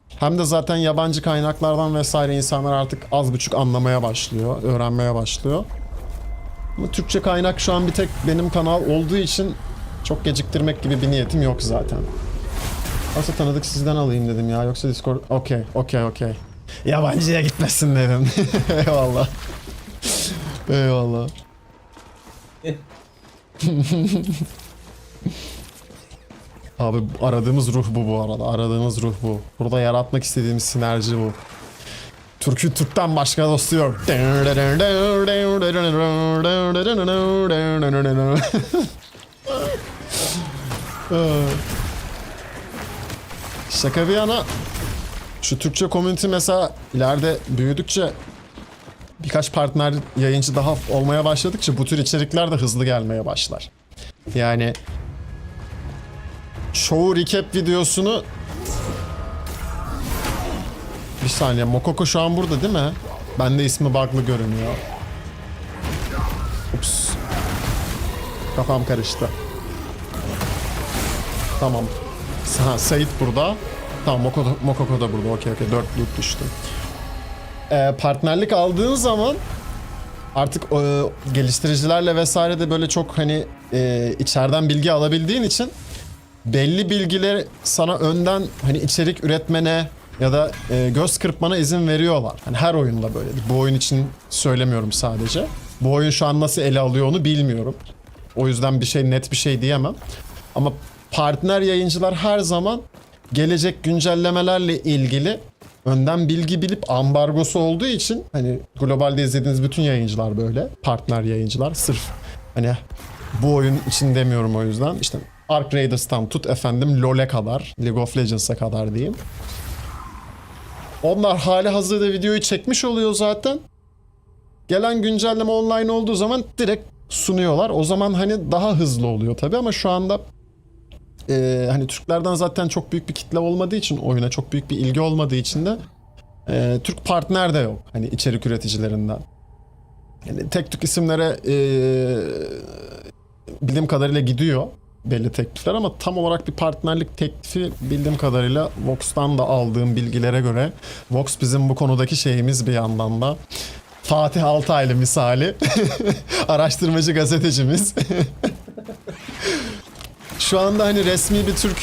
hem de zaten yabancı kaynaklardan vesaire insanlar artık az buçuk anlamaya başlıyor, öğrenmeye başlıyor. Ama Türkçe kaynak şu an bir tek benim kanal olduğu için çok geciktirmek gibi bir niyetim yok zaten. Aslında tanıdık sizden alayım dedim ya. Yoksa Discord... Okey. Yabancıya gitmesin dedim. Eyvallah. Eyvallah. Abi aradığımız ruh bu arada. Aradığımız ruh bu. Burada yaratmak istediğimiz sinerji bu. Türk'ün Türk'ten başka dostu yok. Şaka bir yana şu Türkçe community mesela ileride büyüdükçe birkaç partner yayıncı daha olmaya başladıkça bu tür içerikler de hızlı gelmeye başlar. Yani çoğu recap videosunu bir saniye Mokoko şu an burada değil mi? Bende ismi bug'lı görünüyor. Ups. Kafam karıştı. Tamam. Sait burada. Tamam Mokoko da burada. Okey. 4 loot düştü. Partnerlik aldığın zaman artık geliştiricilerle vesaire de böyle çok hani içeriden bilgi alabildiğin için belli bilgileri sana önden hani içerik üretmene ya da göz kırpmana izin veriyorlar. Hani her oyunda böyle. Bu oyun için söylemiyorum sadece. Bu oyun şu an nasıl ele alıyor onu bilmiyorum. O yüzden net bir şey diyemem. Ama partner yayıncılar her zaman gelecek güncellemelerle ilgili önden bilgi bilip ambargosu olduğu için hani globalde izlediğiniz bütün yayıncılar böyle. Partner yayıncılar sırf hani bu oyun için demiyorum o yüzden. İşte Ark Raiders'tan tut efendim LoL'e kadar, League of Legends'a kadar diyeyim. Onlar hali hazırda videoyu çekmiş oluyor zaten. Gelen güncelleme online olduğu zaman direkt sunuyorlar. O zaman hani daha hızlı oluyor tabii ama şu anda hani Türklerden zaten çok büyük bir kitle olmadığı için oyuna çok büyük bir ilgi olmadığı için de Türk partner de yok hani içerik üreticilerinden. Yani tek tük isimlere bildiğim kadarıyla gidiyor belli teklifler ama tam olarak bir partnerlik teklifi bildiğim kadarıyla Vox'tan da aldığım bilgilere göre Vox bizim bu konudaki şeyimiz bir yandan da. Fatih Altaylı misali araştırmacı gazetecimiz. Şu anda hani resmi bir Türk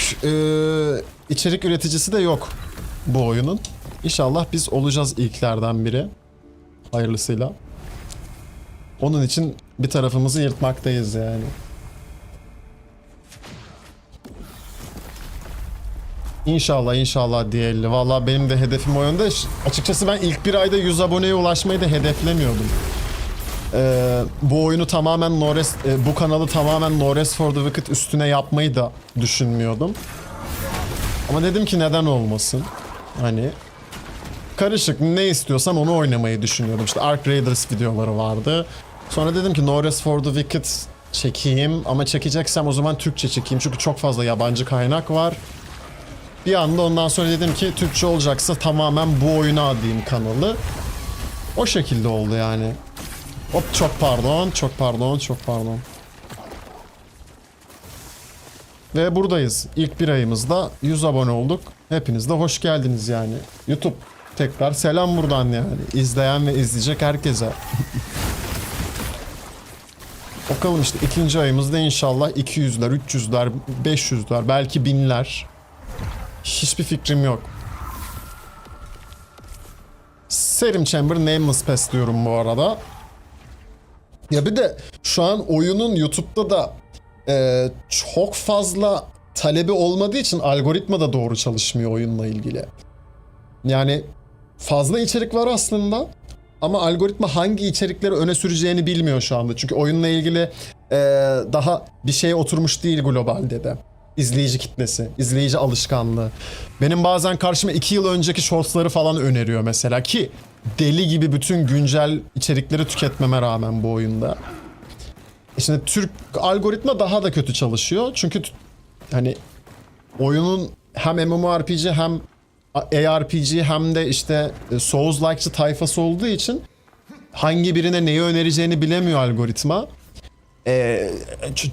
içerik üreticisi de yok bu oyunun. İnşallah biz olacağız ilklerden biri. Hayırlısıyla. Onun için bir tarafımızı yırtmaktayız yani. İnşallah inşallah diyelim. Valla benim de hedefim o yönde. Açıkçası ben ilk bir ayda 100 aboneye ulaşmayı da hedeflemiyordum. Bu oyunu tamamen bu kanalı tamamen No Rest for the Wicked üstüne yapmayı da düşünmüyordum. Ama dedim ki neden olmasın? Hani karışık, ne istiyorsam onu oynamayı düşünüyordum. İşte Ark Raiders videoları vardı. Sonra dedim ki No Rest for the Wicked çekeyim ama çekeceksem o zaman Türkçe çekeyim. Çünkü çok fazla yabancı kaynak var. Bir anda ondan sonra dedim ki Türkçe olacaksa tamamen bu oyuna adayım kanalı. O şekilde oldu yani. Hop çok pardon, çok pardon, çok pardon. Ve buradayız. İlk bir ayımızda 100 abone olduk. Hepiniz de hoş geldiniz yani. YouTube tekrar selam buradan yani. İzleyen ve izleyecek herkese. Bakalım işte ikinci ayımızda inşallah 200'ler, 300'ler, 500'ler, belki 1000'ler. Hiçbir fikrim yok. Serim Chamber Nameless Pass diyorum bu arada. Ya bir de şu an oyunun YouTube'da da çok fazla talebi olmadığı için algoritma da doğru çalışmıyor oyunla ilgili. Yani fazla içerik var aslında ama algoritma hangi içerikleri öne süreceğini bilmiyor şu anda. Çünkü oyunla ilgili daha bir şeye oturmuş değil globalde de. İzleyici kitlesi, izleyici alışkanlığı. Benim bazen karşıma 2 yıl önceki shortsları falan öneriyor mesela ki deli gibi bütün güncel içerikleri tüketmeme rağmen bu oyunda. Şimdi Türk algoritma daha da kötü çalışıyor. Çünkü hani oyunun hem MMORPG hem ARPG hem de işte Souls-like'çı tayfası olduğu için hangi birine neyi önereceğini bilemiyor algoritma.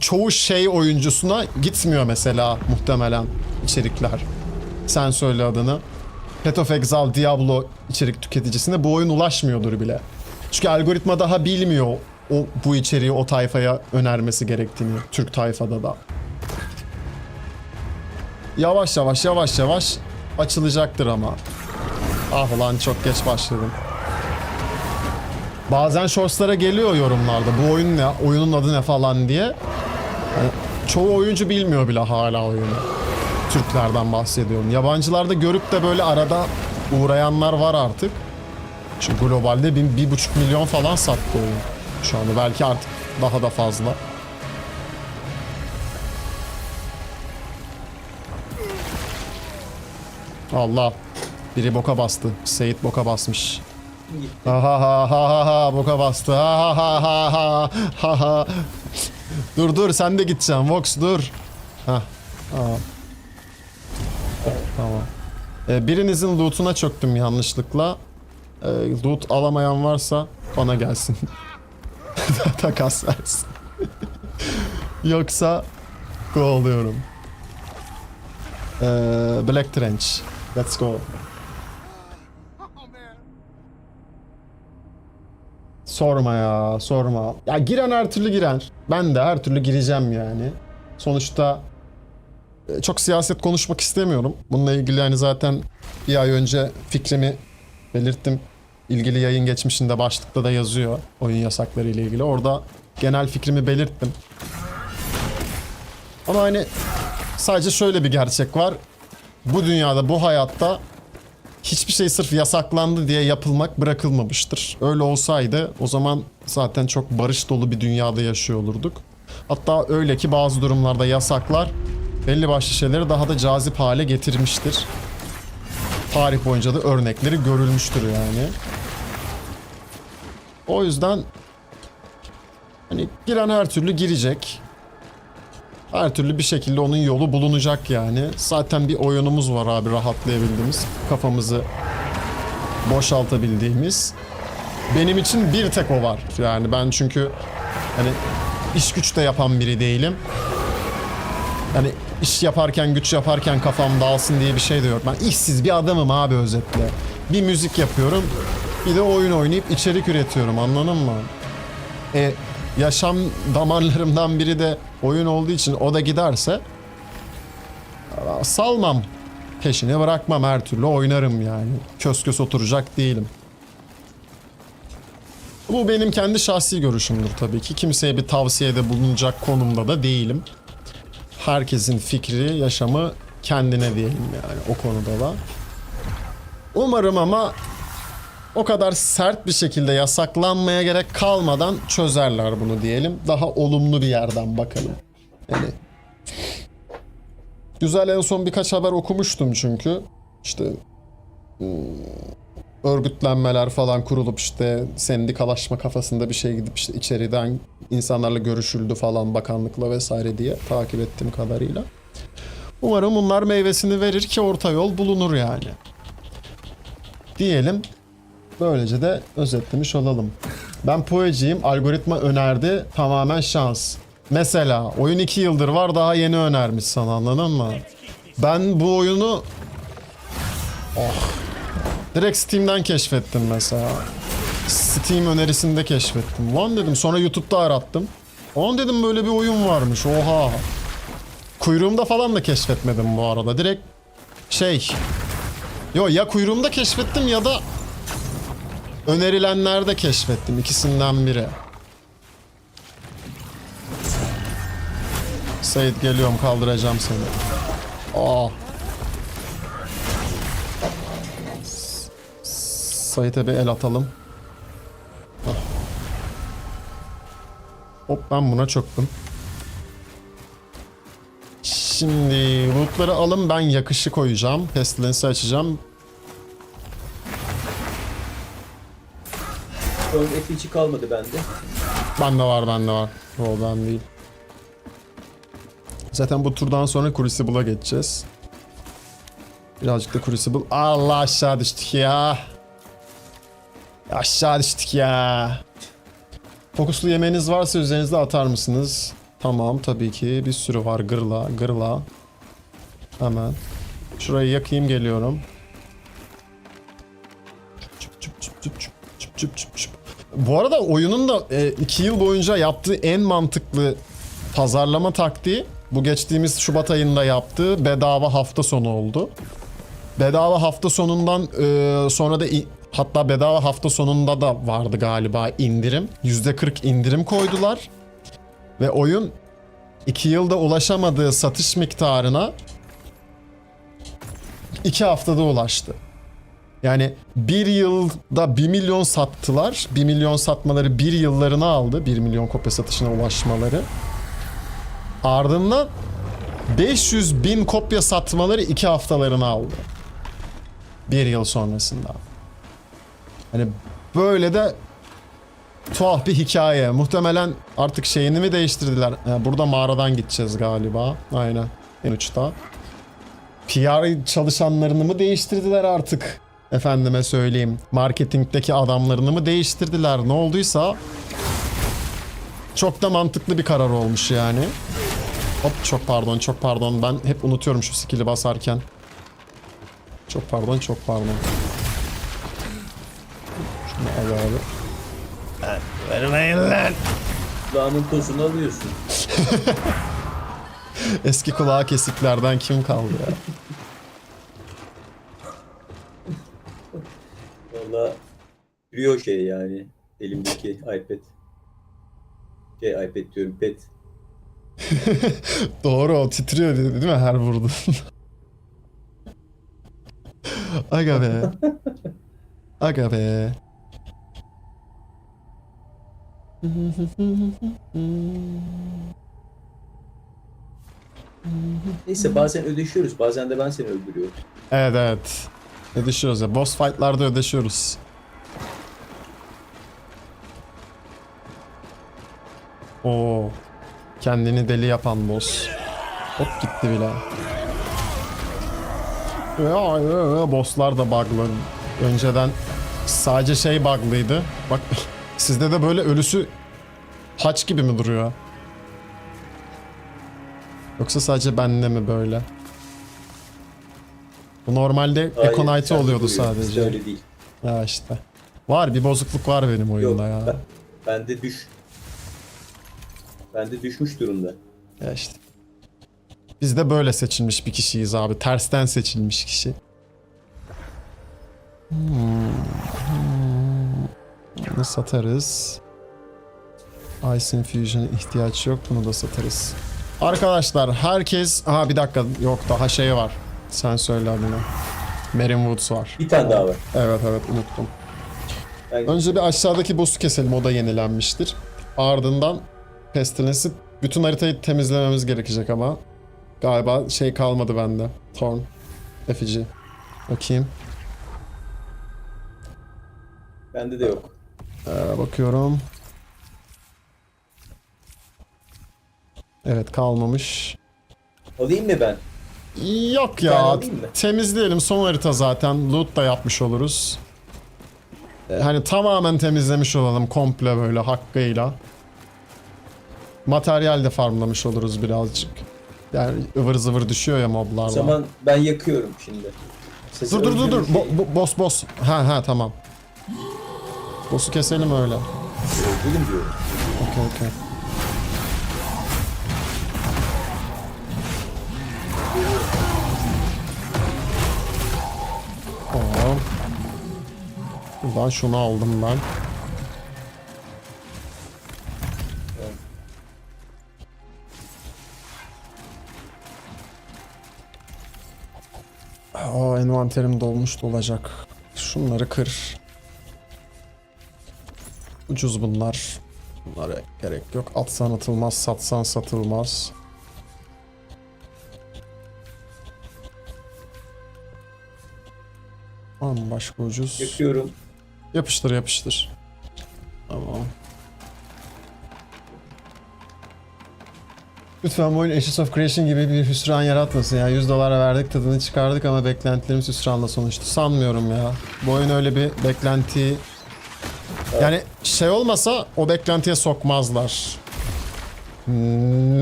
Çoğu şey oyuncusuna gitmiyor mesela muhtemelen içerikler. Sen söyle adını. Path of Exile, Diablo içerik tüketicisine bu oyun ulaşmıyordur bile. Çünkü algoritma daha bilmiyor bu içeriği o tayfaya önermesi gerektiğini, Türk tayfada da. Yavaş yavaş açılacaktır ama. Ah ulan çok geç başladım. Bazen shortslara geliyor yorumlarda bu oyun ne, oyunun adı ne falan diye. Yani çoğu oyuncu bilmiyor bile hala oyunu. Türklerden bahsediyorum. Yabancılarda görüp de böyle arada uğrayanlar var artık. Çünkü globalde 1,5 milyon falan sattı oyun. Şu anda belki artık daha da fazla. Allah. Biri boka bastı. Seyit boka basmış. Ha ha ha ha ha boka bastı. Ha ha ha ha ha ha. Dur sen de gideceksin. Vox dur. Hah. Tamam. Birinizin loot'una çöktüm yanlışlıkla. Loot alamayan varsa bana gelsin. Takas versin. Yoksa kovalıyorum. Black Trench. Let's go. Sorma ya, sorma. Ya giren her türlü girer. Ben de her türlü gireceğim yani. Sonuçta çok siyaset konuşmak istemiyorum. Bununla ilgili hani zaten bir ay önce fikrimi belirttim. İlgili yayın geçmişinde başlıkta da yazıyor oyun yasakları ile ilgili. Orada genel fikrimi belirttim. Ama hani sadece şöyle bir gerçek var. Bu dünyada, bu hayatta hiçbir şey sırf yasaklandı diye yapılmak bırakılmamıştır. Öyle olsaydı o zaman zaten çok barış dolu bir dünyada yaşıyor olurduk. Hatta öyle ki bazı durumlarda yasaklar belli başlı şeyleri daha da cazip hale getirmiştir. Tarih boyunca da örnekleri görülmüştür yani. O yüzden hani giren her türlü girecek. Her türlü bir şekilde onun yolu bulunacak yani. Zaten bir oyunumuz var abi rahatlayabildiğimiz, kafamızı boşaltabildiğimiz. Benim için bir tek o var. Yani ben çünkü hani iş güç de yapan biri değilim. Hani iş yaparken, güç yaparken kafam dağılsın diye bir şey de yok. Ben işsiz bir adamım abi özetle. Bir müzik yapıyorum, bir de oyun oynayıp içerik üretiyorum, anladın mı? Yaşam damarlarımdan biri de oyun olduğu için o da giderse salmam. Peşini bırakmam, her türlü oynarım yani. Kös kös oturacak değilim. Bu benim kendi şahsi görüşümdür tabii ki. Kimseye bir tavsiyede bulunacak konumda da değilim. Herkesin fikri, yaşamı kendine diyelim yani o konuda da. Umarım ama o kadar sert bir şekilde yasaklanmaya gerek kalmadan çözerler bunu diyelim. Daha olumlu bir yerden bakalım. Yani güzel, en son birkaç haber okumuştum çünkü. İşte örgütlenmeler falan kurulup işte sendikalaşma kafasında bir şey gidip işte içeriden insanlarla görüşüldü falan bakanlıkla vesaire diye takip ettiğim kadarıyla. Umarım bunlar meyvesini verir ki orta yol bulunur yani. Diyelim. Böylece de özetlemiş olalım. Ben Poeciyim. Algoritma önerdi. Tamamen şans. Mesela oyun 2 yıldır var, daha yeni önermiş sana, anladın mı? Ben bu oyunu direkt Steam'den keşfettim mesela. Steam önerisinde keşfettim. Lan dedim, sonra YouTube'da arattım. Lan dedim, böyle bir oyun varmış. Oha. Kuyruğumda falan da keşfetmedim bu arada. Direkt ya kuyruğumda keşfettim ya da önerilenlerde keşfettim. İkisinden biri. Sait geliyorum, kaldıracağım seni. Sait'e bir el atalım. Hop, ben buna çöktüm. Şimdi bulutları alın, ben yakışı koyacağım. Pestilence'i açacağım. Ön F2 kalmadı bende. Bende var. O ben değil. Zaten bu turdan sonra Crucible'a geçeceğiz. Birazcık da Crucible. Allah, aşağı düştük ya. Aşağı düştük ya. Fokuslu yemeğiniz varsa üzerinizde atar mısınız? Tamam, tabii ki. Bir sürü var. Gırla. Hemen. Şurayı yakayım, geliyorum. Çıp. Bu arada oyunun da 2 yıl boyunca yaptığı en mantıklı pazarlama taktiği bu geçtiğimiz Şubat ayında yaptığı bedava hafta sonu oldu. Bedava hafta sonundan sonra da hatta bedava hafta sonunda da vardı galiba indirim. %40 indirim koydular. Ve oyun 2 yılda ulaşamadığı satış miktarına 2 haftada ulaştı. Yani 1 yılda 1 milyon sattılar. 1 milyon satmaları 1 yıllarını aldı. 1 milyon kopya satışına ulaşmaları. Ardından 500 bin kopya satmaları 2 haftalarını aldı. 1 yıl sonrasında. Hani böyle de tuhaf bir hikaye. Muhtemelen artık şeyini mi değiştirdiler? Burada mağaradan gideceğiz galiba. Aynen. En uçta. PR çalışanlarını mı değiştirdiler artık? Efendime söyleyeyim. Marketingdeki adamlarını mı değiştirdiler? Ne olduysa çok da mantıklı bir karar olmuş yani. Hop, çok pardon. Ben hep unutuyorum şu skill'i basarken. Çok pardon. Şunu al abi. Vermeyin lan. Kulağının tozunu alıyorsun. Eski kulağı kesiklerden kim kaldı ya? Valla yürüyor yani elimdeki iPad. iPad diyorum, pet. Doğru, o titriyor değil mi her vurduğun? Aga be. Neyse, bazen ödeşiyoruz, bazen de ben seni öldürüyorum. Evet. Ödeşiyoruz ya. Boss fight'larda ödeşiyoruz. Oo. Kendini deli yapan boss. Hop, gitti bile. Ya, bosslar da bug'lı. Önceden sadece bug'lıydı. Bak sizde de böyle ölüsü haç gibi mi duruyor? Yoksa sadece bende mi böyle? Bu normalde Hayır, Econite sende oluyordu duruyor. Bizde sadece. öyle değil. Ya işte. Var, bir bozukluk var benim oyunda Yok, ya. bende düşmüş durumda. Ya işte. Biz de böyle seçilmiş bir kişiyiz abi. Tersten seçilmiş kişi. Bunu satarız. Ice Infusion'a ihtiyaç yok. Bunu da satarız. Arkadaşlar herkes... Aha bir dakika. Yok daha şey var. Sen söyle adını. Merin Woods var. Bir tane daha var. Evet unuttum. Yani Önce bir aşağıdaki boss'u keselim. O da yenilenmiştir. Ardından Pestilence'i bütün haritayı temizlememiz gerekecek ama. Galiba şey kalmadı bende. Thorn. Effigy. Bakayım. bende de yok. Bakıyorum. Evet kalmamış. Alayım mı ben? Yok tane ya. alayım mı? Temizleyelim. Son harita zaten. Loot da yapmış oluruz. Hani tamamen temizlemiş olalım komple böyle hakkıyla. Materyal de farmlamış oluruz birazcık. Yani ıvır zıvır düşüyor ya O moblarla. zaman ben yakıyorum şimdi. Sesi Dur öldürür şey. boss. Ha tamam. Boss'u keselim öyle. Öldürün diyorum. Okey. Tamam. Buradan şunu aldım ben. Envanterim dolmuş olacak. Şunları kır. Ucuz bunlar. Bunlara gerek yok. Atsan atılmaz, satsan satılmaz. Var mı başka ucuz? Yakıyorum. Yapıştır. Tamam. Lütfen bu oyun Ashes of Creation gibi bir hüsran yaratmasın ya. 100 dolara verdik, tadını çıkardık ama beklentilerimiz hüsranla sonuçtu. Sanmıyorum ya. Bu oyun öyle bir beklentiyi... Yani şey olmasa o beklentiye sokmazlar.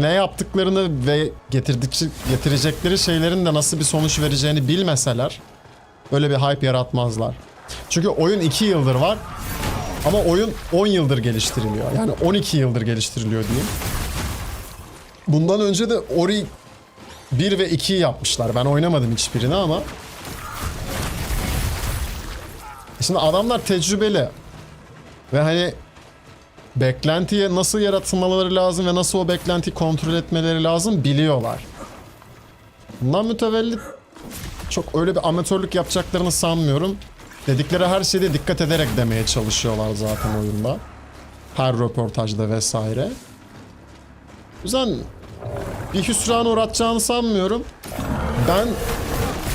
Ne yaptıklarını ve getirecekleri şeylerin de nasıl bir sonuç vereceğini bilmeseler böyle bir hype yaratmazlar. Çünkü oyun 2 yıldır var ama oyun 10 yıldır geliştiriliyor. Yani 12 yıldır geliştiriliyor diyeyim. Bundan önce de Ori 1 ve 2'yi yapmışlar. Ben oynamadım hiçbirini ama. Şimdi adamlar tecrübeli. Ve hani beklentiye nasıl yaratılmaları lazım ve nasıl o beklentiyi kontrol etmeleri lazım biliyorlar. Bundan mütevellit çok öyle bir amatörlük yapacaklarını sanmıyorum. Dedikleri her şeyde dikkat ederek demeye çalışıyorlar zaten oyunda. Her röportajda vesaire. O yüzden bir hüsrana uğratacağını sanmıyorum. Ben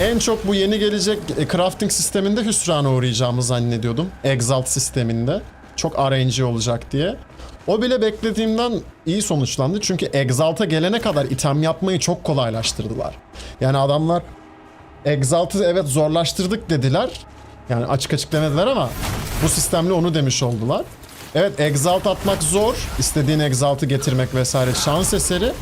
en çok bu yeni gelecek crafting sisteminde hüsrana uğrayacağımı zannediyordum. Exalt sisteminde. Çok RNG olacak diye. O bile beklediğimden iyi sonuçlandı. Çünkü Exalt'a gelene kadar item yapmayı çok kolaylaştırdılar. Yani adamlar Exalt'ı evet zorlaştırdık dediler. Yani açık demediler ama bu sistemle onu demiş oldular. Evet Exalt atmak zor. İstediğin Exalt'ı getirmek vesaire şans eseri.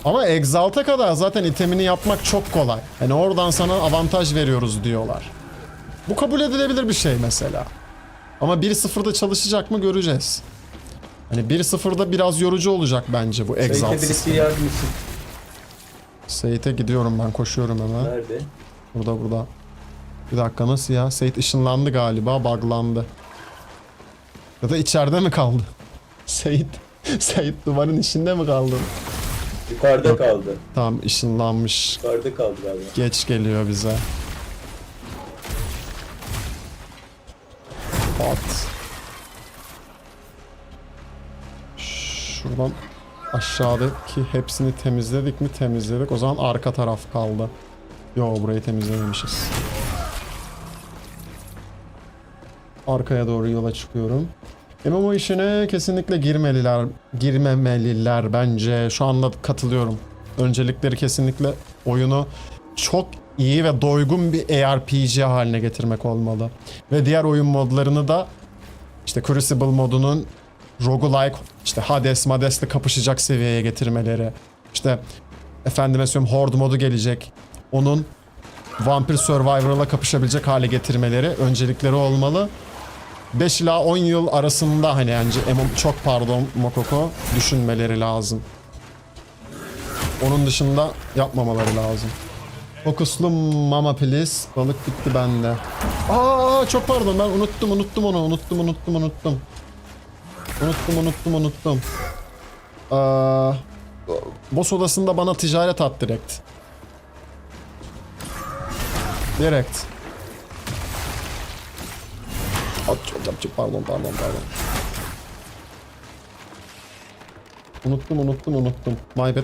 Ama Exalt'a kadar zaten itemini yapmak çok kolay. Yani oradan sana avantaj veriyoruz diyorlar. Bu kabul edilebilir bir şey mesela. Ama 1.0'da çalışacak mı göreceğiz. Hani 1.0'da biraz yorucu olacak bence bu Exalt Sayıta birisi sistemi. yardım etsin. Seyit'e gidiyorum ben, koşuyorum hemen. Nerede? Burada. Bir dakika nasıl ya? Seyit ışınlandı galiba, buglandı. Ya da içeride mi kaldı? Seyit duvarın içinde mi kaldı? Yukarıda Yok. kaldı. Tamam ışınlanmış. Yukarıda kaldı galiba. Geç geliyor bize. Pat. Şuradan aşağıdaki hepsini temizledik mi? Temizledik. O zaman arka taraf kaldı. Yo burayı temizlememişiz. Arkaya doğru yola çıkıyorum. MMO işine kesinlikle girmemeliler bence. Şu anda katılıyorum. Öncelikleri kesinlikle oyunu çok iyi ve doygun bir ARPG haline getirmek olmalı. Ve diğer oyun modlarını da işte Crucible modunun roguelike, işte Hades'le kapışacak seviyeye getirmeleri. İşte efendime söyleyeyim Horde modu gelecek. Onun Vampire Survivor'la kapışabilecek hale getirmeleri öncelikleri olmalı. 5 ila 10 yıl arasında hani çok pardon Mokoko düşünmeleri lazım. Onun dışında yapmamaları lazım. Fokuslu mama please. Balık bitti bende. Aa çok pardon, ben unuttum onu. Unuttum. Boss odasında bana ticaret at direkt. Pardon. Unuttum. My bad.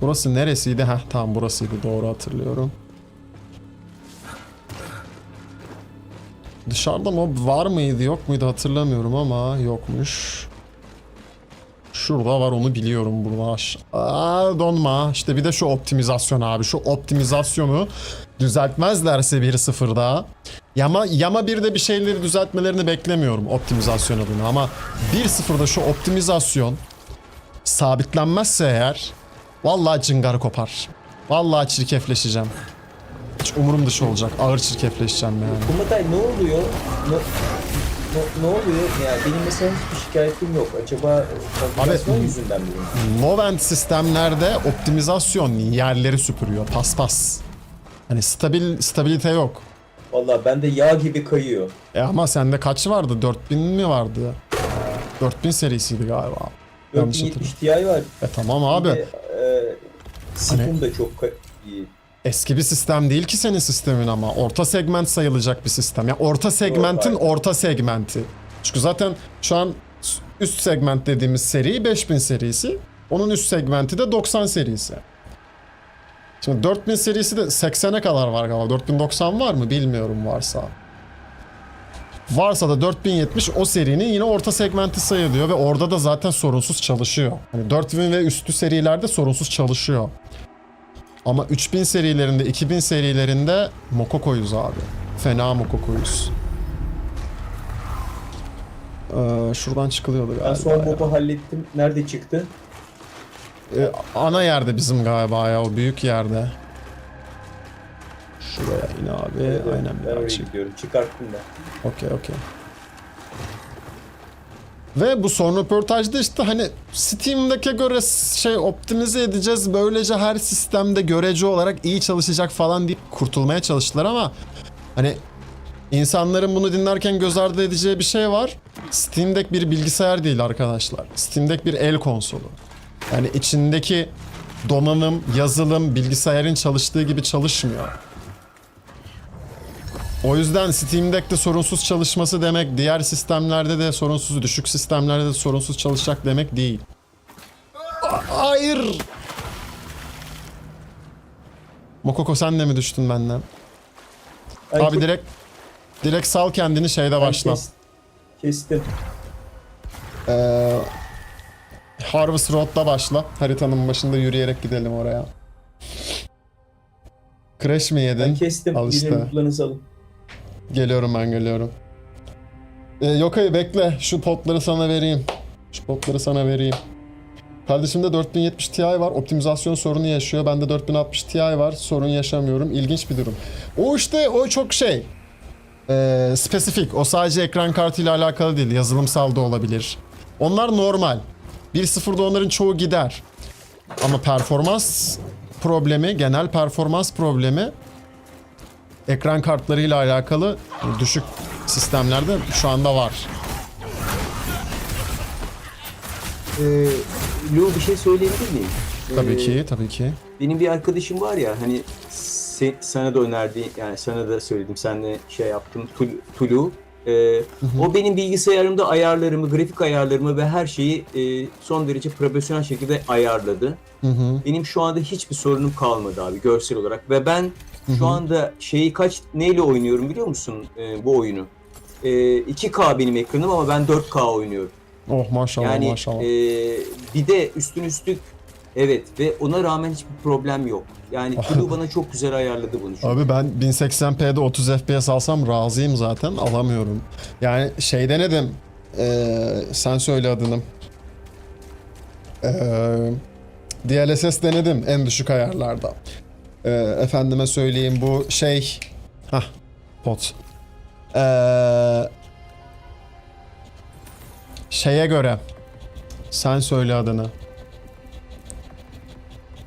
Burası neresiydi? Heh tamam, burasıydı, doğru hatırlıyorum. Dışarıda mob var mıydı yok muydu hatırlamıyorum ama yokmuş. Şurada var, onu biliyorum burada. Donma. İşte bir de şu optimizasyon abi. Şu optimizasyonu düzeltmezlerse 1-0'da. Yama bir de bir şeyleri düzeltmelerini beklemiyorum optimizasyon adına. Ama 1-0'da şu optimizasyon sabitlenmezse eğer vallahi cıngar kopar. Vallahi çirkefleşeceğim. Hiç umurum dışı olacak. Ağır çirkefleşeceğim yani. Kumatay ne oluyor? Ne oluyor? Yani benim mesela hiçbir şikayetim yok. Acaba optimizasyon yüzünden mi? Low-end sistemlerde optimizasyon yerleri süpürüyor. Paspas. Hani stabilite yok. Vallahi bende yağ gibi kayıyor. Ama sende kaç vardı? 4000 mi vardı? 4000 serisiydi galiba. Yanlış 4070 Ti var. Tamam abi. Sıfım da çok iyi. Eski bir sistem değil ki senin sistemin ama. Orta segment sayılacak bir sistem. Yani orta segmentin orta segmenti. Çünkü zaten şu an üst segment dediğimiz seri 5000 serisi. Onun üst segmenti de 90 serisi. Şimdi 4000 serisi de 80'e kadar var galiba. 4090 var mı bilmiyorum varsa. Varsa da 4070 o serinin yine orta segmenti sayılıyor ve orada da zaten sorunsuz çalışıyor. Hani 4000 ve üstü serilerde sorunsuz çalışıyor. Ama 3000 serilerinde, 2000 serilerinde mokokoyuz abi. Fena mokokoyuz. Şuradan çıkılıyordu galiba. Ben son mob'u hallettim. Nerede çıktı? Ana yerde bizim galiba ya, o büyük yerde. Şuraya in abi. Evet, aynen ben oraya birazcık. gidiyorum. Çıkarttım da. Okey. Ve bu son röportajda işte hani Steam'deki göre optimize edeceğiz. Böylece her sistemde görece olarak iyi çalışacak falan deyip kurtulmaya çalıştılar ama hani insanların bunu dinlerken göz ardı edeceği bir şey var. Steam Deck bir bilgisayar değil arkadaşlar. Steam Deck bir el konsolu. Yani içindeki donanım, yazılım bilgisayarın çalıştığı gibi çalışmıyor. O yüzden Steam Deck'te sorunsuz çalışması demek diğer sistemlerde de sorunsuz, düşük sistemlerde de sorunsuz çalışacak demek değil. Hayır. Mokoko sen de mi düştün benden? Ay, Abi direkt sal kendini şeyde başla. Kestim. Harvest Road'da başla. Haritanın başında yürüyerek gidelim oraya. Crash mi yedin? Ben kestim. Al işte. Yine mutlarınızı alın. Geliyorum. Yok hayır bekle. Şu potları sana vereyim. Kardeşimde 4070 Ti var. Optimizasyon sorunu yaşıyor. Bende 4060 Ti var. Sorun yaşamıyorum. İlginç bir durum. O çok spesifik. O sadece ekran kartıyla alakalı değil. Yazılımsal da olabilir. Onlar normal. 1.0'da onların çoğu gider. Ama performans problemi, genel performans problemi ekran kartlarıyla alakalı düşük sistemlerde şu anda var. Lu bir şey söyleyebilir miyim? Tabii ki. Benim bir arkadaşım var ya hani sana da önerdi, yani sana da söyledim, senle şey yaptım, Tulu. O benim bilgisayarımda ayarlarımı, grafik ayarlarımı ve her şeyi son derece profesyonel şekilde ayarladı. Benim şu anda hiçbir sorunum kalmadı abi görsel olarak ve ben şu anda neyle oynuyorum biliyor musun bu oyunu? 2K benim ekranım ama ben 4K oynuyorum. Oh maşallah Yani, maşallah. Bir de üstlük evet ve ona rağmen hiçbir problem yok. Yani Tulu bana çok güzel ayarladı bunu. Abi ben 1080p'de 30 FPS alsam razıyım zaten, alamıyorum. Yani denedim. Sen söyle adını. DLSS denedim en düşük ayarlarda. Efendime söyleyeyim bu pot. Şeye göre. Sen söyle adını.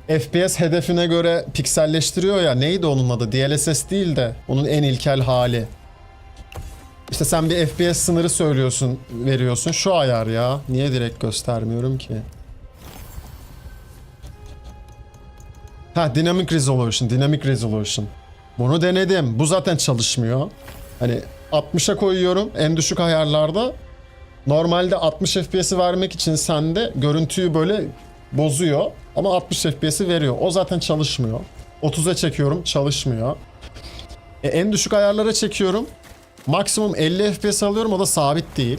FPS hedefine göre pikselleştiriyor ya. Neydi onun adı? DLSS değil de onun en ilkel hali. İşte sen bir FPS sınırı söylüyorsun, veriyorsun. Şu ayar ya. Niye direkt göstermiyorum ki? Ha, Dynamic Resolution, Dynamic Resolution. Bunu denedim. Bu zaten çalışmıyor. Hani 60'a koyuyorum en düşük ayarlarda. Normalde 60 FPS'i vermek için sende görüntüyü böyle bozuyor. Ama 60 FPS'i veriyor. O zaten çalışmıyor. 30'a çekiyorum, çalışmıyor. En düşük ayarlara çekiyorum. Maksimum 50 FPS alıyorum, o da sabit değil.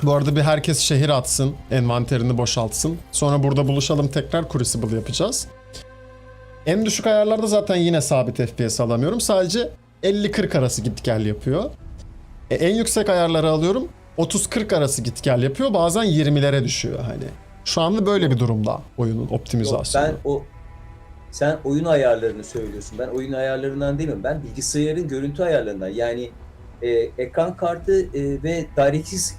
Bu arada bir herkes şehir atsın, envanterini boşaltsın. Sonra burada buluşalım, tekrar Crucible yapacağız. En düşük ayarlarda zaten yine sabit FPS alamıyorum. Sadece 50-40 arası git gel yapıyor. En yüksek ayarları alıyorum. 30-40 arası git gel yapıyor. Bazen 20'lere düşüyor hani. Şu anda böyle bir durumda oyunun optimizasyonu. Sen oyun ayarlarını söylüyorsun. Ben oyun ayarlarından değilim. Ben bilgisayarın görüntü ayarlarından. Yani ekran kartı ve DirectX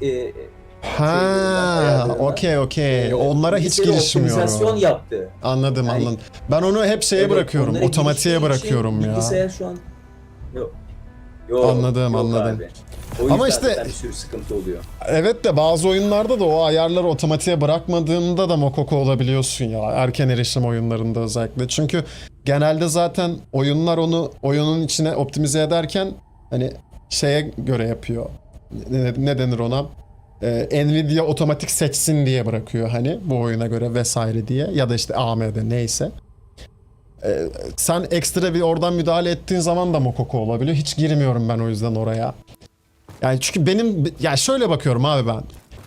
Ha, okey. Onlara hiç girişmiyorum. Optimizasyon yaptı. Anladım. Ben onu hep şeye bırakıyorum. Otomatiğe bırakıyorum ya. Bilgisayar şu an yok. Anladım. Abi. O Ama yüzden işte bir sürü sıkıntı oluyor. evet de bazı oyunlarda da o ayarları otomatiğe bırakmadığında da mokoko olabiliyorsun ya. Erken erişim oyunlarında özellikle. Çünkü genelde zaten oyunlar onu oyunun içine optimize ederken hani şeye göre yapıyor. Ne denir ona? Nvidia otomatik seçsin diye bırakıyor hani bu oyuna göre vesaire diye, ya da işte AMD neyse. Sen ekstra bir oradan müdahale ettiğin zaman da mokoko olabiliyor. Hiç girmiyorum ben o yüzden oraya. Yani çünkü yani şöyle bakıyorum abi ben.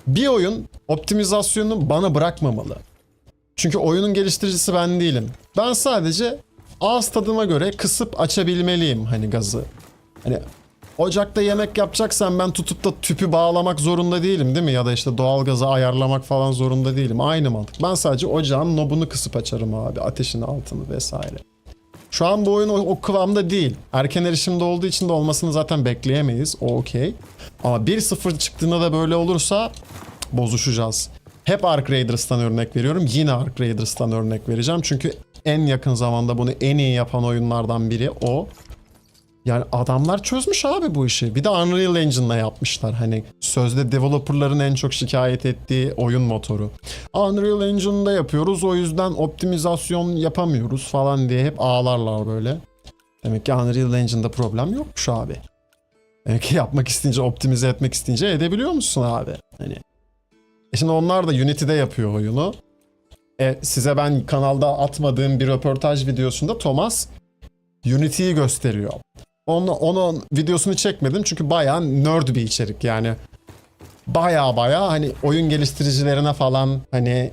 Bir oyun optimizasyonunu bana bırakmamalı. Çünkü oyunun geliştiricisi ben değilim. Ben sadece ağız tadıma göre kısıp açabilmeliyim hani gazı. Hani ocakta yemek yapacaksan ben tutup da tüpü bağlamak zorunda değilim değil mi? Ya da işte doğalgazı ayarlamak falan zorunda değilim. Aynı mantık. Ben sadece ocağın knobunu kısıp açarım abi. Ateşin altını vesaire. Şu an bu oyun o kıvamda değil. Erken erişimde olduğu için de olmasını zaten bekleyemeyiz. O okey. Ama 1.0 çıktığında da böyle olursa bozuşacağız. Hep Ark Raiders'tan örnek veriyorum. Yine Ark Raiders'tan örnek vereceğim. Çünkü en yakın zamanda bunu en iyi yapan oyunlardan biri o. Yani adamlar çözmüş abi bu işi. Bir de Unreal Engine'la yapmışlar. Hani sözde developerların en çok şikayet ettiği oyun motoru. Unreal Engine'da yapıyoruz, o yüzden optimizasyon yapamıyoruz falan diye hep ağlarlar böyle. Demek ki Unreal Engine'da problem yokmuş abi. Demek ki yapmak isteyince, optimize etmek isteyince edebiliyor musun abi? Hani. Şimdi onlar da Unity'de yapıyor oyunu. Size ben kanalda atmadığım bir röportaj videosunda Thomas Unity'yi gösteriyor. Onun videosunu çekmedim çünkü bayağı nerd bir içerik yani. Bayağı hani oyun geliştiricilerine falan hani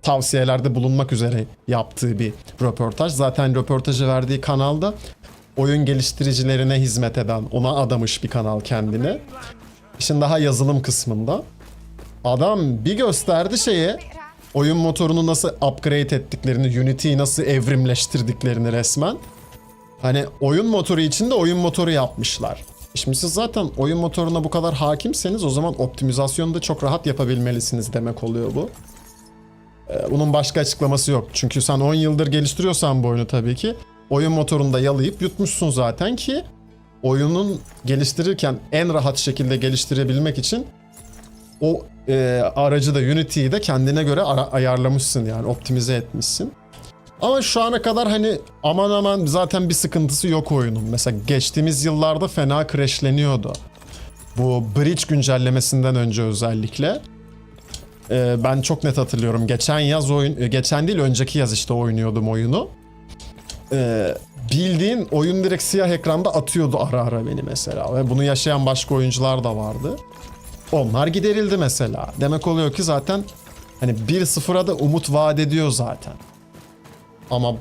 tavsiyelerde bulunmak üzere yaptığı bir röportaj. Zaten röportajı verdiği kanalda oyun geliştiricilerine hizmet eden, ona adamış bir kanal kendini. İşin daha yazılım kısmında. Adam bir gösterdi oyun motorunu nasıl upgrade ettiklerini, Unity'yi nasıl evrimleştirdiklerini resmen. Hani oyun motoru içinde oyun motoru yapmışlar. Şimdi siz zaten oyun motoruna bu kadar hakimseniz o zaman optimizasyonu da çok rahat yapabilmelisiniz demek oluyor bu. Bunun başka açıklaması yok. Çünkü sen 10 yıldır geliştiriyorsan bu oyunu tabii ki oyun motorunda yalayıp yutmuşsun zaten ki oyunun geliştirirken en rahat şekilde geliştirebilmek için o aracı da Unity'yi de kendine göre ayarlamışsın yani optimize etmişsin. Ama şu ana kadar hani aman zaten bir sıkıntısı yok oyunun. Mesela geçtiğimiz yıllarda fena crashleniyordu. Bu Breach güncellemesinden önce özellikle. Ben çok net hatırlıyorum. Geçen değil önceki yaz işte oynuyordum oyunu. Bildiğin oyun direkt siyah ekranda atıyordu ara beni mesela. Ve bunu yaşayan başka oyuncular da vardı. Onlar giderildi mesela. Demek oluyor ki zaten hani 1.0'a da umut vaat ediyor zaten. Ama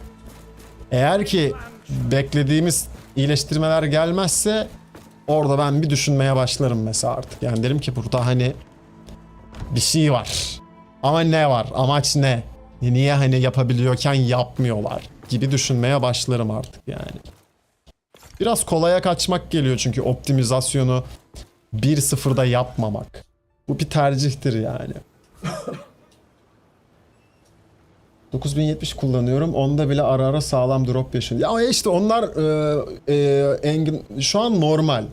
eğer ki beklediğimiz iyileştirmeler gelmezse orada ben bir düşünmeye başlarım mesela artık. Yani derim ki burada hani bir şey var. Ama ne var? Amaç ne? Niye hani yapabiliyorken yapmıyorlar gibi düşünmeye başlarım artık yani. Biraz kolaya kaçmak geliyor çünkü optimizasyonu 1.0'da yapmamak. Bu bir tercihtir yani. 9070 kullanıyorum. Onda bile ara ara sağlam drop yaşıyor. Ya işte onlar Engin şu an normal.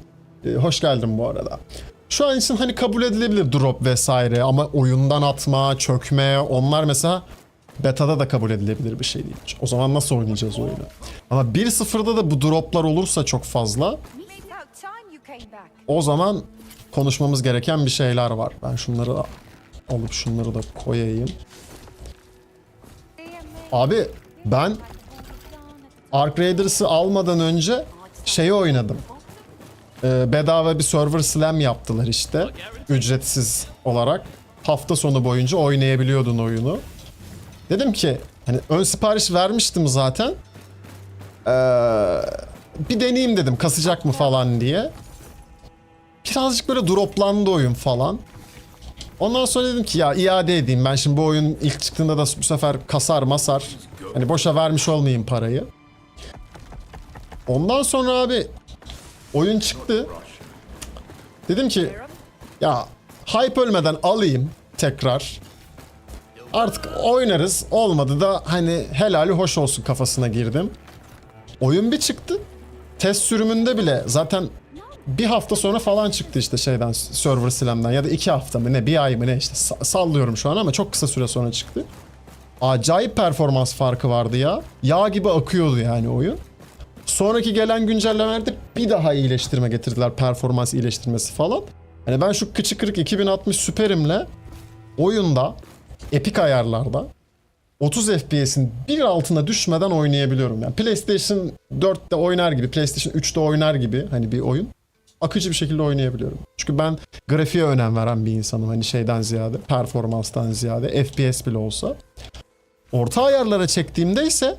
Hoş geldin bu arada. Şu an için hani kabul edilebilir drop vesaire ama oyundan atma, çökme onlar mesela beta'da da kabul edilebilir bir şey değil. O zaman nasıl oynayacağız oyunu? Ama 1.0'da da bu droplar olursa çok fazla o zaman konuşmamız gereken bir şeyler var. Ben şunları alıp şunları da koyayım. Abi ben Ark Raiders'ı almadan önce şeyi oynadım. Bedava bir server slam yaptılar işte. Ücretsiz olarak. Hafta sonu boyunca oynayabiliyordun oyunu. Dedim ki hani ön sipariş vermiştim zaten. Bir deneyeyim dedim kasacak mı falan diye. Birazcık böyle droplandı oyun falan. Ondan sonra dedim ki ya iade edeyim. Ben şimdi bu oyun ilk çıktığında da bu sefer kasar masar. Hani boşa vermiş olmayayım parayı. Ondan sonra abi oyun çıktı. Dedim ki ya hype ölmeden alayım tekrar. Artık oynarız. Olmadı da hani helali hoş olsun kafasına girdim. Oyun bir çıktı. Test sürümünde bile zaten bir hafta sonra falan çıktı işte şeyden server slam'dan ya da 2 hafta mı ne bir ay mı ne işte sallıyorum şu an ama çok kısa süre sonra çıktı. Acayip performans farkı vardı ya. Yağ gibi akıyordu yani oyun. Sonraki gelen güncellemelerde bir daha iyileştirme getirdiler. Performans iyileştirmesi falan. Hani ben şu kıçı kırık 2060 Super'imle oyunda epik ayarlarda 30 FPS'in bir altına düşmeden oynayabiliyorum. Yani PlayStation 4'te oynar gibi, PlayStation 3'te oynar gibi hani bir oyun. Akıcı bir şekilde oynayabiliyorum. Çünkü ben grafiğe önem veren bir insanım. Hani şeyden ziyade, performanstan ziyade, FPS bile olsa. Orta ayarlara çektiğimde ise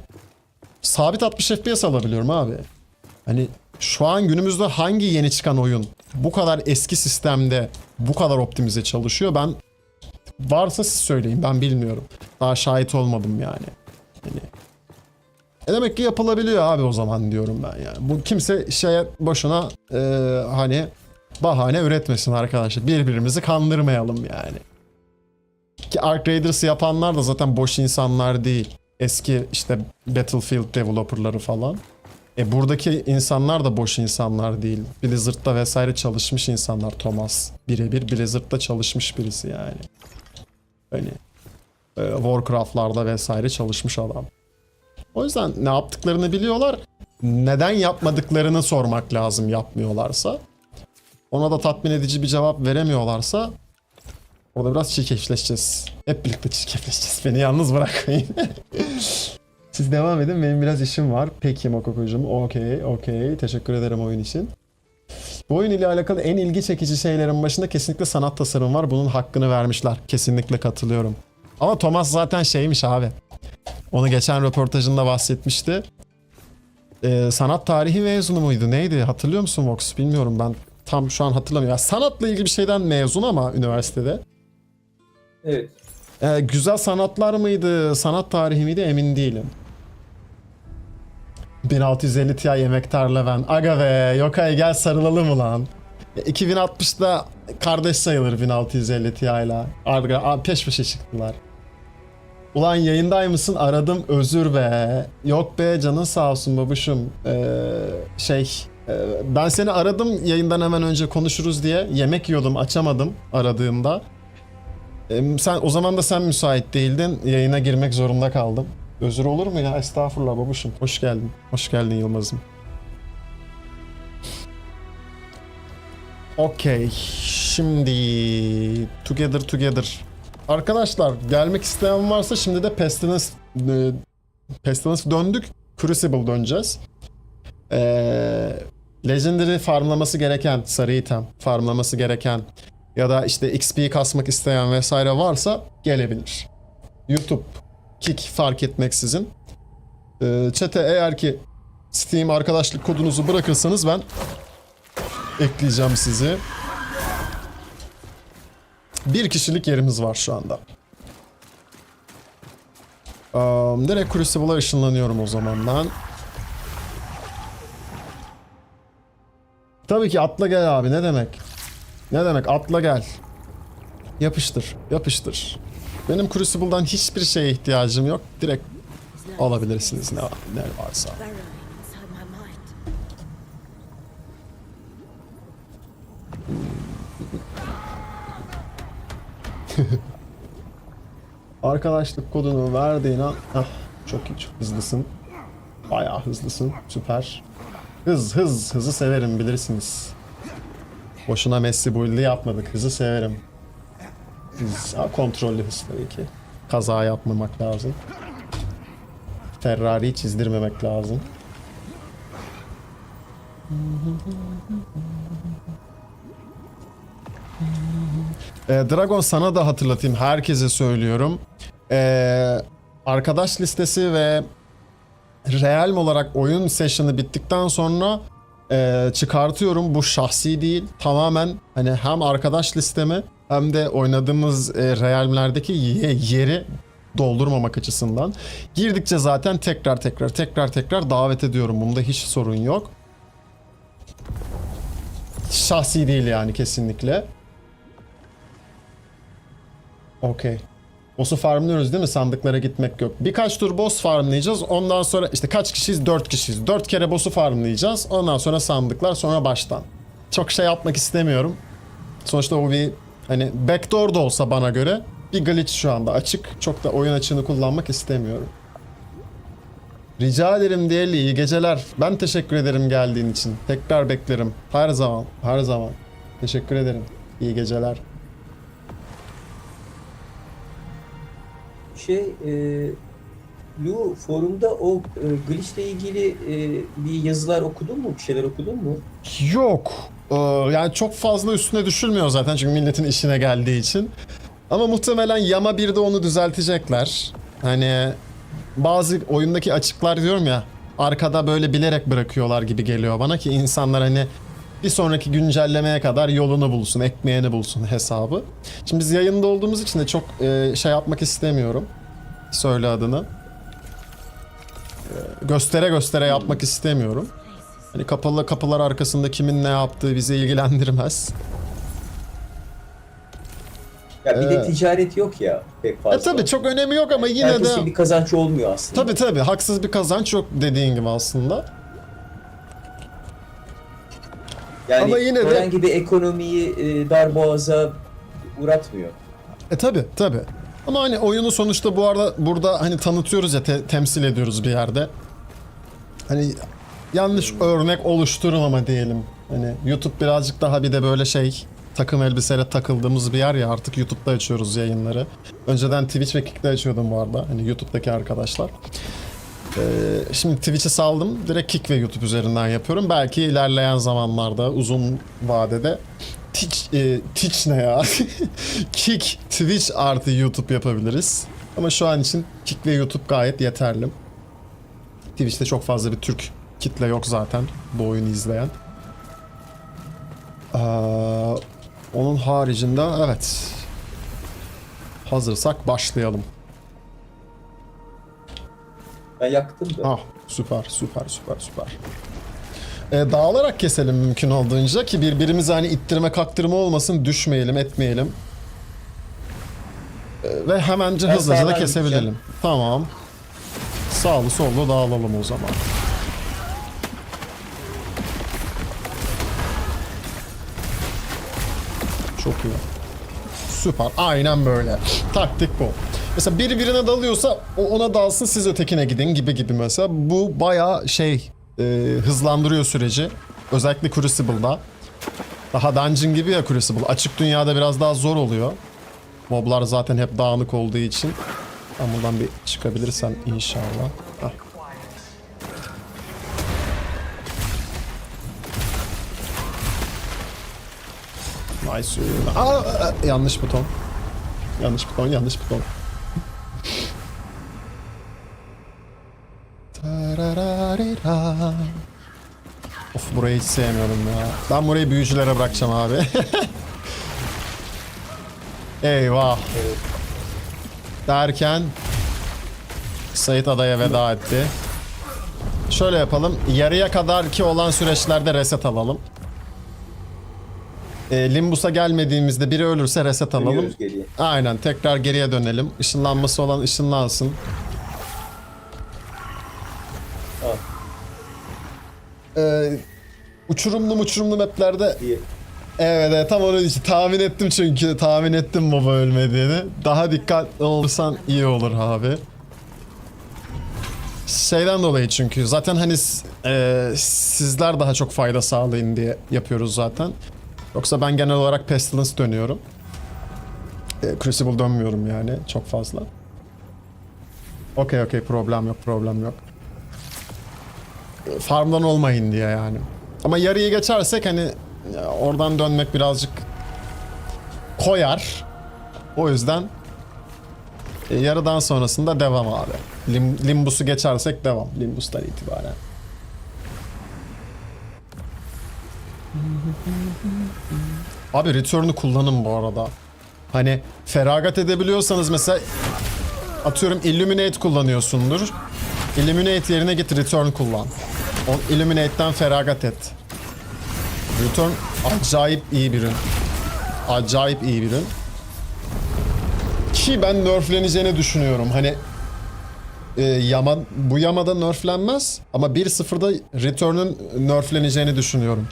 sabit 60 FPS alabiliyorum abi. Hani şu an günümüzde hangi yeni çıkan oyun bu kadar eski sistemde bu kadar optimize çalışıyor? Ben varsa siz söyleyin, ben bilmiyorum. Daha şahit olmadım yani. Hani demek ki yapılabiliyor abi o zaman diyorum ben yani. Bu kimse şeye boşuna hani bahane üretmesin arkadaşlar. Birbirimizi kandırmayalım yani. Ki Ark Raiders'ı yapanlar da zaten boş insanlar değil. Eski işte Battlefield developerları falan. Buradaki insanlar da boş insanlar değil. Blizzard'da vesaire çalışmış insanlar. Thomas birebir Blizzard'da çalışmış birisi yani. Hani Warcraft'larda vesaire çalışmış adam. O yüzden ne yaptıklarını biliyorlar. Neden yapmadıklarını sormak lazım yapmıyorlarsa. Ona da tatmin edici bir cevap veremiyorlarsa orada biraz çirkefleşeceğiz. Hep birlikte çirkefleşeceğiz. Beni yalnız bırakmayın. Siz devam edin. Benim biraz işim var. Peki Mokoko'cum. Okey. Teşekkür ederim oyun için. Bu oyun ile alakalı en ilgi çekici şeylerin başında kesinlikle sanat tasarım var. Bunun hakkını vermişler. Kesinlikle katılıyorum. Ama Thomas zaten şeymiş abi. Onu geçen röportajında bahsetmişti. Sanat tarihi mezunu muydu? Neydi? Hatırlıyor musun Vox? Bilmiyorum ben. Tam şu an hatırlamıyorum. Ya, sanatla ilgili bir şeyden mezun ama üniversitede. Evet. Güzel sanatlar mıydı? Sanat tarihi miydi? Emin değilim. 1650 Ti emektarla ben. Aga be Yokay gel sarılalım ulan. 2060'da kardeş sayılır 1650 Ti ile. Arga peş peşe çıktılar. Ulan yayındaymışsın aradım özür be. Yok be canın sağ olsun babuşum. Ben seni aradım yayından hemen önce konuşuruz diye. Yemek yiyordum açamadım aradığımda. Sen o zaman da sen müsait değildin. Yayına girmek zorunda kaldım. Özür olur mu ya? Estağfurullah babuşum. Hoş geldin. Hoş geldin Yılmaz'ım. Okey. Şimdi together. Arkadaşlar gelmek isteyen varsa şimdi de Pestilence döndük. Crucible döneceğiz. Legendary farmlaması gereken, sarı item farmlaması gereken ya da işte XP kasmak isteyen vesaire varsa gelebilir. YouTube, Kick fark etmeksizin. Chat'e eğer ki Steam arkadaşlık kodunuzu bırakırsanız ben ekleyeceğim sizi. Bir kişilik yerimiz var şu anda. Direkt Crucible'a ışınlanıyorum o zaman ben. Tabii ki atla gel abi ne demek? Ne demek atla gel. Yapıştır, yapıştır. Benim Crucible'dan hiçbir şeye ihtiyacım yok. Direkt alabilirsiniz ne varsa. Burrowing inside my mind. Arkadaşlık kodunu verdiğin an... Ah, çok iyi, çok hızlısın. Bayağı hızlısın, süper. Hızı severim bilirsiniz. Boşuna Messi build'i yapmadık, hızı severim. Kontrollü hız tabii ki. Kaza yapmamak lazım. Ferrari'yi çizdirmemek lazım. Dragon, sana da hatırlatayım, herkese söylüyorum. Arkadaş listesi ve Realm olarak oyun session'ı bittikten sonra çıkartıyorum. Bu şahsi değil. Tamamen hani hem arkadaş listemi hem de oynadığımız Realm'lerdeki yeri doldurmamak açısından. Girdikçe zaten tekrar davet ediyorum. Bunda hiç sorun yok. Şahsi değil yani, kesinlikle. Okey. Boss'u farmlıyoruz değil mi? Sandıklara gitmek yok. Birkaç tur boss farmlayacağız. Ondan sonra işte kaç kişiyiz? 4 kişiyiz. 4 kere boss'u farmlayacağız. Ondan sonra sandıklar, sonra baştan. Çok şey yapmak istemiyorum. Sonuçta o bir hani backdoor da olsa bana göre bir glitch şu anda açık. Çok da oyun açığını kullanmak istemiyorum. Rica ederim Diyeli, iyi geceler. Ben teşekkür ederim geldiğin için. Tekrar beklerim. Her zaman, her zaman. Teşekkür ederim. İyi geceler. Lu, forumda o glitch ile ilgili bir yazılar okudun mu? Bir şeyler okudun mu? Yok. Yani çok fazla üstüne düşülmüyor zaten çünkü milletin işine geldiği için. Ama muhtemelen Yama 1'de onu düzeltecekler. Hani bazı oyundaki açıklar diyorum ya, arkada böyle bilerek bırakıyorlar gibi geliyor bana ki insanlar hani bir sonraki güncellemeye kadar yolunu bulsun, ekmeğini bulsun hesabı. Şimdi biz yayında olduğumuz için de çok şey yapmak istemiyorum. Söyle adını. Göstere yapmak istemiyorum. Hani kapalı kapılar arkasında kimin ne yaptığı bizi ilgilendirmez. Ya bir de ticaret yok ya pek fazla. Tabii çok önemi yok ama yine Herkesin de... bir kazanç olmuyor aslında. Tabii haksız bir kazanç yok dediğin gibi aslında. Yani ama yine de... herhangi bir ekonomiyi darboğaza uğratmıyor. Tabii. Ama hani oyunu sonuçta bu arada burada hani tanıtıyoruz ya, temsil ediyoruz bir yerde. Hani yanlış örnek oluşturmama diyelim. Hani YouTube birazcık daha bir de böyle şey, takım elbiseyle takıldığımız bir yer ya, artık YouTube'da açıyoruz yayınları. Önceden Twitch ve Kick'te açıyordum bu arada. Hani YouTube'daki arkadaşlar. Şimdi Twitch'i saldım. Direkt Kick ve YouTube üzerinden yapıyorum. Belki ilerleyen zamanlarda, uzun vadede Twitch ne ya? Kick, Twitch artı YouTube yapabiliriz. Ama şu an için Kick ve YouTube gayet yeterli. Twitch'te çok fazla bir Türk kitle yok zaten bu oyunu izleyen. Onun haricinde evet. Hazırsak başlayalım. Ben yaktım da. Ah süper. Dağılarak keselim mümkün olduğunca ki birbirimize hani ittirme kaktırma olmasın, düşmeyelim etmeyelim. Ve hemence hızlıca da kesebilelim. gideceğim. Tamam. Sağlı sollu dağılalım o zaman. Çok iyi. Süper. Aynen böyle. Taktik bu. Mesela biri birine dalıyorsa o ona dalsın, siz ötekine gidin gibi mesela. Bu bayağı şey hızlandırıyor süreci. Özellikle Crucible'da. Daha dungeon gibi ya Crucible. Açık dünyada biraz daha zor oluyor. Moblar zaten hep dağınık olduğu için. Ben buradan bir çıkabilirsem inşallah. Hah. Nice. Yanlış buton. Yanlış buton. Of, burayı hiç sevmiyorum ya. Ben burayı büyücülere bırakacağım abi. Eyvah. Derken Sait adaya veda etti. Şöyle yapalım. Yarıya kadar ki olan süreçlerde reset alalım. Limbus'a gelmediğimizde biri ölürse reset alalım. Dönüyoruz geriye. Aynen, tekrar geriye dönelim. Işınlanması olan ışınlansın. Al. Uçurumlu maplerde Diye. evet, tam onun için tahmin ettim, çünkü tahmin ettim baba ölmediğini. Daha dikkatli olursan iyi olur abi. Şeyden dolayı, çünkü zaten hani sizler daha çok fayda sağlayın diye yapıyoruz zaten. Yoksa ben genel olarak Pestilence dönüyorum. Crucible dönmüyorum yani çok fazla. Okey, problem yok. Farmdan olmayın diye yani. Ama yarıyı geçersek hani oradan dönmek birazcık koyar. O yüzden yarıdan sonrasında devam abi. Limbus'u geçersek devam. Limbus'tan itibaren. Abi return'u kullanın bu arada. Hani feragat edebiliyorsanız mesela atıyorum Illuminate kullanıyorsundur. Illuminate yerine git return kullan. O Illuminate'den feragat et. Return acayip iyi bir ürün. Acayip iyi bir ürün. Ki ben nerfleneceğini düşünüyorum. Hani bu yamada nerflenmez ama 1-0'da Return'un nerfleneceğini düşünüyorum.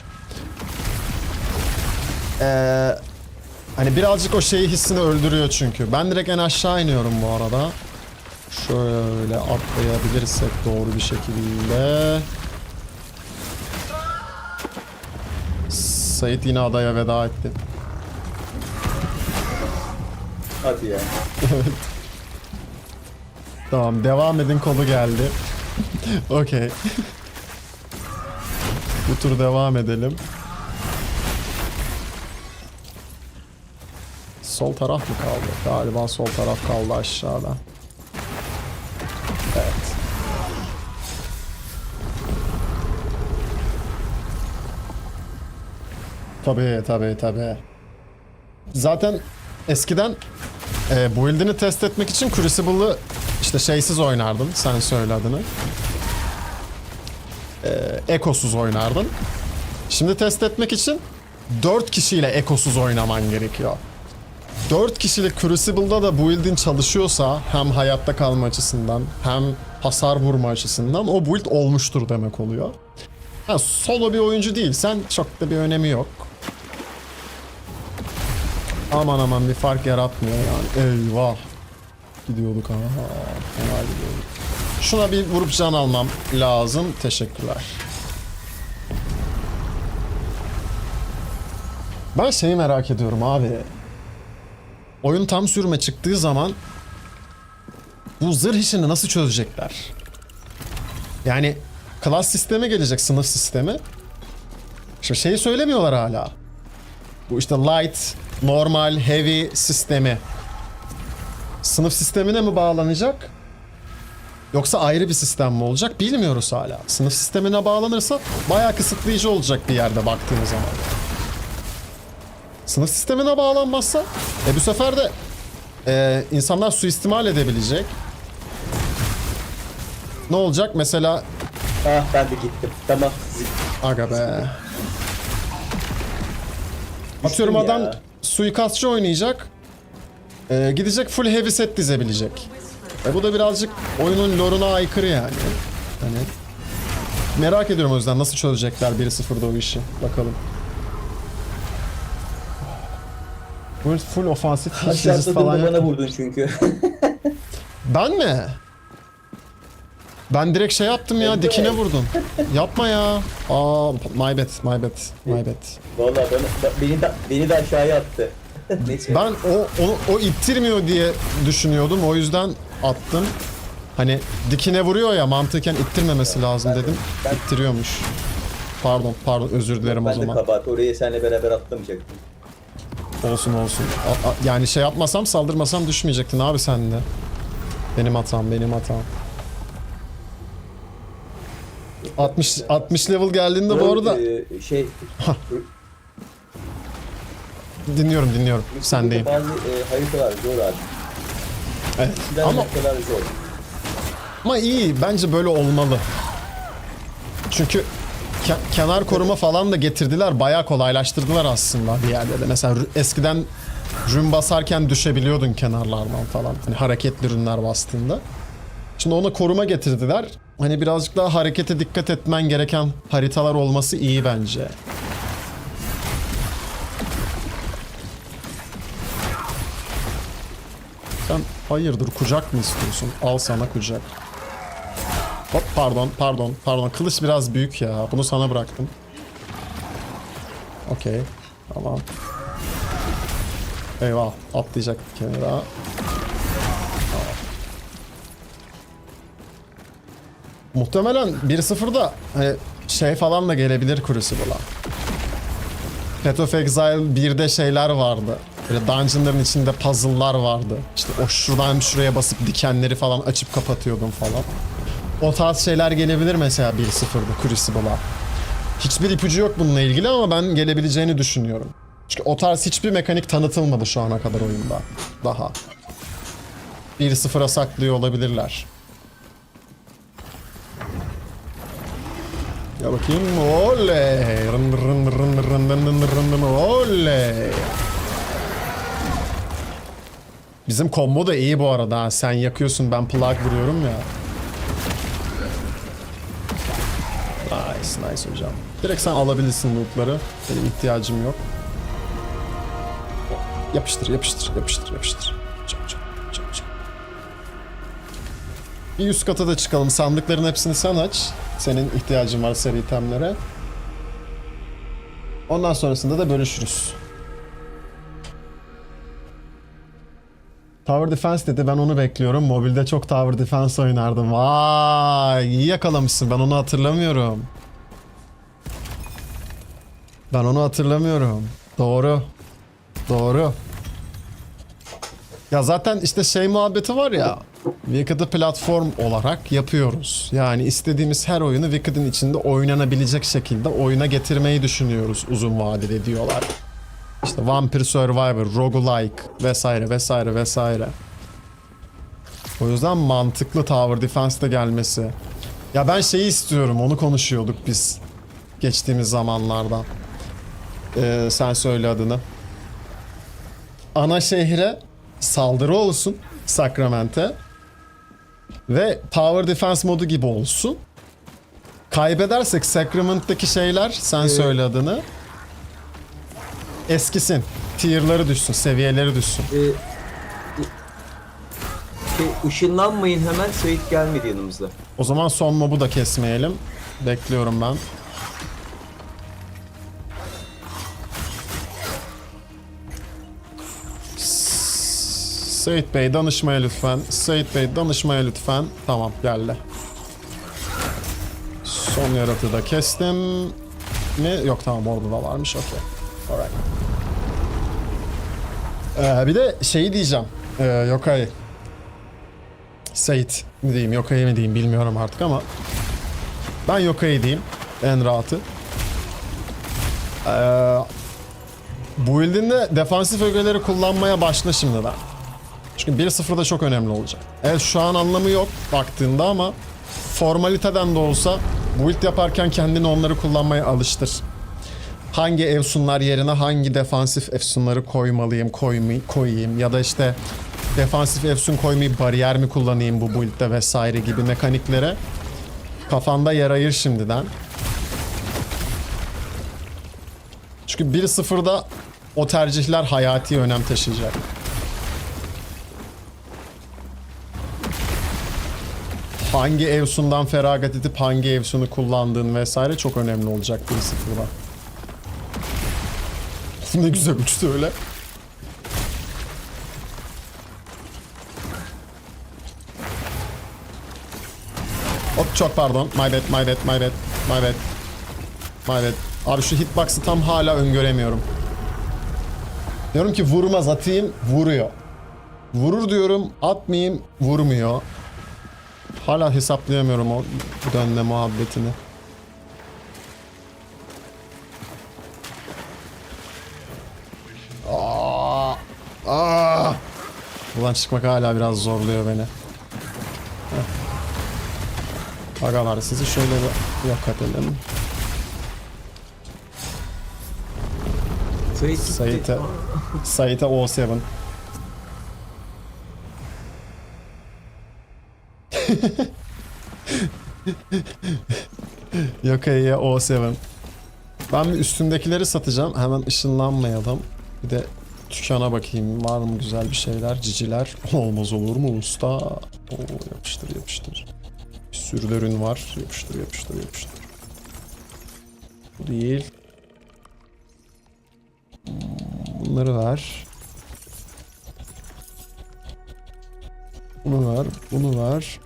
Hani birazcık o şeyi hissini öldürüyor çünkü. Ben direkt en aşağı iniyorum bu arada. Şöyle atlayabilirsek doğru bir şekilde. Sait yine adaya veda etti. Hadi ya. Tamam, devam edin, kolu geldi. Okey. Bu tur devam edelim. Sol taraf mı kaldı? Galiba sol taraf kaldı aşağıda. Evet. Tabii. Zaten eskiden build'ini test etmek için Crucible'ı işte şeysiz oynardın. Sen söyle adını. Ekosuz oynardın. Şimdi test etmek için 4 kişiyle ekosuz oynaman gerekiyor. 4 kişilik Crucible'da da build'in çalışıyorsa hem hayatta kalma açısından hem hasar vurma açısından o build olmuştur demek oluyor. Ha, solo bir oyuncu değilsen çok da bir önemi yok. Aman bir fark yaratmıyor yani. Eyvah. Gidiyorduk ha. Fena gidiyorduk. Şuna bir vurup can almam lazım. Teşekkürler. Ben şeyi merak ediyorum abi. Oyun tam sürüme çıktığı zaman bu zırh işini nasıl çözecekler? Yani class sisteme gelecek, sınıf sistemi. Şimdi şeyi söylemiyorlar hala. Bu işte light, normal, heavy sistemi. Sınıf sistemine mi bağlanacak? Yoksa ayrı bir sistem mi olacak? Bilmiyoruz hala. Sınıf sistemine bağlanırsa bayağı kısıtlayıcı olacak bir yerde baktığımız zaman. Sınıf sistemine bağlanmazsa bu sefer de insanlar suistimal edebilecek. Ne olacak? Mesela Ah, ben de gittim. Tamam. aga be. Atıyorum ya. adam suikastçı oynayacak. Gidecek full heavy set dizebilecek. Bu da birazcık oyunun lore'una aykırı yani. Hani merak ediyorum o yüzden nasıl çözecekler 1-0'da o işi. Bakalım. Full ofansif Aşağıda falan. bana vurdun çünkü. Ben mi? Ben direkt şey yaptım ya, Evet. dikine vurdum. Yapma ya. Aa, my bad. Vallahi beni de aşağıya attı. Neyse. Ben o ittirmiyor diye düşünüyordum. O yüzden attım. Hani dikine vuruyor ya, mantıken ittirmemesi lazım dedim. İttiriyormuş. Pardon özür dilerim o Ben de zaman. kabahat. Oraya seninle beraber atlamayacaktım. Olsun. Yani şey yapmasam, saldırmasam düşmeyecektin abi sen de. Benim hatam. 60 level geldiğinde bu arada dinliyorum. Sendeyim. Bazı haritalar zor abi. Evet. Ama Ama zor. iyi. Bence böyle olmalı. Çünkü kenar koruma falan da getirdiler. Bayağı kolaylaştırdılar aslında bir yerde de. Mesela eskiden rün basarken düşebiliyordun kenarlardan falan. Hani hareketli rünler bastığında. Şimdi ona koruma getirdiler. Hani birazcık daha harekete dikkat etmen gereken haritalar olması iyi bence. Sen hayırdır kucak mı istiyorsun? Al sana kucak. Hop pardon. Kılıç biraz büyük ya. Bunu sana bıraktım. Okey. Tamam. Eyvah. Atlayacak kenara. Muhtemelen 1-0'da hani şey falan da gelebilir Crucible'a. Path of Exile 1'de şeyler vardı. Böyle dungeonların içinde puzzle'lar vardı. İşte o şuradan şuraya basıp dikenleri falan açıp kapatıyordum falan. O tarz şeyler gelebilir mesela 1-0'da Crucible'a. Hiçbir ipucu yok bununla ilgili ama ben gelebileceğini düşünüyorum. Çünkü o tarz hiçbir mekanik tanıtılmadı şu ana kadar oyunda. Daha. 1-0'a saklıyor olabilirler. Ya bakayım. Oley. Oley. Bizim combo da iyi bu arada. Ha. Sen yakıyorsun, ben plug vuruyorum ya. Nice hocam. Direkt sen alabilirsin lootları. Benim ihtiyacım yok. Yapıştır. Çok. Bir üst kata da çıkalım. Sandıkların hepsini sen aç. Senin ihtiyacın var seri itemlere. Ondan sonrasında da bölüşürüz. Tower Defense dedi, ben onu bekliyorum. Mobilde çok Tower Defense oynardım. Vay, iyi yakalamışsın. Ben onu hatırlamıyorum. Doğru. Ya zaten işte şey muhabbeti var ya. Wicked'ı platform olarak yapıyoruz. Yani istediğimiz her oyunu Wicked'ın içinde oynanabilecek şekilde oyuna getirmeyi düşünüyoruz uzun vadede diyorlar. İşte Vampire Survivor, Roguelike vesaire. O yüzden mantıklı Tower Defense'de gelmesi. Ya ben şeyi istiyorum, onu konuşuyorduk biz geçtiğimiz zamanlarda. Sen söyle adını. Ana şehre saldırı olsun, Sacrament'e. Ve Tower Defense modu gibi olsun. Kaybedersek Sacrament'taki şeyler, sen söyle adını. Eskisin. Tier'ları düşsün, seviyeleri düşsün. Işınlanmayın hemen, Sait gelmedi yanımızda. O zaman son mobu da kesmeyelim. Bekliyorum ben. Sait Bey danışmaya lütfen. Tamam, geldi. Son yaratığı da kestim. Mi? Yok, tamam, orada da varmış. Okey. Alright. Bir de şeyi diyeceğim. Yokai. Sait mi diyeyim, Yokai mi diyeyim bilmiyorum artık ama ben Yokai diyeyim. En rahatı. Bu build'inde defansif ögeleri kullanmaya başla şimdiden. Çünkü 1-0'da çok önemli olacak. Evet, şu an anlamı yok baktığında ama formaliteden de olsa build yaparken kendini onları kullanmaya alıştır. Hangi efsunlar yerine hangi defansif efsunları koymalıyım, koyayım ya da işte defansif efsun koymayıp bariyer mi kullanayım bu build'de vesaire gibi mekaniklere kafanda yer ayır şimdiden. Çünkü 1-0'da o tercihler hayati önem taşıyacak. Hangi evsundan feragat edip hangi evsunu kullandığın vesaire çok önemli olacak 1-0'da. Ne güzel uçtu öyle. Hop, çok pardon. My bad. Abi şu hitbox'ı tam hala öngöremiyorum. Diyorum ki vurmaz, atayım, vuruyor. Vurur diyorum, atmayayım, vurmuyor. Hala hesaplayamıyorum o dönme muhabbetini. Buradan çıkmak hala biraz zorluyor beni. Agalar, sizi şöyle bir yok edelim. Sait gitti. Sait'e O7. Yokkai'ye O7. Ben bir üstündekileri satacağım. Hemen ışınlanmayalım. Bir de dükkana bakayım. Var mı güzel bir şeyler? Ciciler. Olmaz olur mu usta? Oo, yapıştır yapıştır. Bir sürü de ürün var. Yapıştır yapıştır yapıştır. Bu değil. Bunları ver. Bunu ver. Bunu ver.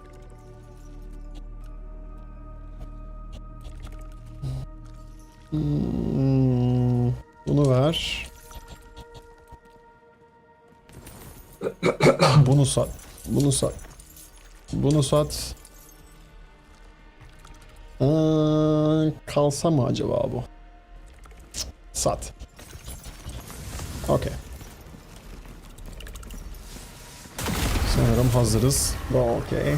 Bunu ver. Bunu sat. Bunu sat. Bunu sat. Kalsa mı acaba bu? Sat. Okey. Sanırım hazırız. Okey.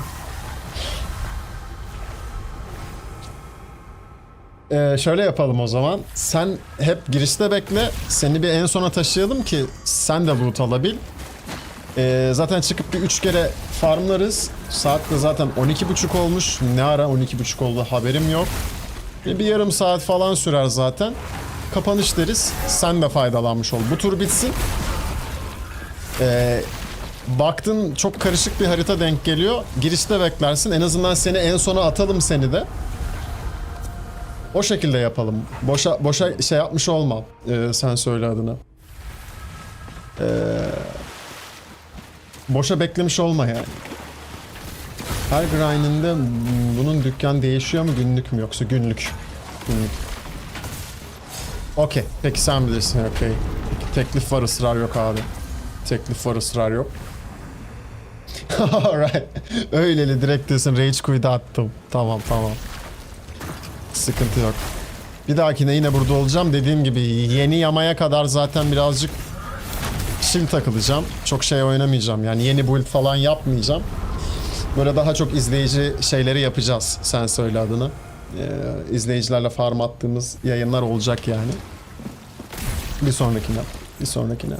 Şöyle yapalım o zaman. Sen hep girişte bekle. Seni bir en sona taşıyalım ki sen de loot alabil. Zaten çıkıp bir 3 kere farmlarız. Saat de zaten 12.30 olmuş. Ne ara 12.30 oldu haberim yok. Bir yarım saat falan sürer zaten. Kapanış deriz. Sen de faydalanmış ol. Bu tur bitsin. Baktın çok karışık bir harita denk geliyor. Girişte beklersin. En azından seni en sona atalım seni de. O şekilde yapalım. Boşa şey yapmış olma. Sen söyle adını. Boşa beklemiş olma yani. Her grind'inde bunun dükkan değişiyor mu günlük mü yoksa günlük? Günlük. Okey. Peki sen bilirsin. Okey. Teklif var, ısrar yok abi. Teklif var, ısrar yok. Alright. Öyleli direkt diyorsun. Rage quit'e attım. Tamam tamam. Sıkıntı yok. Bir dahakine yine burada olacağım. Dediğim gibi yeni yamaya kadar zaten birazcık chill takılacağım. Çok şey oynamayacağım. Yani yeni build falan yapmayacağım. Böyle daha çok izleyici şeyleri yapacağız. Sen söyle adını. İzleyicilerle farm attığımız yayınlar olacak yani. Bir sonrakine. Bir sonrakine.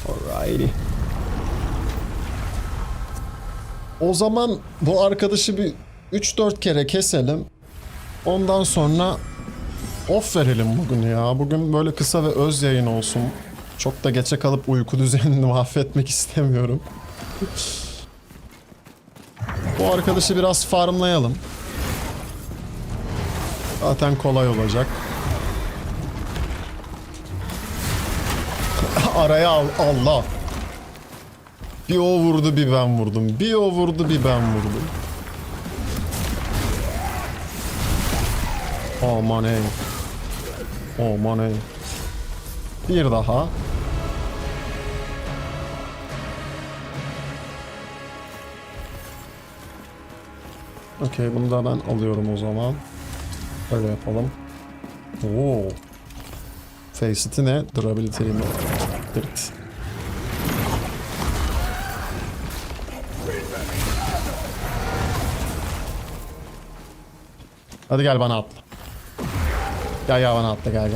Alrighty. O zaman bu arkadaşı bir 3-4 kere keselim. Ondan sonra off verelim bugün ya. Bugün böyle kısa ve öz yayın olsun. Çok da geçe kalıp uyku düzenini mahvetmek istemiyorum. Bu arkadaşı biraz farmlayalım. Zaten kolay olacak. Araya al, Allah. Bir o vurdu bir ben vurdum. Bir o vurdu bir ben vurdum. Aman ey. Aman ey. Bir daha. Okey, bunu da ben alıyorum o zaman. Öyle yapalım. Oo. Facet'i ne? Durability mi? Dırt. Hadi gel bana atla. Gel bana atla gel.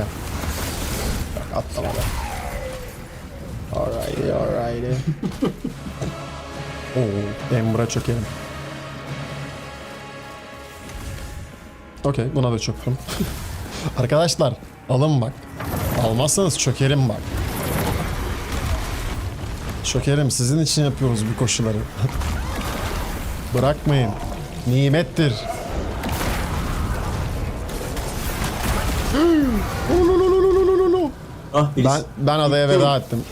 Bak atlama be. Alrighty. Oo, Ember'a çökelim. Okey, buna da çöktüm. Arkadaşlar, alın bak. Almazsanız çökerim bak. Çökerim, sizin için yapıyoruz bu koşuları. Bırakmayın. Nimettir. Ah, Ben adaya veda ettim.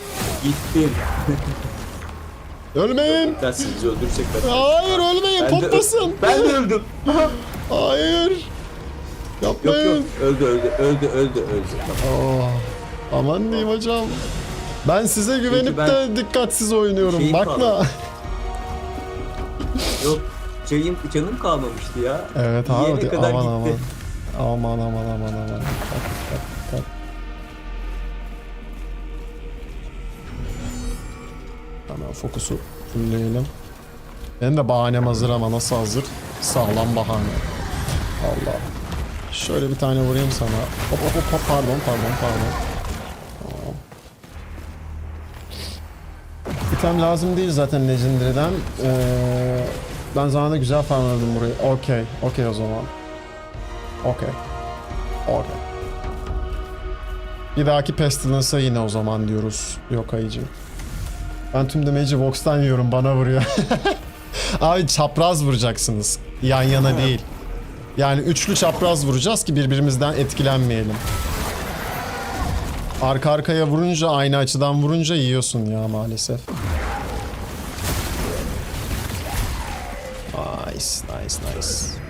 Gittim. Ölmeyin. Ben sizi öldürsek de. Hayır ölmeyin, patlasın. Ben de öldüm. Hayır. Yok Yapmayın. öldü. Oh, aman diyeyim hocam. Ben size güvenip de dikkatsiz oynuyorum. Şeyim Bakma. kaldı. Yok, canım kalmamıştı ya. Evet Yiyene abi, kadar aman. gitti. Aman. Dikkat. Hemen Fulleyelim. Benim de bahanem hazır ama nasıl hazır? Sağlam bahane. Allah. Şöyle bir tane vurayım sana. Hop hop hop, hop. Pardon. Tamam. İtem lazım değil zaten Legendary'den. Ben zamanında güzel farmladım burayı. Okey o zaman. Okey. Bir dahaki Pestilence'a yine o zaman diyoruz. Yok ayıcım. Ben tüm damage'i Vox'tan yiyorum, bana vuruyor. Abi çapraz vuracaksınız. Yan yana değil. Yani üçlü çapraz vuracağız ki birbirimizden etkilenmeyelim. Arka arkaya vurunca, aynı açıdan vurunca yiyorsun ya maalesef. Nice.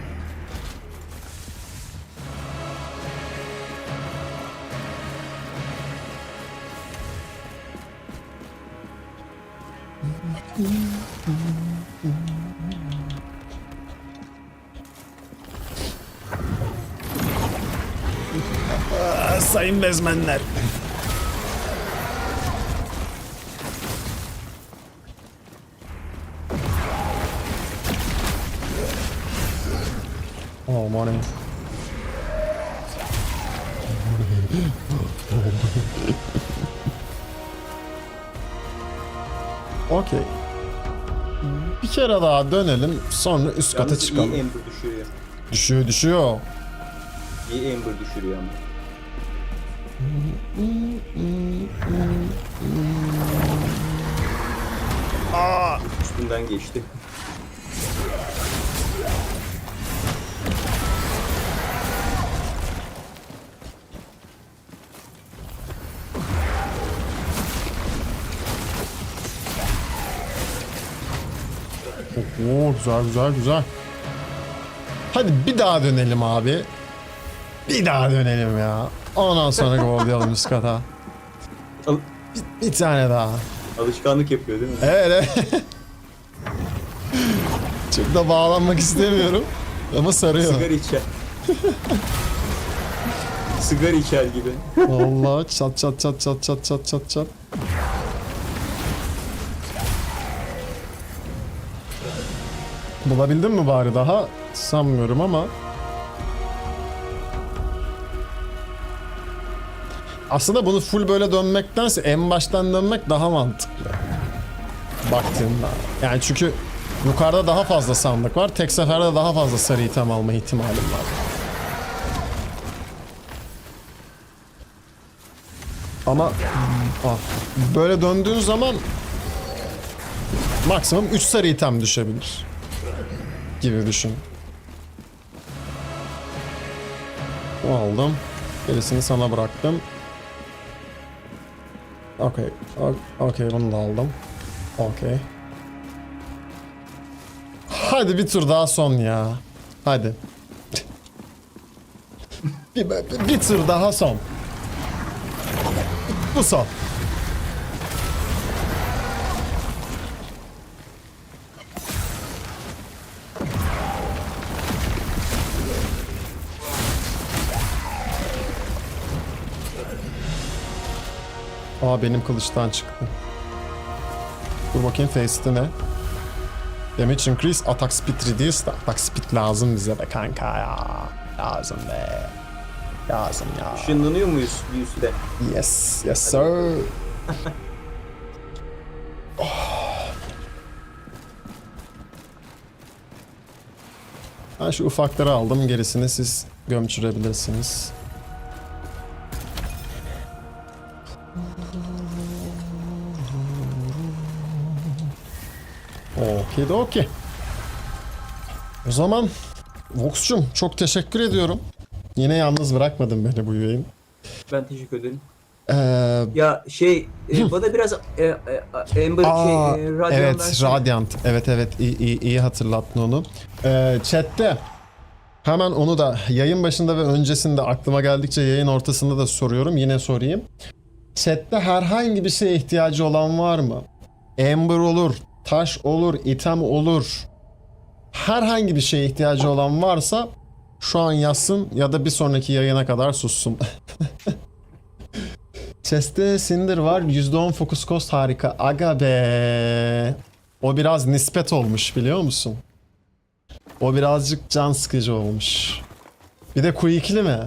Sayın bezmenler. Oh morning. Okey. Bir kere daha dönelim, sonra üst kata Yalnız çıkalım. iyi Ember düşürüyor. Düşüyor. İyi Ember düşürüyor ama. Üstünden geçti. Oo, güzel. Hadi bir daha dönelim abi. Bir daha dönelim ya. Ondan sonra kovalayalım üst kata. Al- Bir tane daha. Alışkanlık yapıyor değil mi? Evet. Çok da bağlanmak istemiyorum. Ama sarıyor. Sigara içer. Sigara içer gibi. Vallahi çat. Bulabildin mi bari daha? Sanmıyorum ama. Aslında bunu full böyle dönmektense en baştan dönmek daha mantıklı. Baktığımda. Yani çünkü yukarıda daha fazla sandık var. Tek seferde daha fazla sarı item alma ihtimalim var. Ama böyle döndüğün zaman maksimum 3 sarı item düşebilir. Gibi düşün. Bu aldım. Gerisini sana bıraktım. Okey bunu da aldım. Okey. Hadi bir tur daha son ya. Hadi. bir tur daha son. Bu son. Benim kılıçtan çıktı. Dur bakayım face'te ne? Damage increase, attack speed reduce. Attack speed lazım bize be kanka ya. Lazım be. Lazım ya. Işınlanıyor muyuz bir üstte? Yes sir. Ben şu ufakları aldım. Gerisini siz gömçürebilirsiniz. Okey. O zaman Vox'cum çok teşekkür ediyorum. Yine yalnız bırakmadın beni bu yayın. Ben teşekkür ederim. Ee, Ya bana biraz Ember Radiant evet versene. Radiant. Evet iyi hatırlattın onu. Chat'te hemen onu da yayın başında ve öncesinde aklıma geldikçe yayın ortasında da soruyorum. Yine sorayım. Chat'te herhangi bir şeye ihtiyacı olan var mı? Ember olur, taş olur, item olur. Herhangi bir şeye ihtiyacı olan varsa şu an yazsın ya da bir sonraki yayına kadar sussun. Chest'te Cinder var. %10 focus cost harika. Aga be. O biraz nispet olmuş biliyor musun? O birazcık can sıkıcı olmuş. Bir de quick'li mi?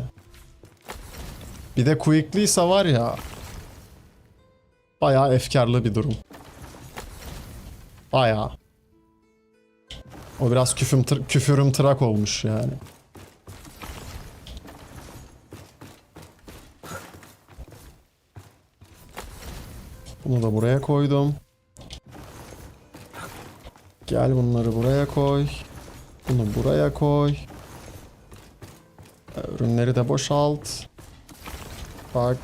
Bir de quick'liyse var ya. Bayağı efkarlı bir durum. Bayağı. O biraz küfürüm tırak olmuş yani. Bunu da buraya koydum. Gel bunları buraya koy. Bunu buraya koy. Ürünleri de boşalt. Bak.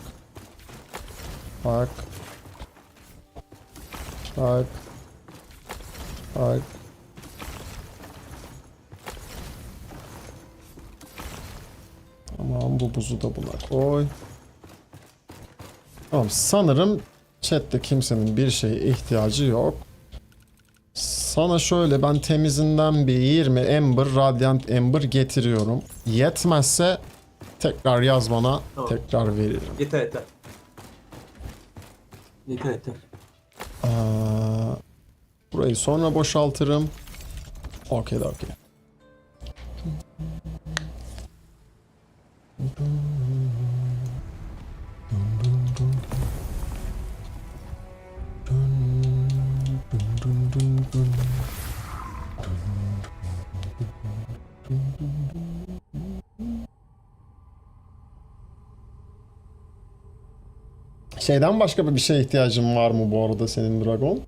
Bak. Bak. Bak. Tamam, bu buzu da buna koy. Tamam, sanırım chatte kimsenin bir şeye ihtiyacı yok. Sana şöyle ben temizinden bir 20 Ember, Radiant Ember getiriyorum. Yetmezse tekrar yaz bana, Tamam. tekrar veririm. Yeter yeter. Yeter yeter. Burayı sonra boşaltırım. Okey. Şeyden başka bir şeye ihtiyacın var mı bu arada senin Dragon?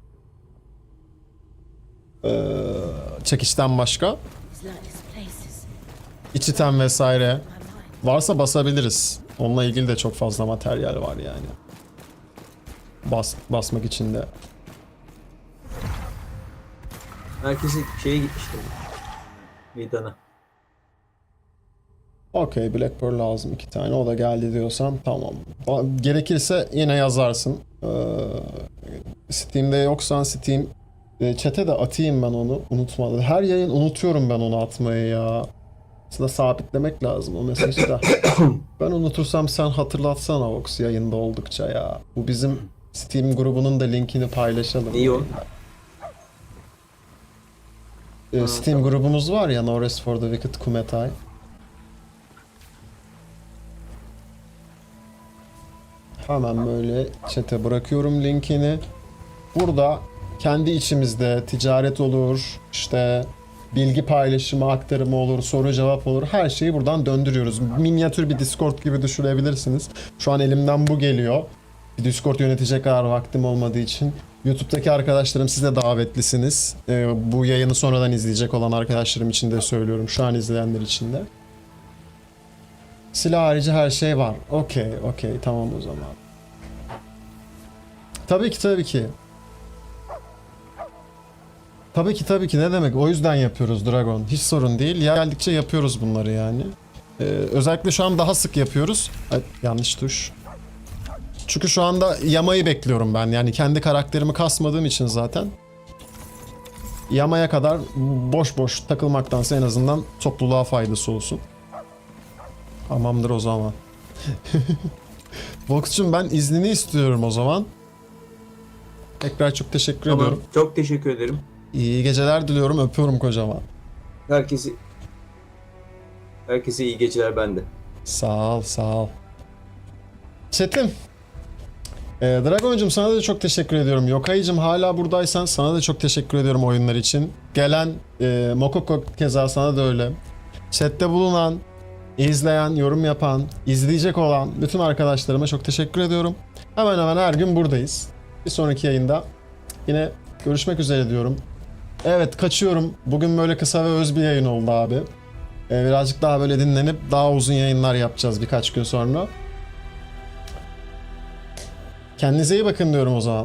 Çekişten başka? These lightless places. İçiten vesaire. My mind. Varsa basabiliriz. Onunla ilgili de çok fazla materyal var yani. Basmak için de. Herkese şeye gitmiştim. Meydana. Okey, Black Pearl lazım 2 tane. O da geldi diyorsan tamam. Gerekirse yine yazarsın. Steam'de yoksan Steam chat'e de atayım ben onu. Unutmadım. Her yayın unutuyorum ben onu atmayı ya. Aslında sabitlemek lazım o mesajı da. Ben unutursam sen hatırlatsana Vox yayında oldukça ya. Bu bizim Steam grubunun da linkini paylaşalım. İyi o. Steam grubumuz var ya, No Rest for the Wicked Kumetai. Hemen böyle chat'e bırakıyorum linkini. Burada kendi içimizde ticaret olur, işte bilgi paylaşımı, aktarımı olur, soru cevap olur. Her şeyi buradan döndürüyoruz. Minyatür bir Discord gibi düşünebilirsiniz. Şu an elimden bu geliyor. Bir Discord yönetecek kadar vaktim olmadığı için. YouTube'daki arkadaşlarım, siz de davetlisiniz. Bu yayını sonradan izleyecek olan arkadaşlarım için de söylüyorum. Şu an izleyenler için de. Silah harici her şey var. Okey, tamam o zaman. Tabii ki. Tabii ki ne demek, o yüzden yapıyoruz Dragon. Hiç sorun değil. Geldikçe yapıyoruz bunları yani. Özellikle şu an daha sık yapıyoruz. Ay, yanlış tuş. Çünkü şu anda yamayı bekliyorum ben. Yani kendi karakterimi kasmadığım için zaten. Yamaya kadar boş takılmaktansa en azından topluluğa faydası olsun. Tamamdır o zaman. Vox'cum ben iznini istiyorum o zaman. Tekrar çok teşekkür ediyorum. Çok teşekkür ederim. İyi geceler diliyorum. Öpüyorum kocaman. Herkese iyi geceler bende. Sağ ol. Chat'im. Dragon'cum sana da çok teşekkür ediyorum. Yokay'cım hala buradaysan sana da çok teşekkür ediyorum oyunlar için. Gelen Mokoko keza sana da öyle. Chat'te bulunan, izleyen, yorum yapan, izleyecek olan bütün arkadaşlarıma çok teşekkür ediyorum. Hemen hemen her gün buradayız. Bir sonraki yayında yine görüşmek üzere diyorum. Evet, kaçıyorum. Bugün böyle kısa ve öz bir yayın oldu abi. Birazcık daha böyle dinlenip daha uzun yayınlar yapacağız birkaç gün sonra. Kendinize iyi bakın diyorum o zaman.